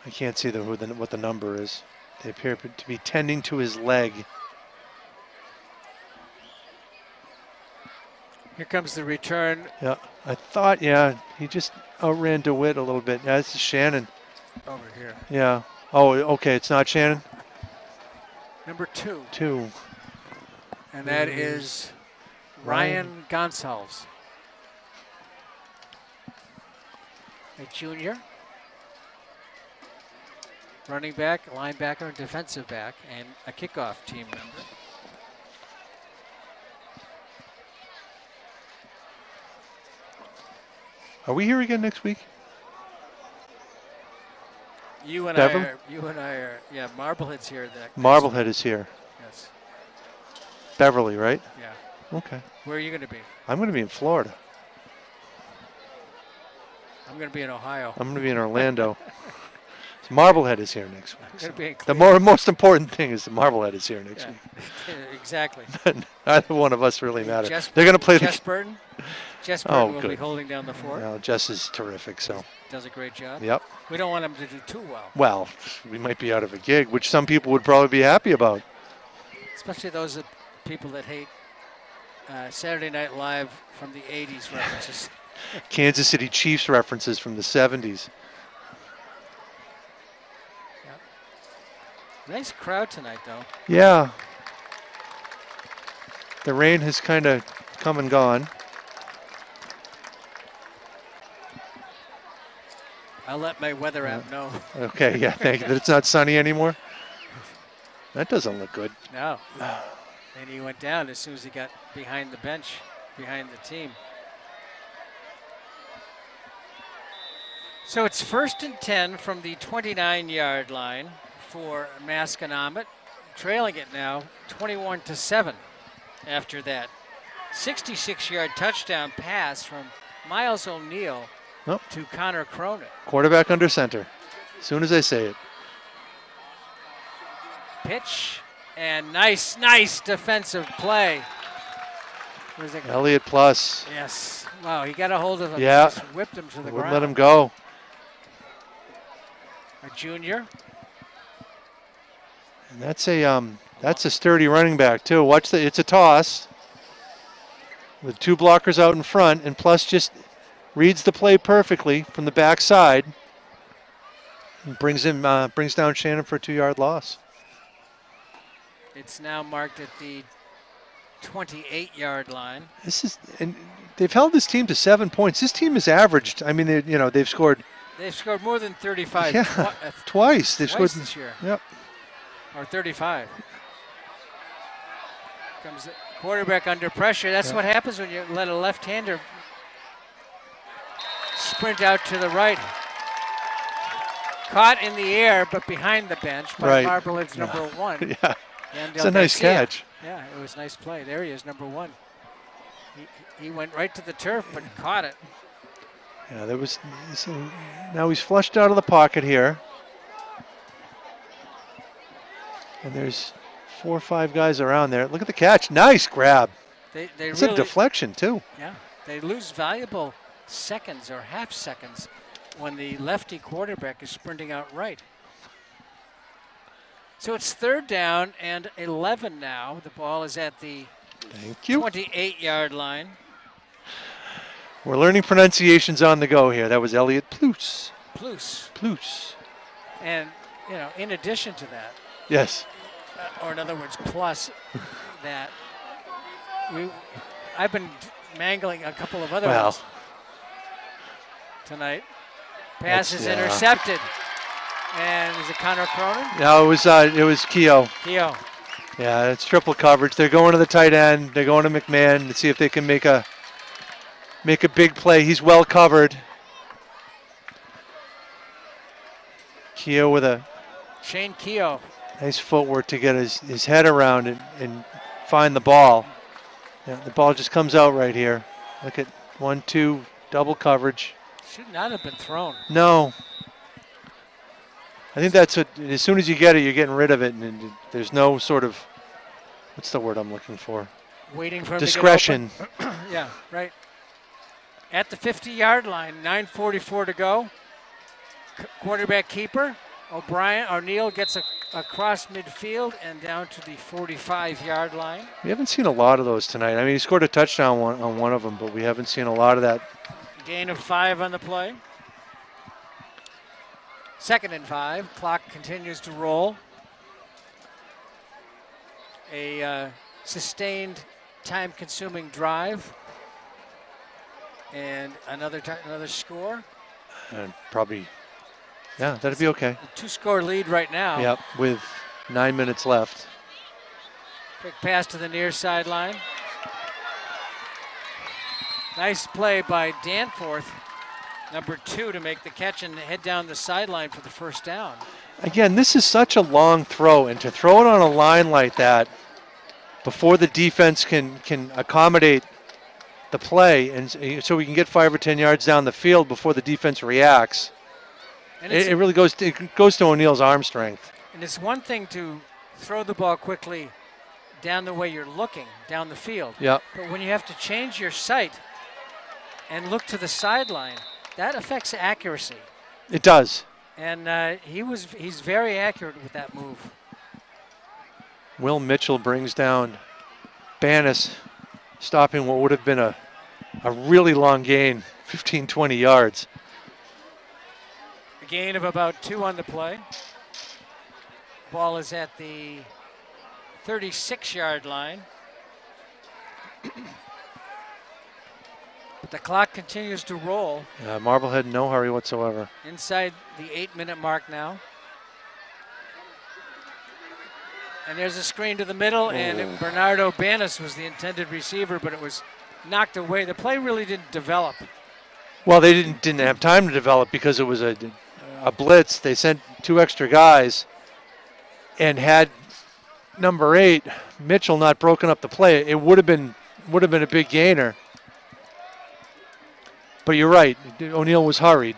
[SPEAKER 2] I can't see what the number is. They appear to be tending to his leg.
[SPEAKER 1] Here comes the return.
[SPEAKER 2] Yeah, I thought, he just outran DeWitt a little bit. Yeah, this is Shannon.
[SPEAKER 1] Over here.
[SPEAKER 2] Yeah. Oh, okay, it's not Shannon?
[SPEAKER 1] Number 2.
[SPEAKER 2] 2.
[SPEAKER 1] And that is Ryan Gonzales. A junior. Running back, linebacker, and defensive back, and a kickoff team member.
[SPEAKER 2] Are we here again next week?
[SPEAKER 1] You and
[SPEAKER 2] Beverly?
[SPEAKER 1] I are, yeah, Marblehead's here.
[SPEAKER 2] Marblehead is here.
[SPEAKER 1] Yes.
[SPEAKER 2] Beverly, right?
[SPEAKER 1] Yeah.
[SPEAKER 2] Okay.
[SPEAKER 1] Where are you going to be?
[SPEAKER 2] I'm going to be in Florida.
[SPEAKER 1] I'm going to be in Ohio.
[SPEAKER 2] I'm going to be in Orlando. So Marblehead is here next week.
[SPEAKER 1] I'm going to be in
[SPEAKER 2] The
[SPEAKER 1] Cleveland.
[SPEAKER 2] most important thing is the Marblehead is here next week.
[SPEAKER 1] Exactly.
[SPEAKER 2] Neither one of us really matter.
[SPEAKER 1] Jess,
[SPEAKER 2] They're going to play
[SPEAKER 1] Jess Burton. Jess Burton will
[SPEAKER 2] good.
[SPEAKER 1] be holding down the fort.
[SPEAKER 2] Well, Jess is terrific, so.
[SPEAKER 1] Does a great job.
[SPEAKER 2] Yep.
[SPEAKER 1] We don't want him to do too well.
[SPEAKER 2] Well, we might be out of a gig, which some people would probably be happy about.
[SPEAKER 1] Especially those people that hate Saturday Night Live from the 80s references.
[SPEAKER 2] Kansas City Chiefs references from the 70s.
[SPEAKER 1] Yep. Nice crowd tonight, though.
[SPEAKER 2] Yeah. The rain has kind of come and gone.
[SPEAKER 1] I'll let my weather app know.
[SPEAKER 2] Okay, yeah, thank you. That it's not sunny anymore. That doesn't look good.
[SPEAKER 1] No. And he went down as soon as he got behind the bench, behind the team. So it's 1st and 10 from the 29-yard line for Masconomet, trailing it now 21-7 after that 66-yard touchdown pass from Miles O'Neill to Connor Cronin.
[SPEAKER 2] Quarterback under center, as soon as I say it.
[SPEAKER 1] Pitch, and nice defensive play.
[SPEAKER 2] Elliott plus.
[SPEAKER 1] Yes. Wow, he got a hold of him.
[SPEAKER 2] Yeah.
[SPEAKER 1] Just whipped him to the
[SPEAKER 2] Wouldn't
[SPEAKER 1] ground.
[SPEAKER 2] let him go.
[SPEAKER 1] A junior.
[SPEAKER 2] And that's a sturdy running back too. It's a toss with two blockers out in front, and plus just reads the play perfectly from the backside and brings down Shannon for a 2-yard loss.
[SPEAKER 1] It's now marked at the 28-yard line.
[SPEAKER 2] And they've held this team to 7 points. This team has averaged. I mean, they've scored.
[SPEAKER 1] They've scored more than 35.
[SPEAKER 2] Yeah, twice. They've scored
[SPEAKER 1] this year.
[SPEAKER 2] Yep.
[SPEAKER 1] Or 35. Comes the quarterback under pressure. That's what happens when you let a left-hander sprint out to the right. Caught in the air, but behind the bench by Marblehead's number 1.
[SPEAKER 2] Yeah. It's a nice catch.
[SPEAKER 1] Yeah, it was a nice play. There he is, number 1. He went right to the turf, but caught it.
[SPEAKER 2] Yeah, now he's flushed out of the pocket here. And there's 4 or 5 guys around there. Look at the catch. Nice grab. It's a deflection, too.
[SPEAKER 1] Yeah, they lose valuable seconds or half seconds when the lefty quarterback is sprinting out right. So it's 3rd down and 11 now. The ball is at the 28-yard line.
[SPEAKER 2] We're learning pronunciations on the go here. That was Elliott Plus. Plus.
[SPEAKER 1] And, in addition to that.
[SPEAKER 2] Yes.
[SPEAKER 1] Or in other words, plus that, I've been mangling a couple of other ones tonight. Pass is intercepted. And is it Connor Cronin?
[SPEAKER 2] No, it was Keogh.
[SPEAKER 1] Keogh.
[SPEAKER 2] Yeah, it's triple coverage. They're going to the tight end. They're going to McMahon to see if they can make a big play. He's well covered. Keogh with
[SPEAKER 1] Shane Keogh.
[SPEAKER 2] Nice footwork to get his head around and find the ball. Yeah, the ball just comes out right here. Look at 1-2 double coverage.
[SPEAKER 1] Should not have been thrown.
[SPEAKER 2] No. I think that's as soon as you get it, you're getting rid of it, and there's no sort of, what's the word I'm looking for?
[SPEAKER 1] Waiting for him
[SPEAKER 2] discretion.
[SPEAKER 1] To get open. Yeah, right. At the 50-yard line, 9:44 to go. Quarterback keeper, O'Neill gets across midfield and down to the 45-yard line.
[SPEAKER 2] We haven't seen a lot of those tonight. I mean, he scored a touchdown on one of them, but we haven't seen a lot of that.
[SPEAKER 1] Gain of 5 on the play. 2nd and 5. Clock continues to roll. A sustained, time-consuming drive, and another score.
[SPEAKER 2] And probably, yeah, that'd be okay.
[SPEAKER 1] A 2-score lead right now.
[SPEAKER 2] Yep, with 9 minutes left.
[SPEAKER 1] Quick pass to the near sideline. Nice play by Danforth number 2 to make the catch and head down the sideline for the first down.
[SPEAKER 2] Again, this is such a long throw, and to throw it on a line like that before the defense can accommodate the play, and so we can get 5 or 10 yards down the field before the defense reacts. And it really goes to O'Neill's arm strength.
[SPEAKER 1] And it's one thing to throw the ball quickly down the way you're looking, down the field.
[SPEAKER 2] Yeah.
[SPEAKER 1] But when you have to change your sight and look to the sideline, that affects accuracy.
[SPEAKER 2] It does.
[SPEAKER 1] And he's very accurate with that move.
[SPEAKER 2] Will Mitchell brings down Bannis, stopping what would have been a really long gain, 15, 20 yards.
[SPEAKER 1] A gain of about 2 on the play. Ball is at the 36-yard line. But the clock continues to roll.
[SPEAKER 2] Marblehead, no hurry whatsoever.
[SPEAKER 1] Inside the 8-minute mark now. And there's a screen to the middle, and Bernardo Bannis was the intended receiver, but it was knocked away. The play really didn't develop.
[SPEAKER 2] Well, they didn't have time to develop because it was a blitz. They sent 2 extra guys, and had number 8 Mitchell not broken up the play, it would have been a big gainer. But you're right, O'Neill was hurried,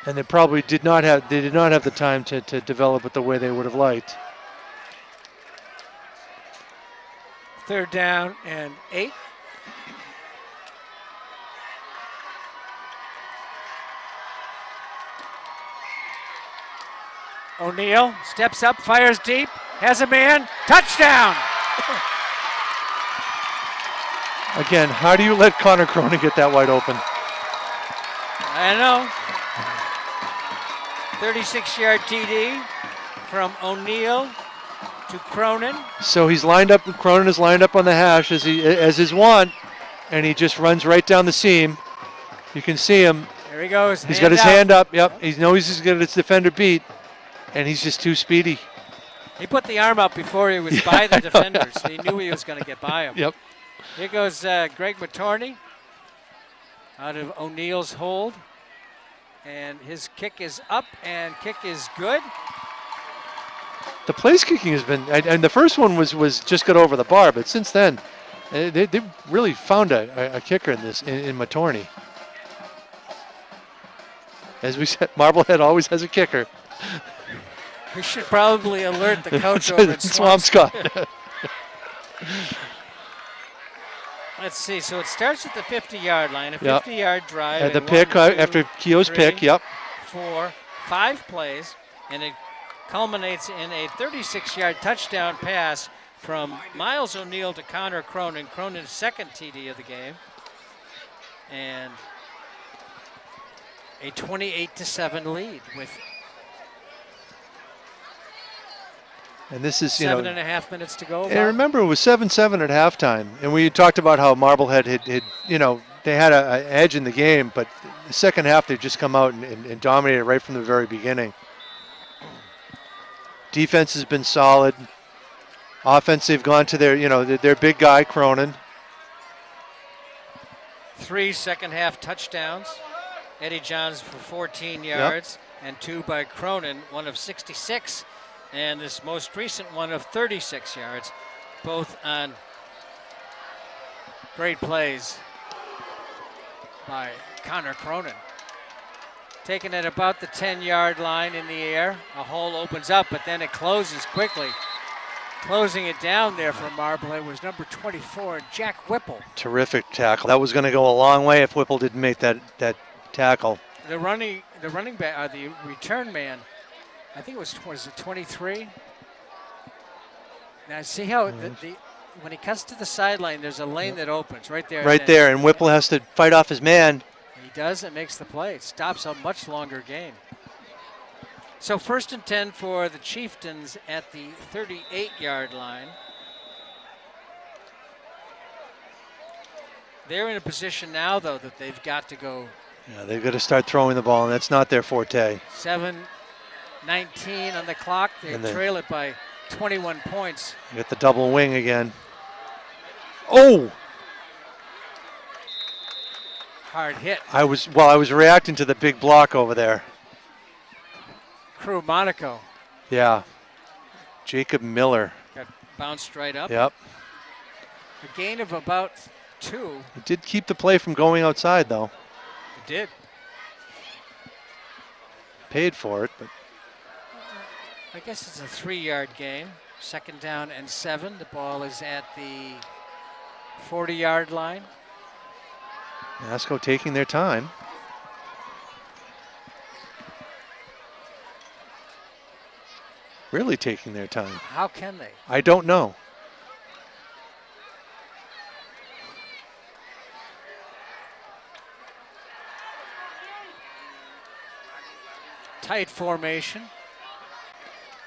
[SPEAKER 2] and they probably did not have the time to develop it the way they would have liked.
[SPEAKER 1] 3rd down and 8. O'Neill steps up, fires deep, has a man, touchdown!
[SPEAKER 2] Again, how do you let Connor Cronin get that wide open?
[SPEAKER 1] I know. 36-yard TD from O'Neill to Cronin.
[SPEAKER 2] So he's lined up, Cronin is lined up on the hash as his want, and he just runs right down the seam. You can see him.
[SPEAKER 1] There he goes.
[SPEAKER 2] He's got his hand up, yep. He knows he's got his defender beat, and he's just too speedy.
[SPEAKER 1] He put the arm up before he was by the defenders. So he knew he was going to get by him.
[SPEAKER 2] Yep.
[SPEAKER 1] Here goes Greg Matorney out of O'Neill's hold. And his kick is up, and kick is good.
[SPEAKER 2] The place kicking has been, and the first one was just got over the bar, but since then, they really found a kicker in Matorney. As we said, Marblehead always has a kicker.
[SPEAKER 1] We should probably alert the coach over at
[SPEAKER 2] Swampscott.
[SPEAKER 1] Let's see, so it starts at the 50-yard line, a 50-yard drive.
[SPEAKER 2] At the pick, after Keogh's pick, yep.
[SPEAKER 1] 4, 5 plays, and it culminates in a 36-yard touchdown pass from Miles O'Neill to Connor Cronin. Cronin's 2nd TD of the game. And a 28-7 lead with
[SPEAKER 2] and this is,
[SPEAKER 1] 7.5 minutes to go.
[SPEAKER 2] And remember, it was 7-7 at halftime, and we talked about how Marblehead had they had an edge in the game, but the second half they've just come out and dominated right from the very beginning. Defense has been solid. Offense, they've gone to their big guy, Cronin.
[SPEAKER 1] 3 second-half touchdowns. Eddie Johns for 14 yards, and 2 by Cronin, one of 66. And this most recent one of 36 yards, both on great plays by Connor Cronin. Taken at about the 10-yard line in the air. A hole opens up, but then it closes quickly. Closing it down there for Marblehead was number 24, Jack Whipple.
[SPEAKER 2] Terrific tackle. That was going to go a long way if Whipple didn't make that tackle.
[SPEAKER 1] The running back, the return man, I think it was it 23? Now see how when he cuts to the sideline, there's a lane that opens right there.
[SPEAKER 2] Right there, and Whipple has to fight off his man.
[SPEAKER 1] He does, it makes the play. It stops a much longer game. So 1st and 10 for the Chieftains at the 38-yard line. They're in a position now, though, that they've got to go.
[SPEAKER 2] Yeah, they've got to start throwing the ball, and that's not their forte.
[SPEAKER 1] 7:19 on the clock. They trail it by 21 points.
[SPEAKER 2] You got the double wing again. Oh!
[SPEAKER 1] hard hit.
[SPEAKER 2] I was reacting to the big block over there.
[SPEAKER 1] Crew Monaco.
[SPEAKER 2] Yeah. Jacob Miller.
[SPEAKER 1] Got bounced right up.
[SPEAKER 2] Yep.
[SPEAKER 1] A gain of about 2.
[SPEAKER 2] It did keep the play from going outside, though.
[SPEAKER 1] It did.
[SPEAKER 2] Paid for it, but
[SPEAKER 1] I guess it's a 3-yard gain. 2nd down and 7. The ball is at the 40-yard line.
[SPEAKER 2] Masco taking their time. Really taking their time.
[SPEAKER 1] How can they?
[SPEAKER 2] I don't know.
[SPEAKER 1] Tight formation.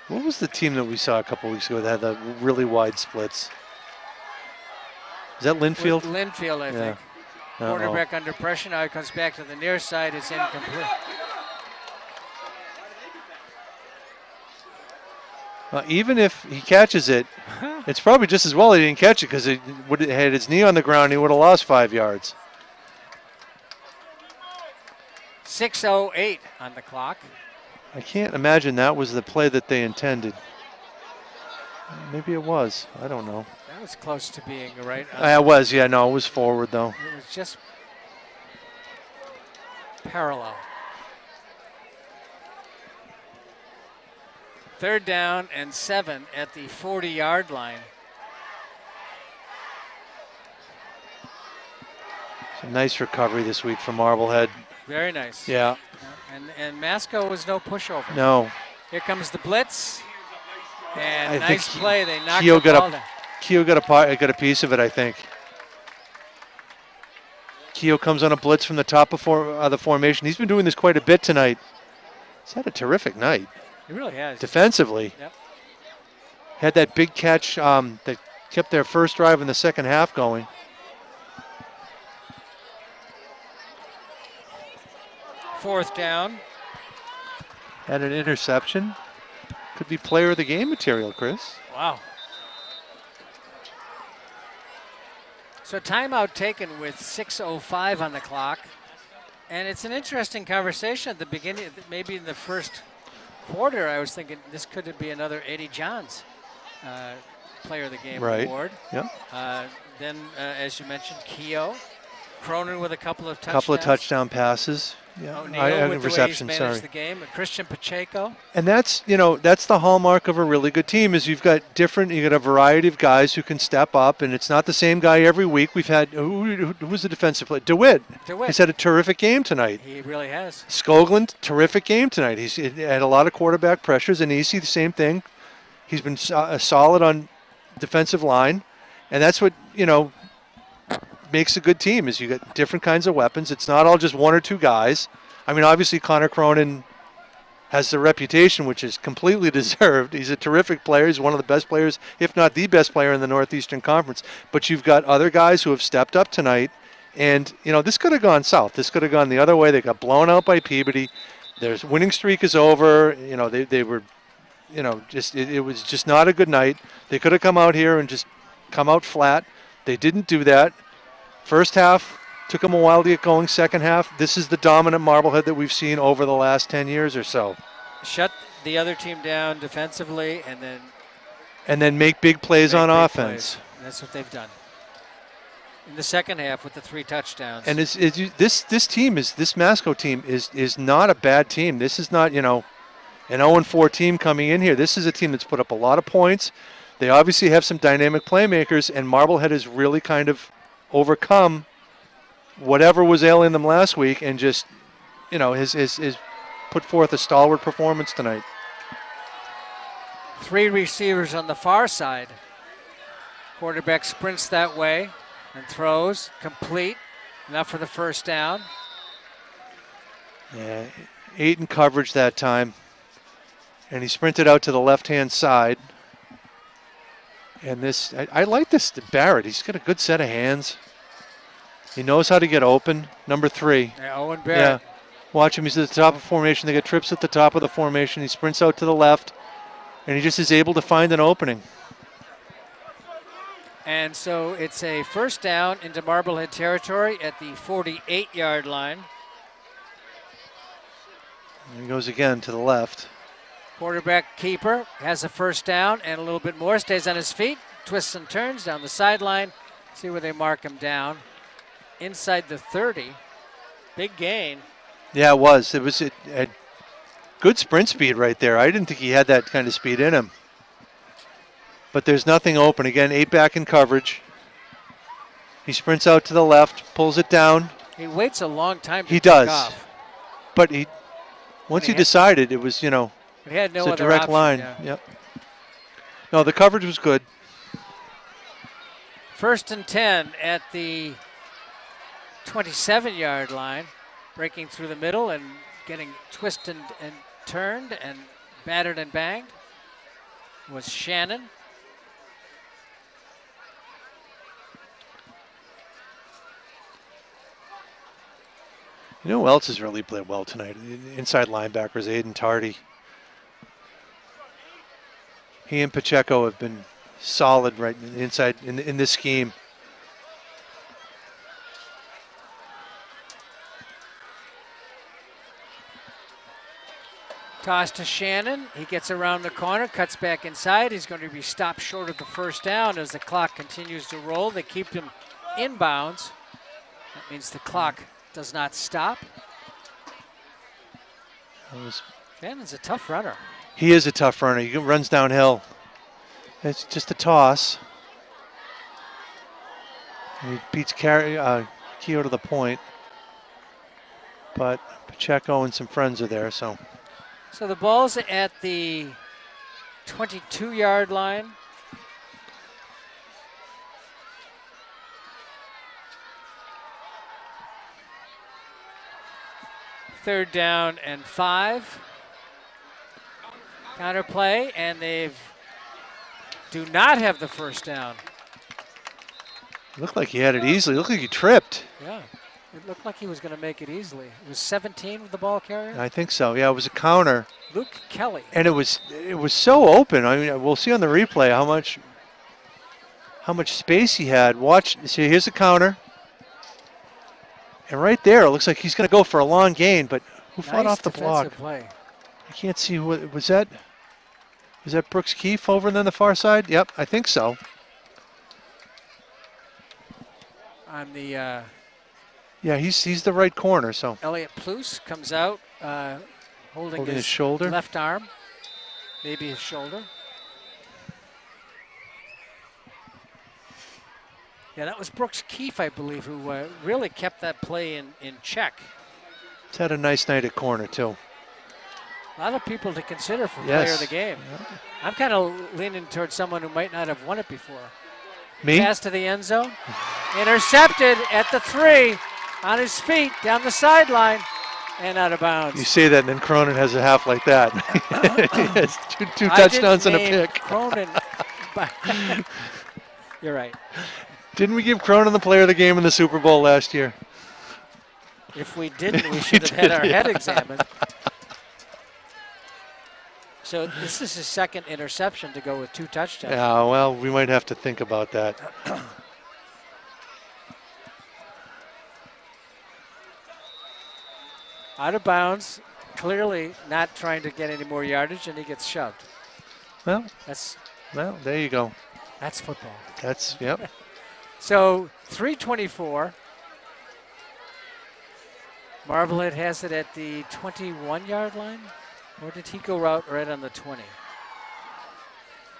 [SPEAKER 2] What was the team that we saw a couple weeks ago that had the really wide splits? Is that Linfield?
[SPEAKER 1] Linfield, I think. Quarterback under pressure. Now he comes back to the near side. It's incomplete.
[SPEAKER 2] Even if he catches it, it's probably just as well he didn't catch it because it would have had his knee on the ground. He would have lost 5 yards.
[SPEAKER 1] 6:08 on the clock.
[SPEAKER 2] I can't imagine that was the play that they intended. Maybe it was. I don't know.
[SPEAKER 1] That was close to being right.
[SPEAKER 2] It was, yeah. No, it was forward, though.
[SPEAKER 1] It was just parallel. 3rd down and 7 at the 40-yard line.
[SPEAKER 2] It's a nice recovery this week from Marblehead.
[SPEAKER 1] Very nice.
[SPEAKER 2] Yeah.
[SPEAKER 1] And Masco was no pushover.
[SPEAKER 2] No.
[SPEAKER 1] Here comes the blitz. And
[SPEAKER 2] I
[SPEAKER 1] nice
[SPEAKER 2] think
[SPEAKER 1] play. They knocked
[SPEAKER 2] Keogh
[SPEAKER 1] the ball down.
[SPEAKER 2] Keogh got a piece of it, I think. Keogh comes on a blitz from the top of the formation. He's been doing this quite a bit tonight. He's had a terrific night.
[SPEAKER 1] He really has.
[SPEAKER 2] Defensively.
[SPEAKER 1] Yep.
[SPEAKER 2] Had that big catch that kept their first drive in the second half going.
[SPEAKER 1] Fourth down.
[SPEAKER 2] Had an interception. Could be player of the game material, Chris.
[SPEAKER 1] Wow. So timeout taken with 6:05 on the clock. And it's an interesting conversation at the beginning. Maybe in the first quarter, I was thinking this could be another Eddie Johns player of the game award.
[SPEAKER 2] Yep.
[SPEAKER 1] Then, as you mentioned, Keogh. Cronin with a couple of touchdowns.
[SPEAKER 2] Couple of touchdown passes. Yeah.
[SPEAKER 1] O'Neal with
[SPEAKER 2] reception,
[SPEAKER 1] the way he's managed the game. And Christian Pacheco.
[SPEAKER 2] And that's the hallmark of a really good team is you got a variety of guys who can step up, and it's not the same guy every week. We've had, who was the defensive player? DeWitt. He's had a terrific game tonight.
[SPEAKER 1] He really has.
[SPEAKER 2] Skoglund, terrific game tonight. He's had a lot of quarterback pressures, and Easy, the same thing. He's been solid on defensive line, and that's what, makes a good team is you got different kinds of weapons. It's not all just 1 or 2 guys. I mean, obviously Connor Cronin has the reputation, which is completely deserved. He's a terrific player. He's one of the best players, if not the best player in the Northeastern Conference. But you've got other guys who have stepped up tonight. And, this could have gone south. This could have gone the other way. They got blown out by Peabody. Their winning streak is over. They were, it was just not a good night. They could have come out here and just come out flat. They didn't do that. First half, took them a while to get going. Second half, this is the dominant Marblehead that we've seen over the last 10 years or so.
[SPEAKER 1] Shut the other team down defensively
[SPEAKER 2] and then make big plays on offense.
[SPEAKER 1] That's what they've done in the second half with the 3 touchdowns.
[SPEAKER 2] And this Masco team is not a bad team. This is not, an 0-4 team coming in here. This is a team that's put up a lot of points. They obviously have some dynamic playmakers, and Marblehead has really kind of overcome whatever was ailing them last week and just, has put forth a stalwart performance tonight.
[SPEAKER 1] 3 receivers on the far side. Quarterback sprints that way and throws complete. Enough for the first down.
[SPEAKER 2] Yeah, 8 in coverage that time. And he sprinted out to the left-hand side. And this, I like this Barrett. He's got a good set of hands. He knows how to get open. Number 3.
[SPEAKER 1] Yeah, Owen Barrett.
[SPEAKER 2] Yeah. Watch him. He's at the top of the formation. They get trips at the top of the formation. He sprints out to the left, and he just is able to find an opening.
[SPEAKER 1] And so it's a first down into Marblehead territory at the 48-yard line.
[SPEAKER 2] And he goes again to the left.
[SPEAKER 1] Quarterback keeper has a first down and a little bit more, stays on his feet, twists and turns down the sideline. See where they mark him down. Inside the 30. Big gain.
[SPEAKER 2] Yeah, it was. It was a good sprint speed right there. I didn't think he had that kind of speed in him. But there's nothing open. Again, 8 back in coverage. He sprints out to the left, pulls it down.
[SPEAKER 1] He waits a long time to
[SPEAKER 2] He
[SPEAKER 1] kick
[SPEAKER 2] does.
[SPEAKER 1] off.
[SPEAKER 2] But once he decided, it was,
[SPEAKER 1] He had no
[SPEAKER 2] it's a
[SPEAKER 1] other
[SPEAKER 2] direct
[SPEAKER 1] option,
[SPEAKER 2] line.
[SPEAKER 1] yeah.
[SPEAKER 2] Yep. No, the coverage was good.
[SPEAKER 1] 1st and 10 at the 27-yard line. Breaking through the middle and getting twisted and turned and battered and banged was Shannon.
[SPEAKER 2] You know who else has really played well tonight? Inside linebackers, Aiden Tardy. He and Pacheco have been solid right inside in this scheme.
[SPEAKER 1] Toss to Shannon. He gets around the corner, cuts back inside. He's going to be stopped short of the first down as the clock continues to roll. They keep him inbounds. That means the clock does not stop. Shannon's a tough runner.
[SPEAKER 2] He is a tough runner. He runs downhill. It's just a toss. And he beats Keogh to the point. But Pacheco and some friends are there, so.
[SPEAKER 1] So the ball's at the 22-yard line. Third down and 5. Counter play, and they do not have the first down.
[SPEAKER 2] Looked like he had it easily. Looked like he tripped.
[SPEAKER 1] Yeah, it looked like he was going to make it easily. It was 17 with the ball carrier.
[SPEAKER 2] I think so. Yeah, it was a counter.
[SPEAKER 1] Luke Kelly.
[SPEAKER 2] And it was so open. I mean, we'll see on the replay how much space he had. Watch. See, here's a counter. And right there, it looks like he's going to go for a long gain, but who fought off the block?
[SPEAKER 1] Play.
[SPEAKER 2] I can't see who was that. Was that Brooks Keefe over on the far side? Yep, I think so.
[SPEAKER 1] On the
[SPEAKER 2] yeah, he's the right corner. So
[SPEAKER 1] Elliot Plus comes out holding his
[SPEAKER 2] shoulder,
[SPEAKER 1] left arm, maybe his shoulder. Yeah, that was Brooks Keefe, I believe, who really kept that play in check.
[SPEAKER 2] He's had a nice night at corner, too.
[SPEAKER 1] A lot of people to consider for player of the game.
[SPEAKER 2] Yeah.
[SPEAKER 1] I'm kind of leaning towards someone who might not have won it before.
[SPEAKER 2] Me?
[SPEAKER 1] Pass to the end zone. Intercepted at the 3, on his feet, down the sideline, and out of bounds.
[SPEAKER 2] You say that, and then Cronin has a half like that. He has two touchdowns and a pick.
[SPEAKER 1] Cronin. You're right.
[SPEAKER 2] Didn't we give Cronin the player of the game in the Super Bowl last year?
[SPEAKER 1] If we didn't, we should have had our head examined. So this is his second interception to go with 2 touchdowns.
[SPEAKER 2] Yeah, well, we might have to think about that.
[SPEAKER 1] Out of bounds, clearly not trying to get any more yardage, and he gets shoved.
[SPEAKER 2] Well, there you go.
[SPEAKER 1] That's football.
[SPEAKER 2] Yep.
[SPEAKER 1] So 3:24. Marblehead has it at the 21-yard line. Or did he go out right on the 20?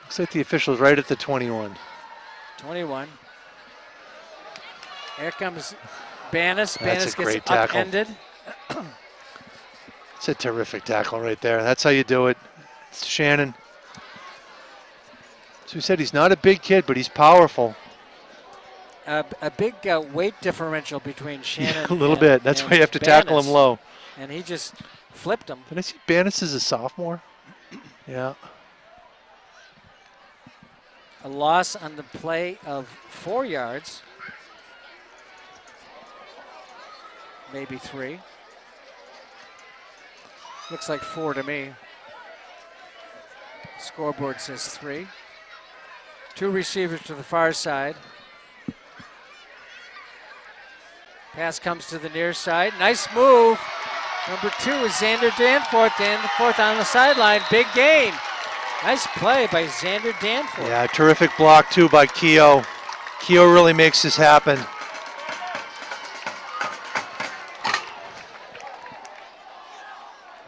[SPEAKER 2] Looks like the official's right at the 21.
[SPEAKER 1] 21. Here comes Banis.
[SPEAKER 2] That's
[SPEAKER 1] Banis
[SPEAKER 2] a great
[SPEAKER 1] gets
[SPEAKER 2] tackle.
[SPEAKER 1] upended.
[SPEAKER 2] It's a terrific tackle right there. That's how you do it. It's Shannon. So we said he's not a big kid, but he's powerful.
[SPEAKER 1] A big weight differential between Shannon
[SPEAKER 2] a little bit. That's why you have to tackle him low.
[SPEAKER 1] And he just flipped him.
[SPEAKER 2] Did I see Banis as a sophomore? Yeah.
[SPEAKER 1] A loss on the play of 4 yards. Maybe 3. Looks like 4 to me. Scoreboard says 3. Two receivers to the far side. Pass comes to the near side. Nice move. Number 2 is Xander Danforth. Danforth on the sideline. Big gain. Nice play by Xander Danforth.
[SPEAKER 2] Yeah, terrific block too by Keogh. Keogh really makes this happen.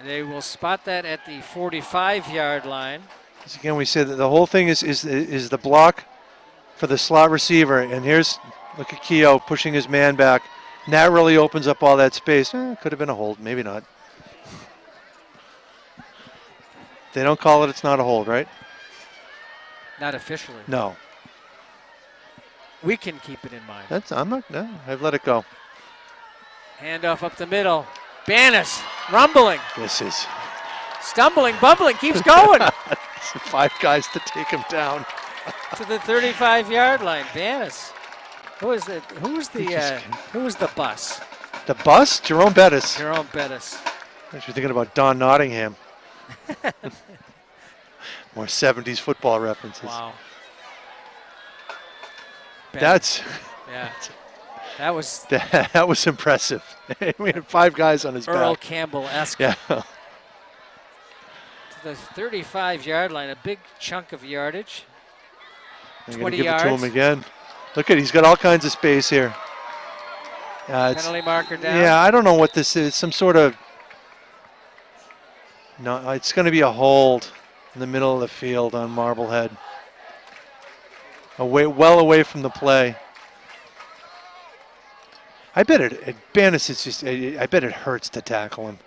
[SPEAKER 1] They will spot that at the 45-yard line.
[SPEAKER 2] As again, we said that the whole thing is the block for the slot receiver. And here's, look at Keogh pushing his man back. And that really opens up all that space. Could have been a hold, maybe not. If they don't call it, it's not a hold, right?
[SPEAKER 1] Not officially.
[SPEAKER 2] No.
[SPEAKER 1] We can keep it in mind.
[SPEAKER 2] No, I've let it go.
[SPEAKER 1] Handoff up the middle. Bannis rumbling.
[SPEAKER 2] This is
[SPEAKER 1] stumbling, bumbling, keeps going.
[SPEAKER 2] 5 guys to take him down.
[SPEAKER 1] To the 35-yard line. Bannis. Who was the bus?
[SPEAKER 2] The bus? Jerome Bettis.
[SPEAKER 1] Jerome Bettis.
[SPEAKER 2] You're thinking about Don Nottingham. More 70s football references.
[SPEAKER 1] Wow.
[SPEAKER 2] That's that was impressive. We had 5 guys on his
[SPEAKER 1] Earl
[SPEAKER 2] back.
[SPEAKER 1] Campbell-esque.
[SPEAKER 2] Yeah.
[SPEAKER 1] To the 35-yard line, a big chunk of yardage. 20
[SPEAKER 2] give
[SPEAKER 1] yards.
[SPEAKER 2] It to him again. Look at, he's got all kinds of space here.
[SPEAKER 1] Penalty marker down.
[SPEAKER 2] Yeah, I don't know what this is. Some sort of, no, it's going to be a hold in the middle of the field on Marblehead. Well away from the play. I bet Bannis is just, I bet it hurts to tackle him.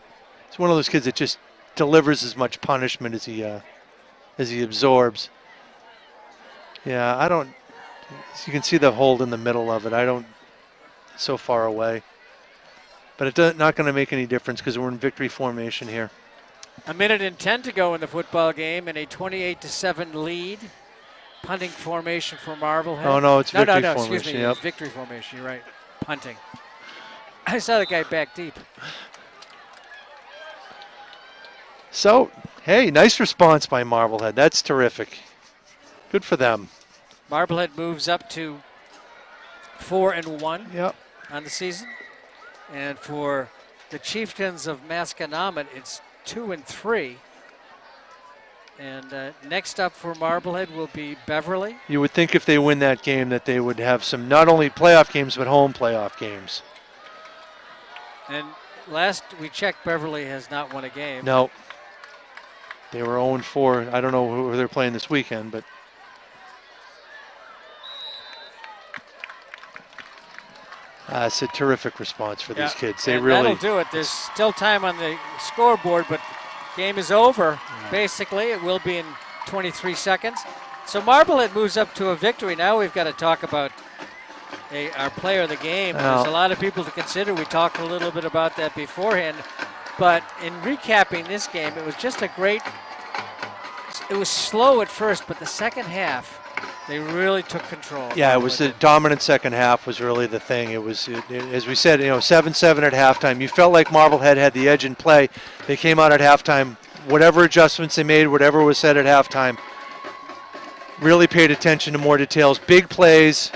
[SPEAKER 2] It's one of those kids that just delivers as much punishment as he absorbs. Yeah, I don't, you can see the hold in the middle of it. So far away. But it's not going to make any difference because we're in victory formation here.
[SPEAKER 1] 1:10 to go in the football game and a 28-7 lead. Punting formation for Marblehead.
[SPEAKER 2] Oh, no, it's victory formation.
[SPEAKER 1] Excuse me,
[SPEAKER 2] yep.
[SPEAKER 1] It's victory formation. You're right. Punting. I saw the guy back deep.
[SPEAKER 2] So, hey, nice response by Marblehead. That's terrific. Good for them.
[SPEAKER 1] Marblehead moves up to 4-1
[SPEAKER 2] yep.
[SPEAKER 1] on the season. And for the Chieftains of Masconomet, it's 2-3. And next up for Marblehead will be Beverly.
[SPEAKER 2] You would think if they win that game that they would have some not only playoff games but home playoff games.
[SPEAKER 1] And last we checked, Beverly has not won a game.
[SPEAKER 2] No. They were 0-4. I don't know who they're playing this weekend, but it's a terrific response for these kids. They really.
[SPEAKER 1] That'll do it. There's still time on the scoreboard, but game is over. Yeah. Basically, it will be in 23 seconds. So Marblehead moves up to a victory. Now we've got to talk about our player of the game. There's a lot of people to consider. We talked a little bit about that beforehand. But in recapping this game, it was just a great, it was slow at first, but the second half, they really took control.
[SPEAKER 2] Yeah, it was the dominant second half was really the thing. It was, as we said, 7-7 at halftime. You felt like Marblehead had the edge in play. They came out at halftime, whatever adjustments they made, whatever was said at halftime, really paid attention to more details, big plays,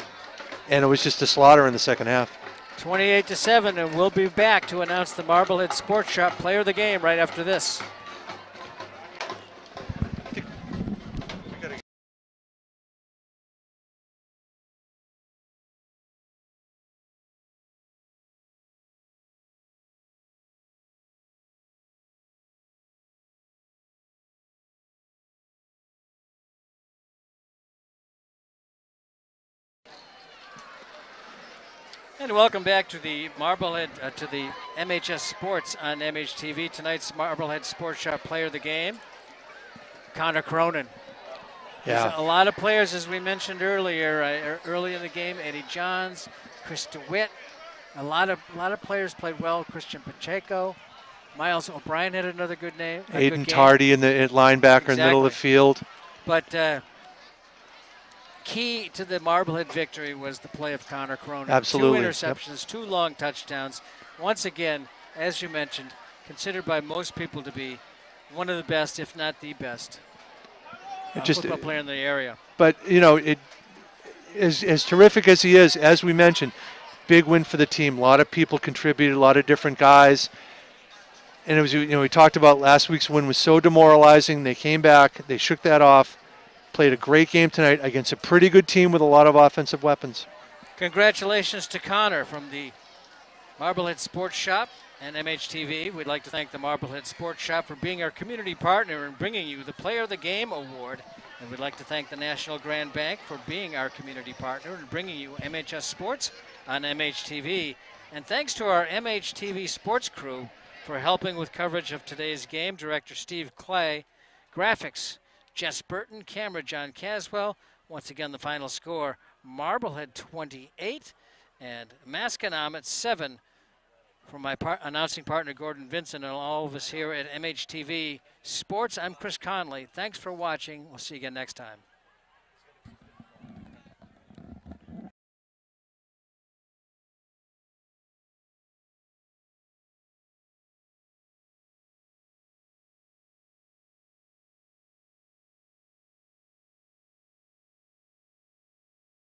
[SPEAKER 2] and it was just a slaughter in the second half.
[SPEAKER 1] 28-7, and we'll be back to announce the Marblehead Sports Shop player of the game right after this. And welcome back to the Marblehead, to the MHS Sports on MHTV. Tonight's Marblehead Sports Shop player of the game, Connor Cronin.
[SPEAKER 2] Yeah.
[SPEAKER 1] There's a lot of players, as we mentioned earlier, early in the game. Eddie Johns, Chris DeWitt. A lot of players played well. Christian Pacheco, Miles O'Brien had another good name.
[SPEAKER 2] Aiden Tardy in the linebacker in the middle of the field. But
[SPEAKER 1] key to the Marblehead victory was the play of Connor Cronin.
[SPEAKER 2] Absolutely.
[SPEAKER 1] 2 interceptions, 2 long touchdowns. Once again, as you mentioned, considered by most people to be one of the best, if not the best. football player in the area.
[SPEAKER 2] But, you know, as terrific as he is, as we mentioned, big win for the team. A lot of people contributed, a lot of different guys. And it was, you know, we talked about last week's win was so demoralizing. They came back, they shook that off, played a great game tonight against a pretty good team with a lot of offensive weapons.
[SPEAKER 1] Congratulations to Connor from the Marblehead Sports Shop and MHTV. We'd like to thank the Marblehead Sports Shop for being our community partner and bringing you the Player of the Game Award. And we'd like to thank the National Grand Bank for being our community partner and bringing you MHS Sports on MHTV. And thanks to our MHTV sports crew for helping with coverage of today's game. Director Steve Clay, graphics, Jess Burton, camera John Caswell. Once again, the final score, Marblehead 28 and Masconomet 7. For my announcing partner, Gordon Vincent, and all of us here at MHTV Sports, I'm Chris Conley. Thanks for watching. We'll see you again next time.